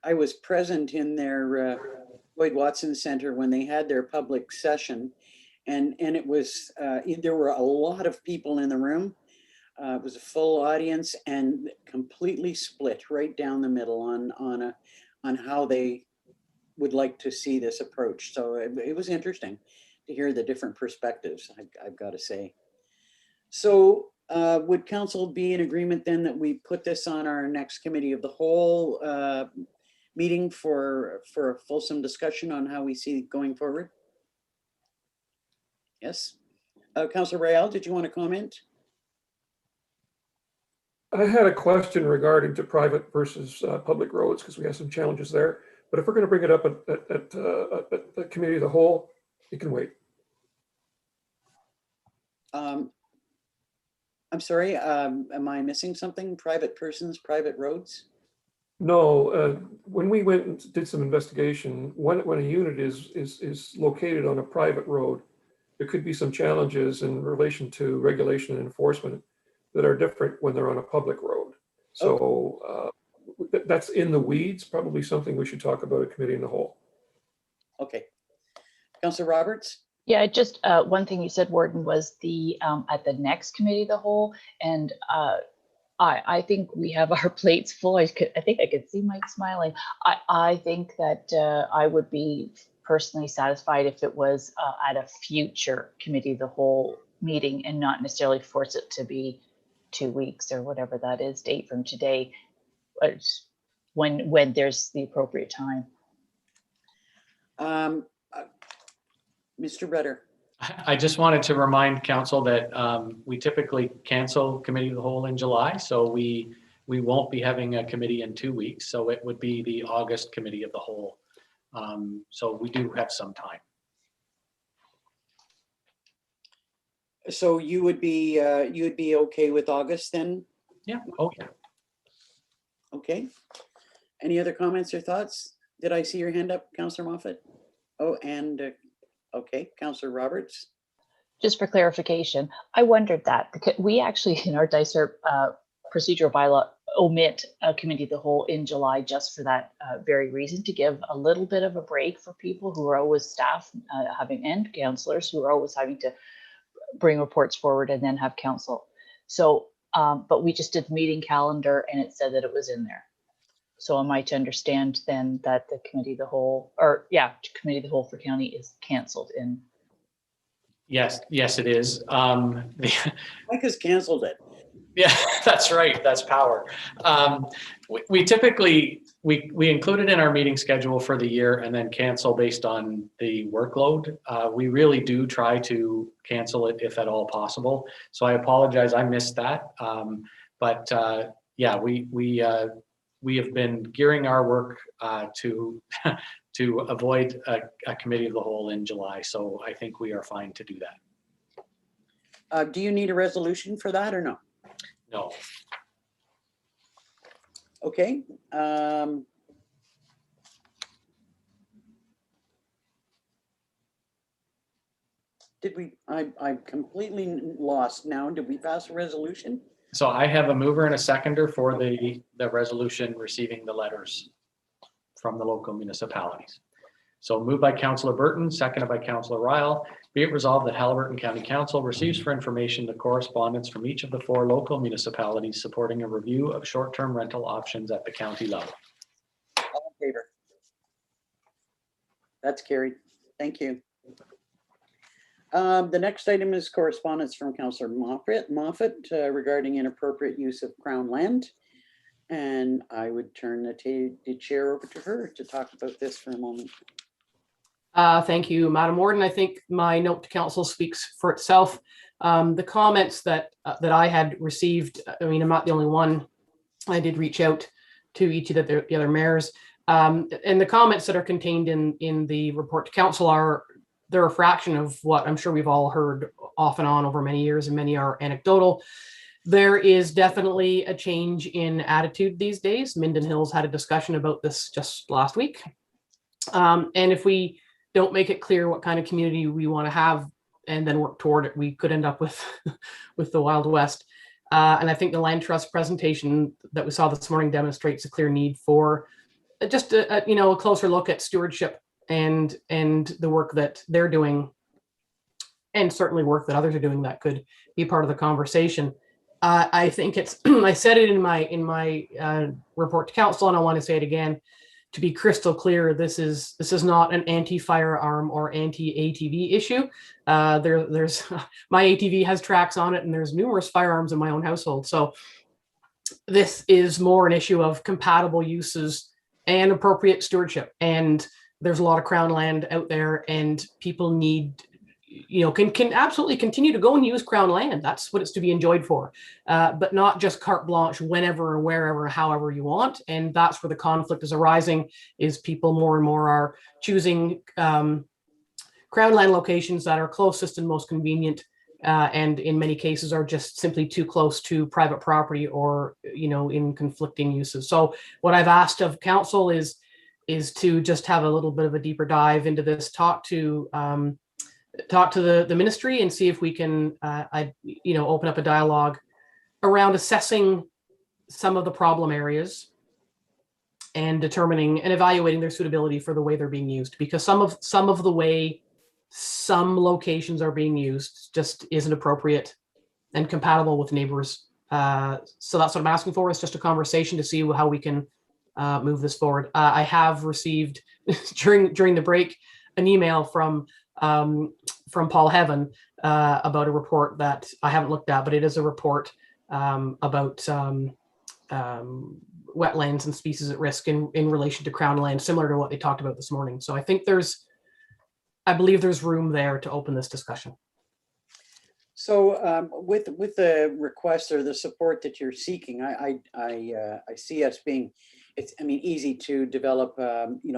I was present in their Lloyd Watson Center when they had their public session, and it was there were a lot of people in the room. It was a full audience and completely split right down the middle on how they would like to see this approach. So it was interesting to hear the different perspectives, I've got to say. So would council be in agreement then that we put this on our next committee of the whole meeting for a fulsome discussion on how we see going forward? Yes. Councillor Rael, did you want to comment? I had a question regarding to private versus public roads, because we have some challenges there. But if we're going to bring it up at the committee of the whole, it can wait. I'm sorry, am I missing something? Private persons, private roads? No, when we went and did some investigation, when a unit is located on a private road, there could be some challenges in relation to regulation and enforcement that are different when they're on a public road. So that's in the weeds, probably something we should talk about at committee in the whole. Okay. Councillor Roberts? Yeah, just one thing you said, Warden, was the at the next committee of the whole, and I think we have our plates full. I think I could see Mike smiling. I think that I would be personally satisfied if it was at a future committee of the whole meeting and not necessarily force it to be 2 weeks or whatever that is, date from today, when there's the appropriate time. Mr. Rutter. I just wanted to remind council that we typically cancel committee of the whole in July, so we won't be having a committee in 2 weeks. So it would be the August committee of the whole. So we do have some time. So you would be okay with August then? Yeah. Oh yeah. Okay. Any other comments or thoughts? Did I see your hand up, Councillor Moffat? Oh, and okay, Councillor Roberts. Just for clarification, I wondered that because we actually in our DICER procedural bylaw omit a committee of the whole in July just for that very reason, to give a little bit of a break for people who are always staff and councillors who are always having to bring reports forward and then have council. So, but we just did the meeting calendar and it said that it was in there. So am I to understand then that the committee of the whole, or yeah, committee of the whole for county is canceled in? Yes, it is. Mike has canceled it. Yeah, that's right. That's power. We typically include it in our meeting schedule for the year and then cancel based on the workload. We really do try to cancel it if at all possible. So I apologize, I missed that. But yeah, we have been gearing our work to avoid a committee of the whole in July. So I think we are fine to do that. Do you need a resolution for that or no? No. Okay. Did we, I'm completely lost now. Did we pass a resolution? So I have a mover and a seconder for the resolution receiving the letters from the local municipalities. So moved by Councillor Burton, seconded by Councillor Ryle. Be it resolved that Haliburton County Council receives for information the correspondence from each of the 4 local municipalities supporting a review of short-term rental options at the county level. All in favor? That's carried. Thank you. The next item is correspondence from Councillor Moffat regarding inappropriate use of Crown land. And I would turn the chair over to her to talk about this for a moment. Thank you, Madam Warden. I think my note to council speaks for itself. The comments that I had received, I mean, I'm not the only one. I did reach out to each of the other mayors. And the comments that are contained in the report to council they're a fraction of what I'm sure we've all heard off and on over many years, and many are anecdotal. There is definitely a change in attitude these days. Minden Hills had a discussion about this just last week. And if we don't make it clear what kind of community we want to have and then work toward it, we could end up with the Wild West. And I think the Land Trust presentation that we saw this morning demonstrates a clear need for just a closer look at stewardship and the work that they're doing, and certainly work that others are doing that could be part of the conversation. I think it's I said it in my report to council, and I want to say it again to be crystal clear. This is not an anti-firearm or anti-ATV issue. There's my ATV has tracks on it, and there's numerous firearms in my own household. So this is more an issue of compatible uses and appropriate stewardship. And there's a lot of Crown land out there, and people need, can absolutely continue to go and use Crown land. That's what it's to be enjoyed for, but not just carte blanche whenever, wherever, however you want. And that's where the conflict is arising, is people more and more are choosing Crown land locations that are closest and most convenient, and in many cases are just simply too close to private property or, in conflicting uses. So what I've asked of council is to just have a little bit of a deeper dive into this, talk to the ministry and see if we can, open up a dialogue around assessing some of the problem areas and determining and evaluating their suitability for the way they're being used, because some of the way some locations are being used just isn't appropriate and compatible with neighbors. So that's what I'm asking for, is just a conversation to see how we can move this forward. I have received during the break an email from Paul Heaven about a report that I haven't looked at, but it is a report about wetlands and species at risk in relation to Crown land, similar to what they talked about this morning. So I believe there's room there to open this discussion. So with the request or the support that you're seeking, I see us being, easy to develop,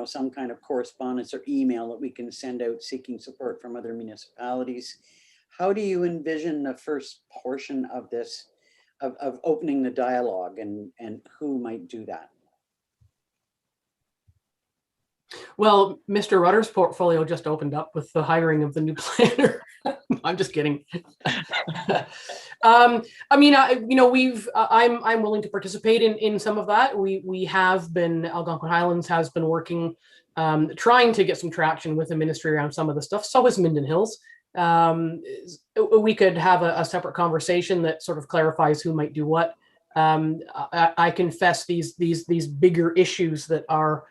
some kind of correspondence or email that we can send out seeking support from other municipalities. How do you envision the first portion of this, of opening the dialogue, and who might do that? Well, Mr. Rutter's portfolio just opened up with the hiring of the new planner. I'm just kidding. I'm willing to participate in some of that. We have been, Algonquin Highlands has been working, trying to get some traction with the ministry around some of the stuff. So is Minden Hills. We could have a separate conversation that sort of clarifies who might do what. I confess these bigger issues that are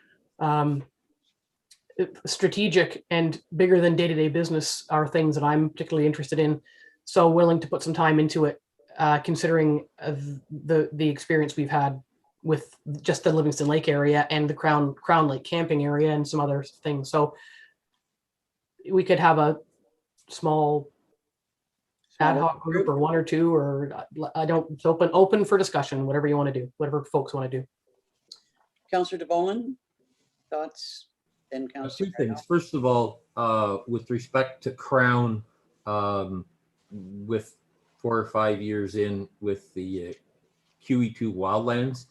strategic and bigger than day-to-day business are things that I'm particularly interested in. So willing to put some time into it, considering the experience we've had with just the Livingston Lake area and the Crown Lake camping area and some other things. So we could have a small ad hoc group or one or two, or it's open for discussion, whatever you want to do, whatever folks want to do. Councillor DeBolen, thoughts? And Two things. First of all, with respect to Crown, with 4 or 5 years in with the QE2 wildlands,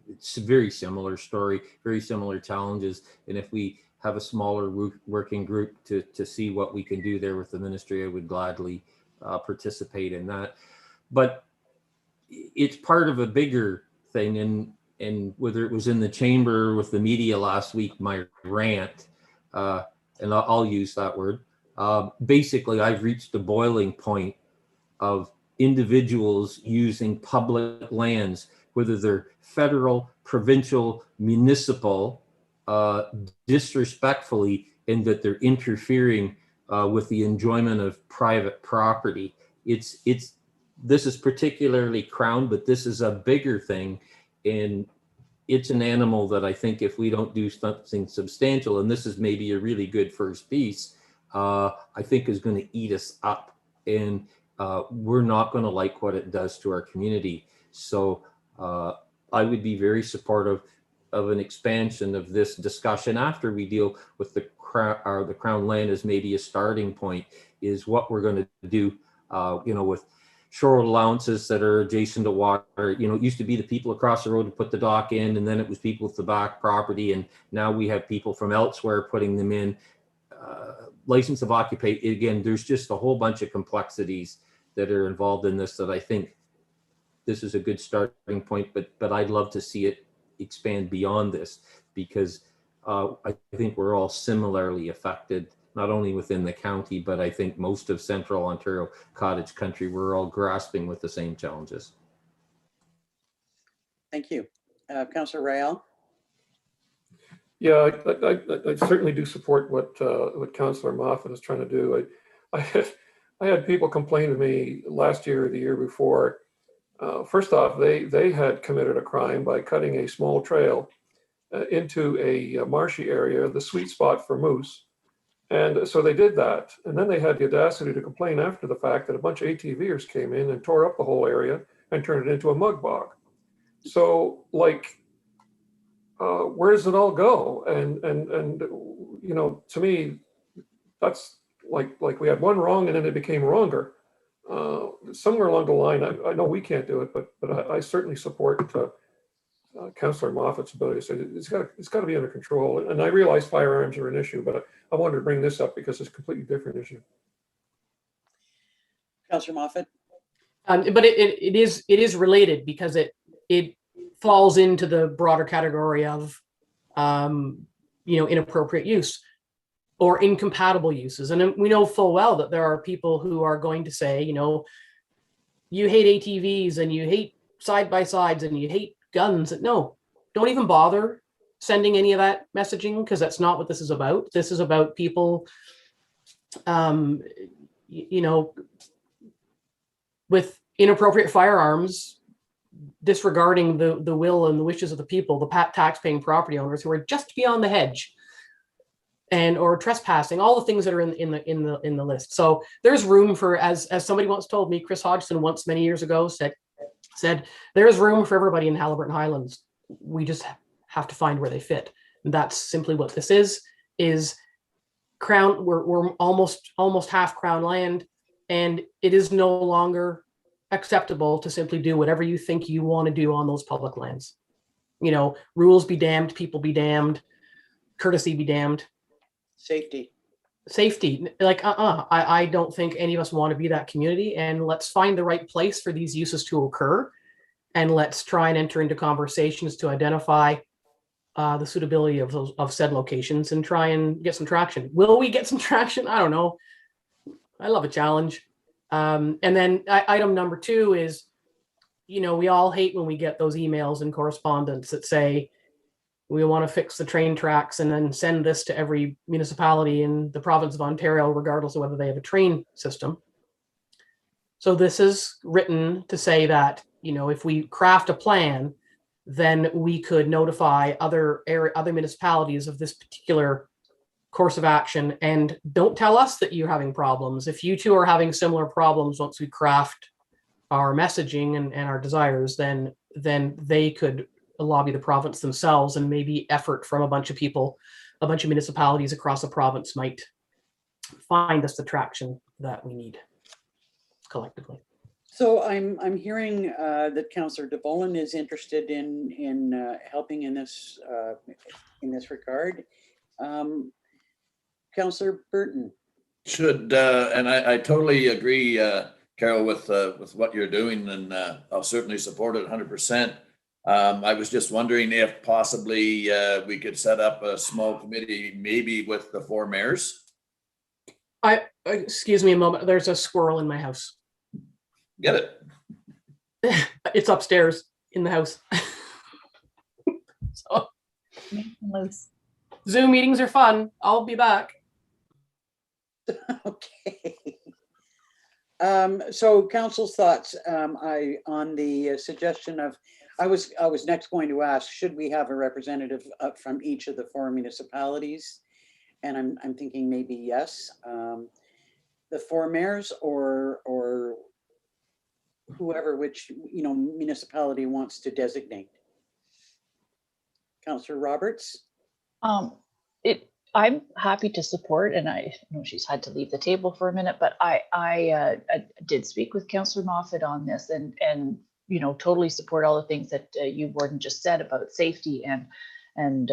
it's a very similar story, very similar challenges. And if we have a smaller working group to see what we can do there with the ministry, I would gladly participate in that. But it's part of a bigger thing. And whether it was in the chamber with the media last week, my rant, and I'll use that word, basically I've reached the boiling point of individuals using public lands, whether they're federal, provincial, municipal, disrespectfully, and that they're interfering with the enjoyment of private property. This is particularly Crown, but this is a bigger thing, and it's an animal that I think if we don't do something substantial, and this is maybe a really good first piece, I think is going to eat us up, and we're not going to like what it does to our community. So I would be very supportive of an expansion of this discussion after we deal with the Crown land as maybe a starting point, is what we're going to do, with shore allowances that are adjacent to water. It used to be the people across the road to put the dock in, and then it was people with the back property, and now we have people from elsewhere putting them in. License of occupation, again, there's just a whole bunch of complexities that are involved in this that I think this is a good starting point, but I'd love to see it expand beyond this, because I think we're all similarly affected, not only within the county, but I think most of central Ontario cottage country, we're all grasping with the same challenges. Thank you. Councillor Rael? Yeah, I certainly do support what Councillor Moffat is trying to do. I had people complain to me last year or the year before. First off, they had committed a crime by cutting a small trail into a marshy area, the sweet spot for moose. And so they did that. And then they had the audacity to complain after the fact that a bunch of ATVers came in and tore up the whole area and turned it into a mud bog. So, where does it all go? And to me, that's like we had one wrong and then it became wronger. Somewhere along the line, I know we can't do it, but I certainly support Councillor Moffat's ability to say it's got to be under control. And I realize firearms are an issue, but I wanted to bring this up because it's a completely different issue. Councillor Moffat? But it is related, because it falls into the broader category of inappropriate use or incompatible uses. And we know full well that there are people who are going to say, you hate ATVs and you hate side-by-sides and you hate guns. No, don't even bother sending any of that messaging, because that's not what this is about. This is about people, with inappropriate firearms, disregarding the will and the wishes of the people, the tax-paying property owners who are just beyond the hedge, or trespassing, all the things that are in the list. So there's room for, as somebody once told me, Chris Hodgson once many years ago said there's room for everybody in Haliburton Highlands. We just have to find where they fit. And that's simply what this is Crown. We're almost half Crown land, and it is no longer acceptable to simply do whatever you think you want to do on those public lands. Rules be damned, people be damned, courtesy be damned. Safety. I don't think any of us want to be that community, and let's find the right place for these uses to occur, and let's try and enter into conversations to identify the suitability of said locations and try and get some traction. Will we get some traction? I don't know. I love a challenge. And then item number 2 is, we all hate when we get those emails and correspondence that say, we want to fix the train tracks and then send this to every municipality in the province of Ontario, regardless of whether they have a train system. So this is written to say that, if we craft a plan, then we could notify other municipalities of this particular course of action, and don't tell us that you're having problems. If you two are having similar problems, once we craft our messaging and our desires, then they could lobby the province themselves, and maybe effort from a bunch of people, a bunch of municipalities across the province might find us the traction that we need collectively. So I'm hearing that Councillor DeVolen is interested in helping in this regard. Councillor Burton. Should, and I totally agree, Carol, with what you're doing, and I'll certainly support it 100%. I was just wondering if possibly we could set up a small committee, maybe with the 4 mayors. Excuse me a moment. There's a squirrel in my house. Get it? It's upstairs in the house. So, Zoom meetings are fun. I'll be back. Okay. So council's thoughts on the suggestion of, I was next going to ask, should we have a representative from each of the 4 municipalities? And I'm thinking maybe yes. The 4 mayors or whoever, which, you know, municipality wants to designate. Councillor Roberts? I'm happy to support, and I know she's had to leave the table for a minute, but I did speak with Councillor Moffat on this, and you know, totally support all the things that you, Warden, just said about safety and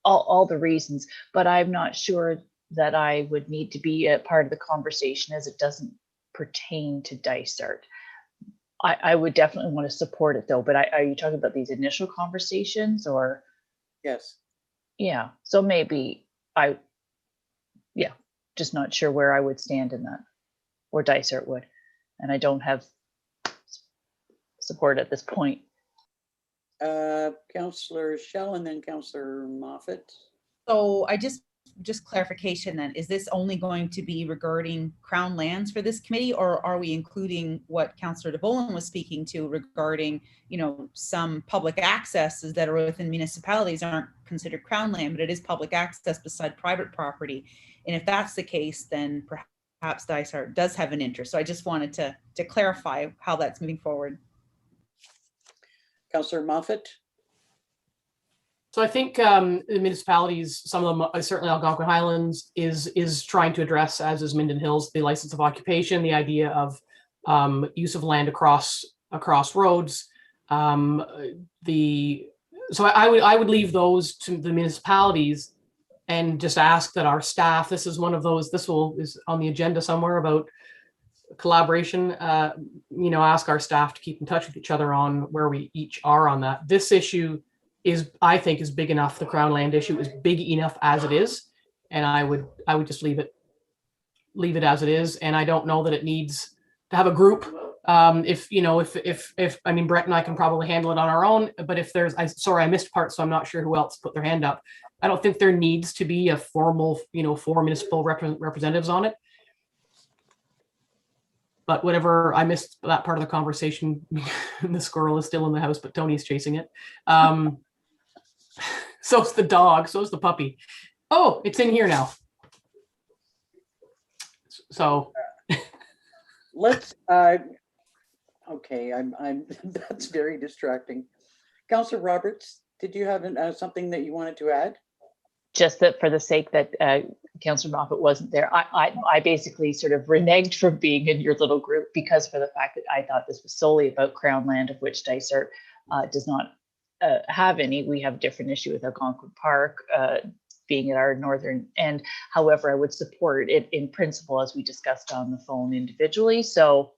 all the reasons. But I'm not sure that I would need to be a part of the conversation, as it doesn't pertain to Dysart. I would definitely want to support it though. But are you talking about these initial conversations, or? Yes. Yeah. So maybe just not sure where I would stand in that, or Dysart would, and I don't have support at this point. Councillor Shell and then Councillor Moffat. So I just clarification then, is this only going to be regarding Crown lands for this committee, or are we including what Councillor DeVolen was speaking to regarding, you know, some public accesses that are within municipalities aren't considered Crown land, but it is public access beside private property? And if that's the case, then perhaps Dysart does have an interest. So I just wanted to clarify how that's moving forward. Councillor Moffat. So I think the municipalities, some of them, certainly Algonquin Highlands, is trying to address, as is Minden Hills, the license of occupation, the idea of use of land across roads. So I would leave those to the municipalities and just ask that our staff, this is one of those, is on the agenda somewhere about collaboration, you know, ask our staff to keep in touch with each other on where we each are on that. This issue I think is big enough. The Crown land issue is big enough as it is, and I would just leave it as it is. And I don't know that it needs to have a group. If I mean, Brett and I can probably handle it on our own, but if there's, sorry, I missed part, so I'm not sure who else put their hand up. I don't think there needs to be a formal, 4 municipal representatives on it. But whatever, I missed that part of the conversation. The squirrel is still in the house, but Tony's chasing it. So's the dog, so's the puppy. Oh, it's in here now. So let's, okay, I'm that's very distracting. Councillor Roberts, did you have something that you wanted to add? Just that for the sake that Councillor Moffat wasn't there, I basically sort of reneged from being in your little group because for the fact that I thought this was solely about Crown land, of which Dysart does not have any. We have a different issue with Algonquin Park being at our northern end. However, I would support it in principle, as we discussed on the phone individually. So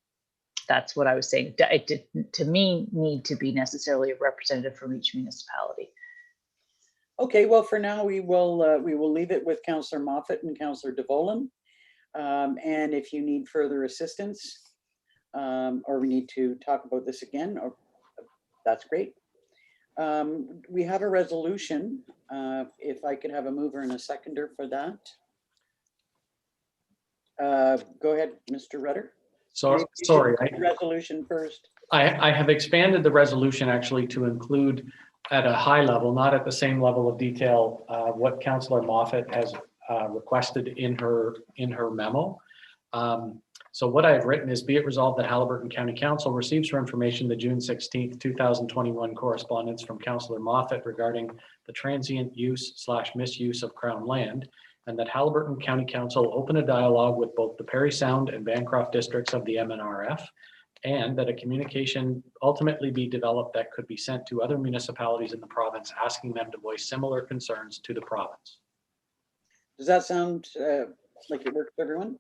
that's what I was saying. It didn't, to me, need to be necessarily a representative from each municipality. Okay, well, for now, we will leave it with Councillor Moffat and Councillor DeVolen. And if you need further assistance, or we need to talk about this again, that's great. We have a resolution. If I could have a mover and a seconder for that. Go ahead, Mr. Rutter. Sorry, resolution first. I have expanded the resolution actually to include at a high level, not at the same level of detail, what Councillor Moffat has requested in her memo. So what I've written is, be it resolved that Haliburton County Council receives for information the June 16th, 2021 correspondence from Councillor Moffat regarding the transient use/misuse of Crown land, and that Haliburton County Council open a dialogue with both the Parry Sound and Bancroft districts of the MNRF, and that a communication ultimately be developed that could be sent to other municipalities in the province, asking them to voice similar concerns to the province. Does that sound like it works for everyone?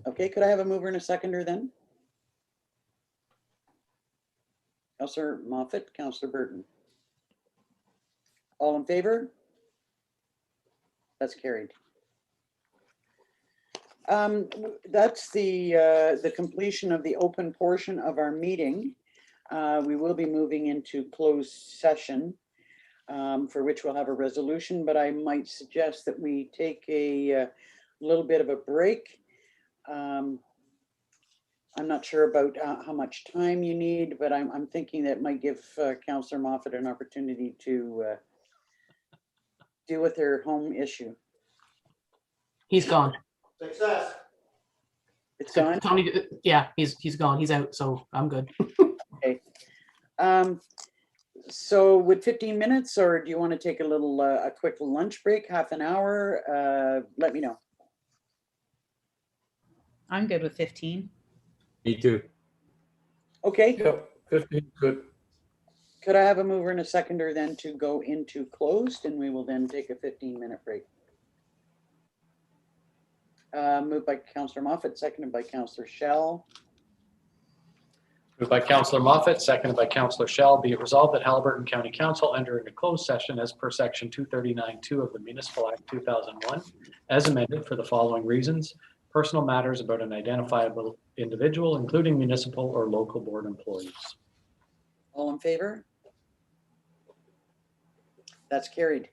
Okay, could I have a mover and a seconder then? Councillor Moffat, Councillor Burton. All in favor? That's carried. That's the completion of the open portion of our meeting. We will be moving into closed session, for which we'll have a resolution, but I might suggest that we take a little bit of a break. I'm not sure about how much time you need, but I'm thinking that might give Councillor Moffat an opportunity to deal with her home issue. He's gone. Success. It's gone? Tony, yeah, he's gone. He's out, so I'm good. Okay. So would 15 minutes, or do you want to take a little, a quick lunch break, half an hour? Let me know. I'm good with 15. Me too. Okay. Yep, 15, good. Could I have a mover and a seconder then to go into closed, and we will then take a 15-minute break? Moved by Councillor Moffat, seconded by Councillor Shell. Moved by Councillor Moffat, seconded by Councillor Shell. Be it resolved that Haliburton County Council enter into closed session as per section 239(2) of the Municipal Act 2001, as amended for the following reasons: personal matters about an identifiable individual, including municipal or local board employees. All in favor? That's carried.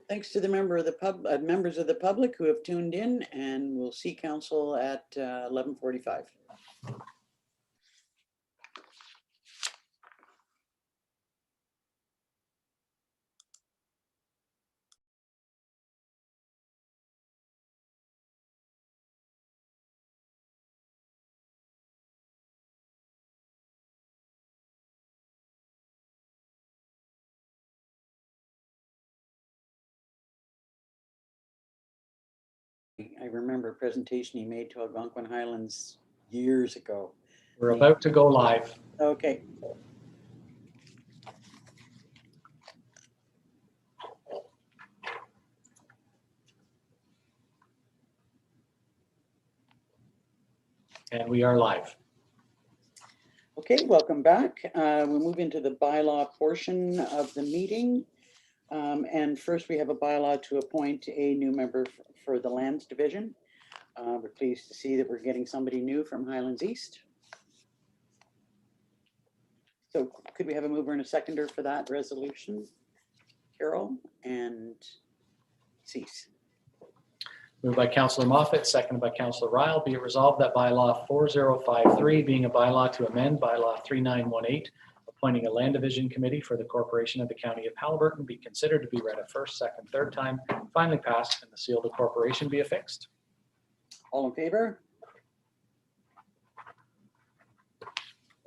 Thanks to the members of the public who have tuned in, and we'll see council at 11:45. I remember a presentation he made to Algonquin Highlands years ago. We're about to go live. Okay. And we are live. Okay, welcome back. We'll move into the bylaw portion of the meeting. And first we have a bylaw to appoint a new member for the Lands Division. We're pleased to see that we're getting somebody new from Highlands East. So could we have a mover and a seconder for that resolution? Carol and Cease. Moved by Councillor Moffat, seconded by Councillor Ryle. Be it resolved that bylaw 4053, being a bylaw to amend bylaw 3918, appointing a land division committee for the corporation of the county of Haliburton, be considered to be read a first, second, third time, finally passed, and the seal of the corporation be affixed. All in favor?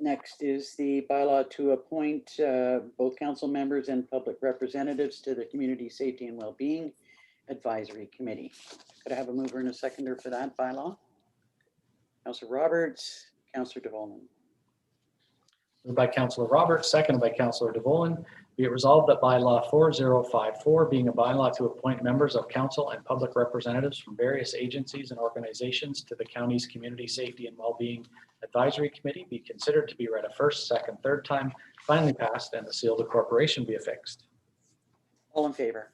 Next is the bylaw to appoint both council members and public representatives to the Community Safety and Wellbeing Advisory Committee. Could I have a mover and a seconder for that bylaw? Councillor Roberts, Councillor DeVolin. Moved by Councillor Roberts, seconded by Councillor DeVolin. Be it resolved that bylaw 4054, being a bylaw to appoint members of council and public representatives from various agencies and organizations to the county's Community Safety and Wellbeing Advisory Committee, be considered to be read a first, second, third time, finally passed, and the seal of the corporation be affixed. All in favor?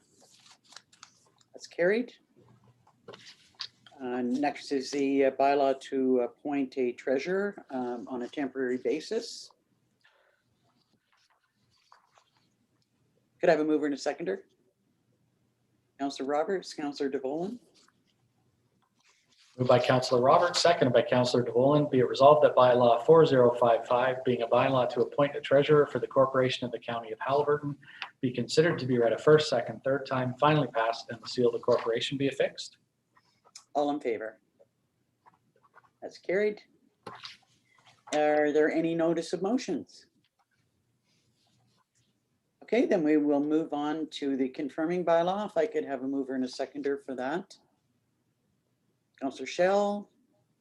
That's carried. Next is the bylaw to appoint a treasurer on a temporary basis. Could I have a mover and a seconder? Councillor Roberts, Councillor DeVolin. Moved by Councillor Roberts, seconded by Councillor DeVolin. Be it resolved that bylaw 4055, being a bylaw to appoint a treasurer for the corporation of the county of Haliburton, be considered to be read a first, second, third time, finally passed, and the seal of the corporation be affixed. All in favor? That's carried. Are there any notice of motions? Okay, then we will move on to the confirming bylaw. If I could have a mover and a seconder for that. Councillor Shell,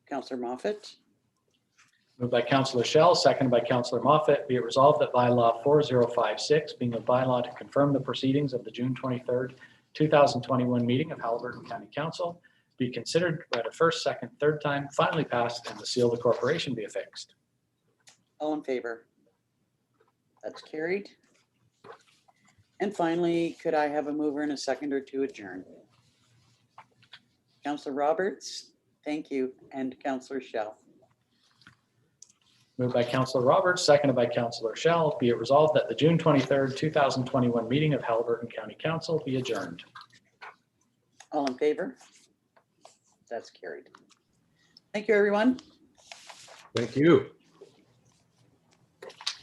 Councillor Moffat. Moved by Councillor Shell, seconded by Councillor Moffat. Be it resolved that bylaw 4056, being a bylaw to confirm the proceedings of the June 23rd, 2021 meeting of Haliburton County Council, be considered read a first, second, third time, finally passed, and the seal of the corporation be affixed. All in favor? That's carried. And finally, could I have a mover and a seconder to adjourn? Councillor Roberts, thank you, and Councillor Shell. Moved by Councillor Roberts, seconded by Councillor Shell. Be it resolved that the June 23rd, 2021 meeting of Haliburton County Council be adjourned. All in favor? That's carried. Thank you, everyone. Thank you.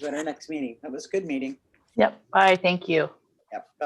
At our next meeting. That was a good meeting. Yep. Bye. Thank you. Yep. Bye.